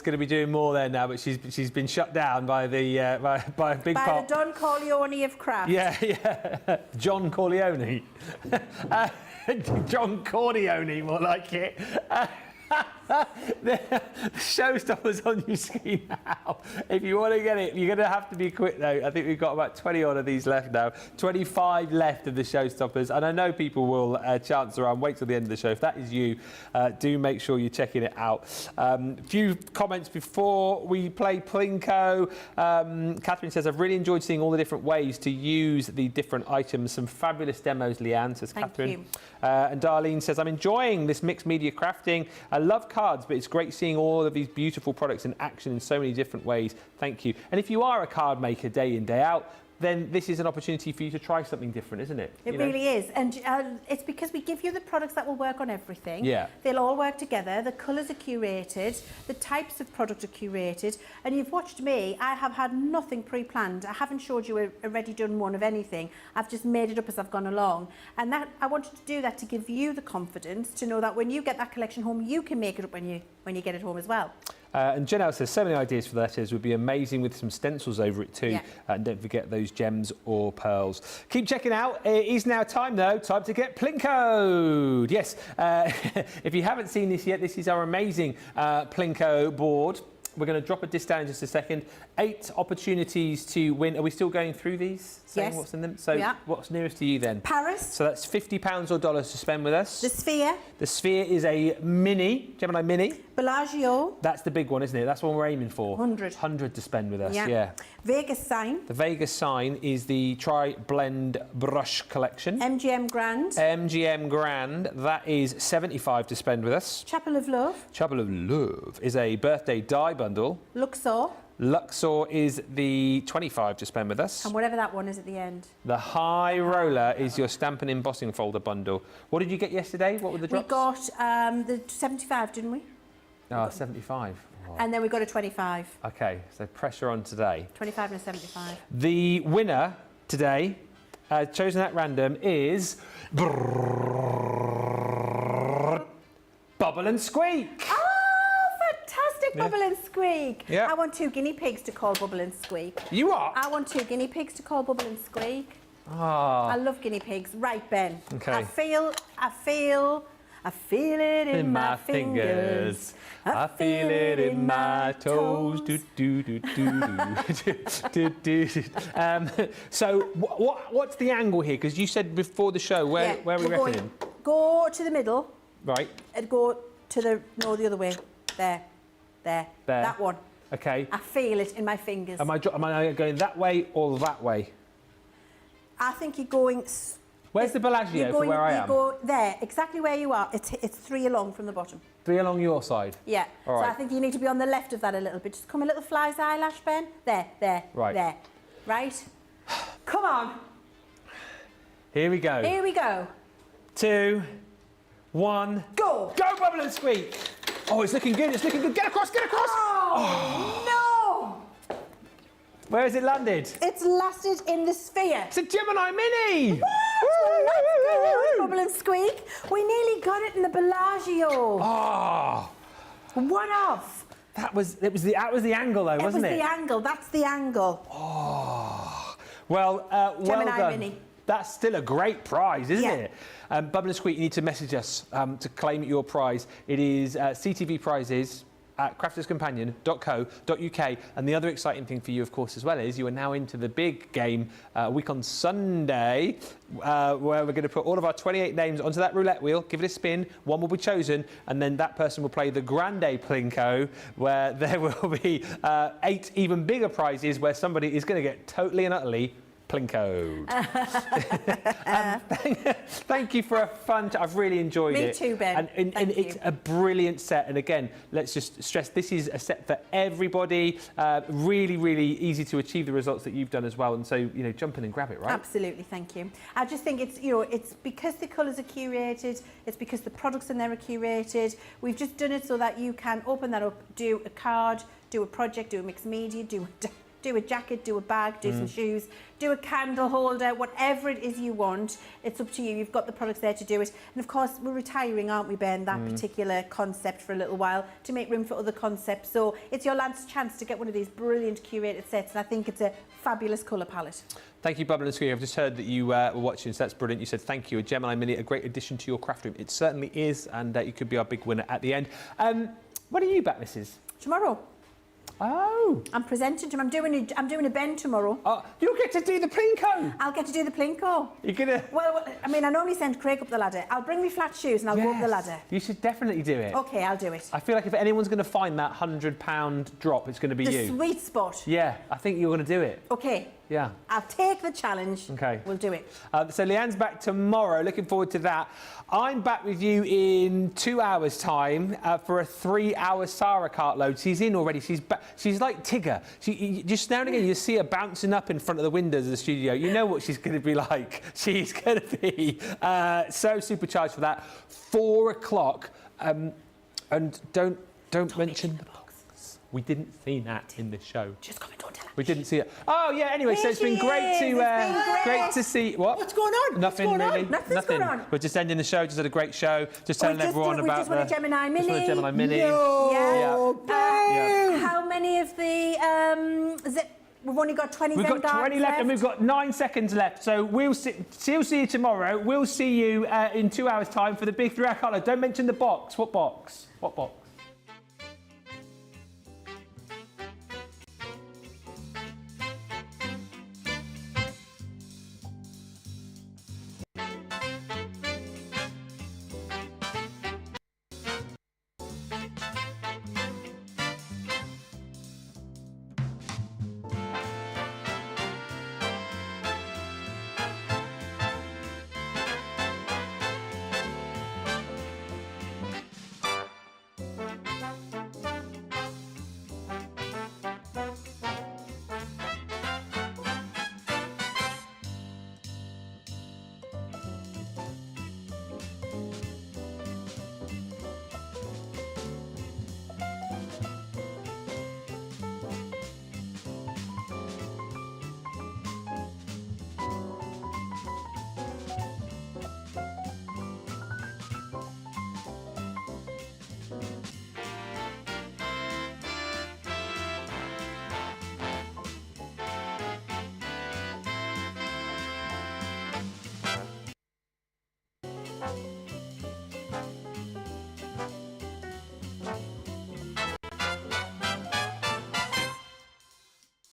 going to be doing more there now, but she's been shut down by the by a big By pot. the Don Corleone of craft. Yeah, yeah. John Corleone. John Corleone, more like it. The showstopper's on your screen now. If you want to get it, you're going to have to be quick though. I think we've got about 20 odd of these left now. 25 left of the showstoppers, and I know people will chance around. Wait till the end of the show. If that is you, do make sure you're checking it out. A few comments before we play Plinko. Catherine says, I've really enjoyed seeing all the different ways to use the different items. Some fabulous demos, Leanne, says Catherine. Thank you. And Darlene says, I'm enjoying this mixed media crafting. I love cards, but it's great seeing all of these beautiful products in action in so many different ways. Thank you. And if you are a card maker day in, day out, then this is an opportunity for you to try something different, isn't it? It really is. And it's because we give you the products that will work on everything. Yeah. They'll all work together. The colours are curated. The types of product are curated. And you've watched me. I have had nothing pre-planned. I haven't showed you a ready done one of anything. I've just made it up as I've gone along. And that I wanted to do that to give you the confidence to know that when you get that collection home, you can make it up when you get it home as well. And Janelle says, so many ideas for the letters would be amazing with some stencils over it too. Yeah. And don't forget those gems or pearls. Keep checking out. It is now time though. Time to get Plinko. Yes, if you haven't seen this yet, this is our amazing Plinko board. We're going to drop a disc down in just a second. 8 opportunities to win. Are we still going through these? Saying Yes. what's in them? So Yeah. what's nearest to you then? Paris. So that's £50 or dollars to spend with us. The Sphere. The Sphere is a mini, Gemini Mini. Bellagio. That's the big one, isn't it? That's the one we're aiming for. 100. 100 to spend with us, Yeah. yeah. Vegas Sign. The Vegas Sign is the Tri-Blend Brush Collection. MGM Grand. MGM Grand, that is 75 to spend with us. Chapel of Love. Chapel of Love is a birthday die bundle. Luxor. Luxor is the 25 to spend with us. And whatever that one is at the end. The High Roller is your stamp and embossing folder bundle. What did you get yesterday? What were the drops? We got the 75, didn't we? Oh, 75. Oh. And then we got a 25. Okay, so pressure on today. 25 and a 75. The winner today, chosen at random, is Bubble and Squeak. Oh, fantastic, Bubble and Squeak. Yeah. I want 2 guinea pigs to call Bubble and Squeak. You are? I want 2 guinea pigs to call Bubble and Squeak. Ah. I love guinea pigs. Right, Ben. Okay. I feel it in my fingers. I feel it in my toes. Do, do, do, do, do, do, do. So what's the angle here? Because you said before the show, where are we reckoning? Go to the middle Right. and go to the other way. There. That one. Okay. I feel it in my fingers. Am I going that way or that way? I think you're going. Where's the Bellagio for where I am? You go there, exactly where you are. It's 3 along from the bottom. 3 along your side? Yeah. All So right. I think you need to be on the left of that a little bit. Just come a little fly's eyelash, Ben. There. Right. There. Right? Come on. Here we go. Here we go. 2, 1. Go. Go, Bubble and Squeak. Oh, it's looking good. It's looking good. Get across. Get across. Oh, no. Where has it landed? It's lasted in the Sphere. It's a Gemini Mini. What? Bubble and Squeak. We nearly got it in the Bellagio. Oh, One off. that was the angle though, wasn't it? It was the angle. That's the angle. Well, well Gemini done. Mini. That's still a great prize, isn't Yeah. it? Bubble and Squeak, you need to message us to claim your prize. It is CTV prizes at crafterscompanion.co.uk. And the other exciting thing for you, of course, as well, is you are now into the big game week on Sunday, where we're going to put all of our 28 names onto that roulette wheel, give it a spin, one will be chosen, and then that person will play the Grande Plinko, where there will be 8 even bigger prizes, where somebody is going to get totally and utterly Plinko. Thank you for a fun I've really enjoyed it. Me too, Ben. And Thank it's you. a brilliant set. And again, let's just stress, this is a set for everybody. Really, really easy to achieve the results that you've done as well. And so, you know, jump in and grab it, right? Absolutely, thank you. I just think it's, you know, it's because the colours are curated, it's because the products in there are curated. We've just done it so that you can open that up, do a card, do a project, do a mixed media, do a jacket, do a bag, do some shoes, do a candle holder, whatever it is you want. It's up to you. You've got the products there to do it. And of course, we're retiring, aren't we, Ben, that particular concept for a little while to make room for other concepts. So it's your last chance to get one of these brilliant curated sets. And I think it's a fabulous colour palette. Thank you, Bubble and Squeak. I've just heard that you were watching, so that's brilliant. You said thank you. A Gemini Mini, a great addition to your craft room. It certainly is, and you could be our big winner at the end. When are you back, Mrs? Tomorrow. Oh. I'm presenting to him. I'm doing a Ben tomorrow. Oh, you'll get to do the Plinko. I'll get to do the Plinko. You're gonna. Well, I mean, I normally send Craig up the ladder. I'll bring me flat shoes and I'll go up the ladder. You should definitely do it. Okay, I'll do it. I feel like if anyone's going to find that £100 drop, it's going to be The you. sweet spot. Yeah, I think you're going to do it. Okay. Yeah. I'll take the challenge. Okay. We'll do it. So Leanne's back tomorrow. Looking forward to that. I'm back with you in 2 hours' time for a 3-hour Sara cartload. She's in already. She's like Tigger. Just now and again, you see her bouncing up in front of the windows of the studio. You know what she's going to be like. She's going to be so supercharged for that. 4 o'clock. And don't mention the box. We didn't see that in the show. Just come and don't tell her. We didn't see it. Oh yeah. Anyway, so it's been great to see. What? What's going on? Nothing What's going really. on? Nothing's going on. We're just ending the show. Just had a great show. Just telling everyone we about just won a Gemini Mini. Just won a Gemini Mini. No, Yeah. How many of the we've only got 20 We've Zen got 20 Gardens left, and we've got 9 seconds left. So we'll see you tomorrow. We'll see you in 2 hours' time for the big 3-hour colour. Don't mention the box. What box? What box?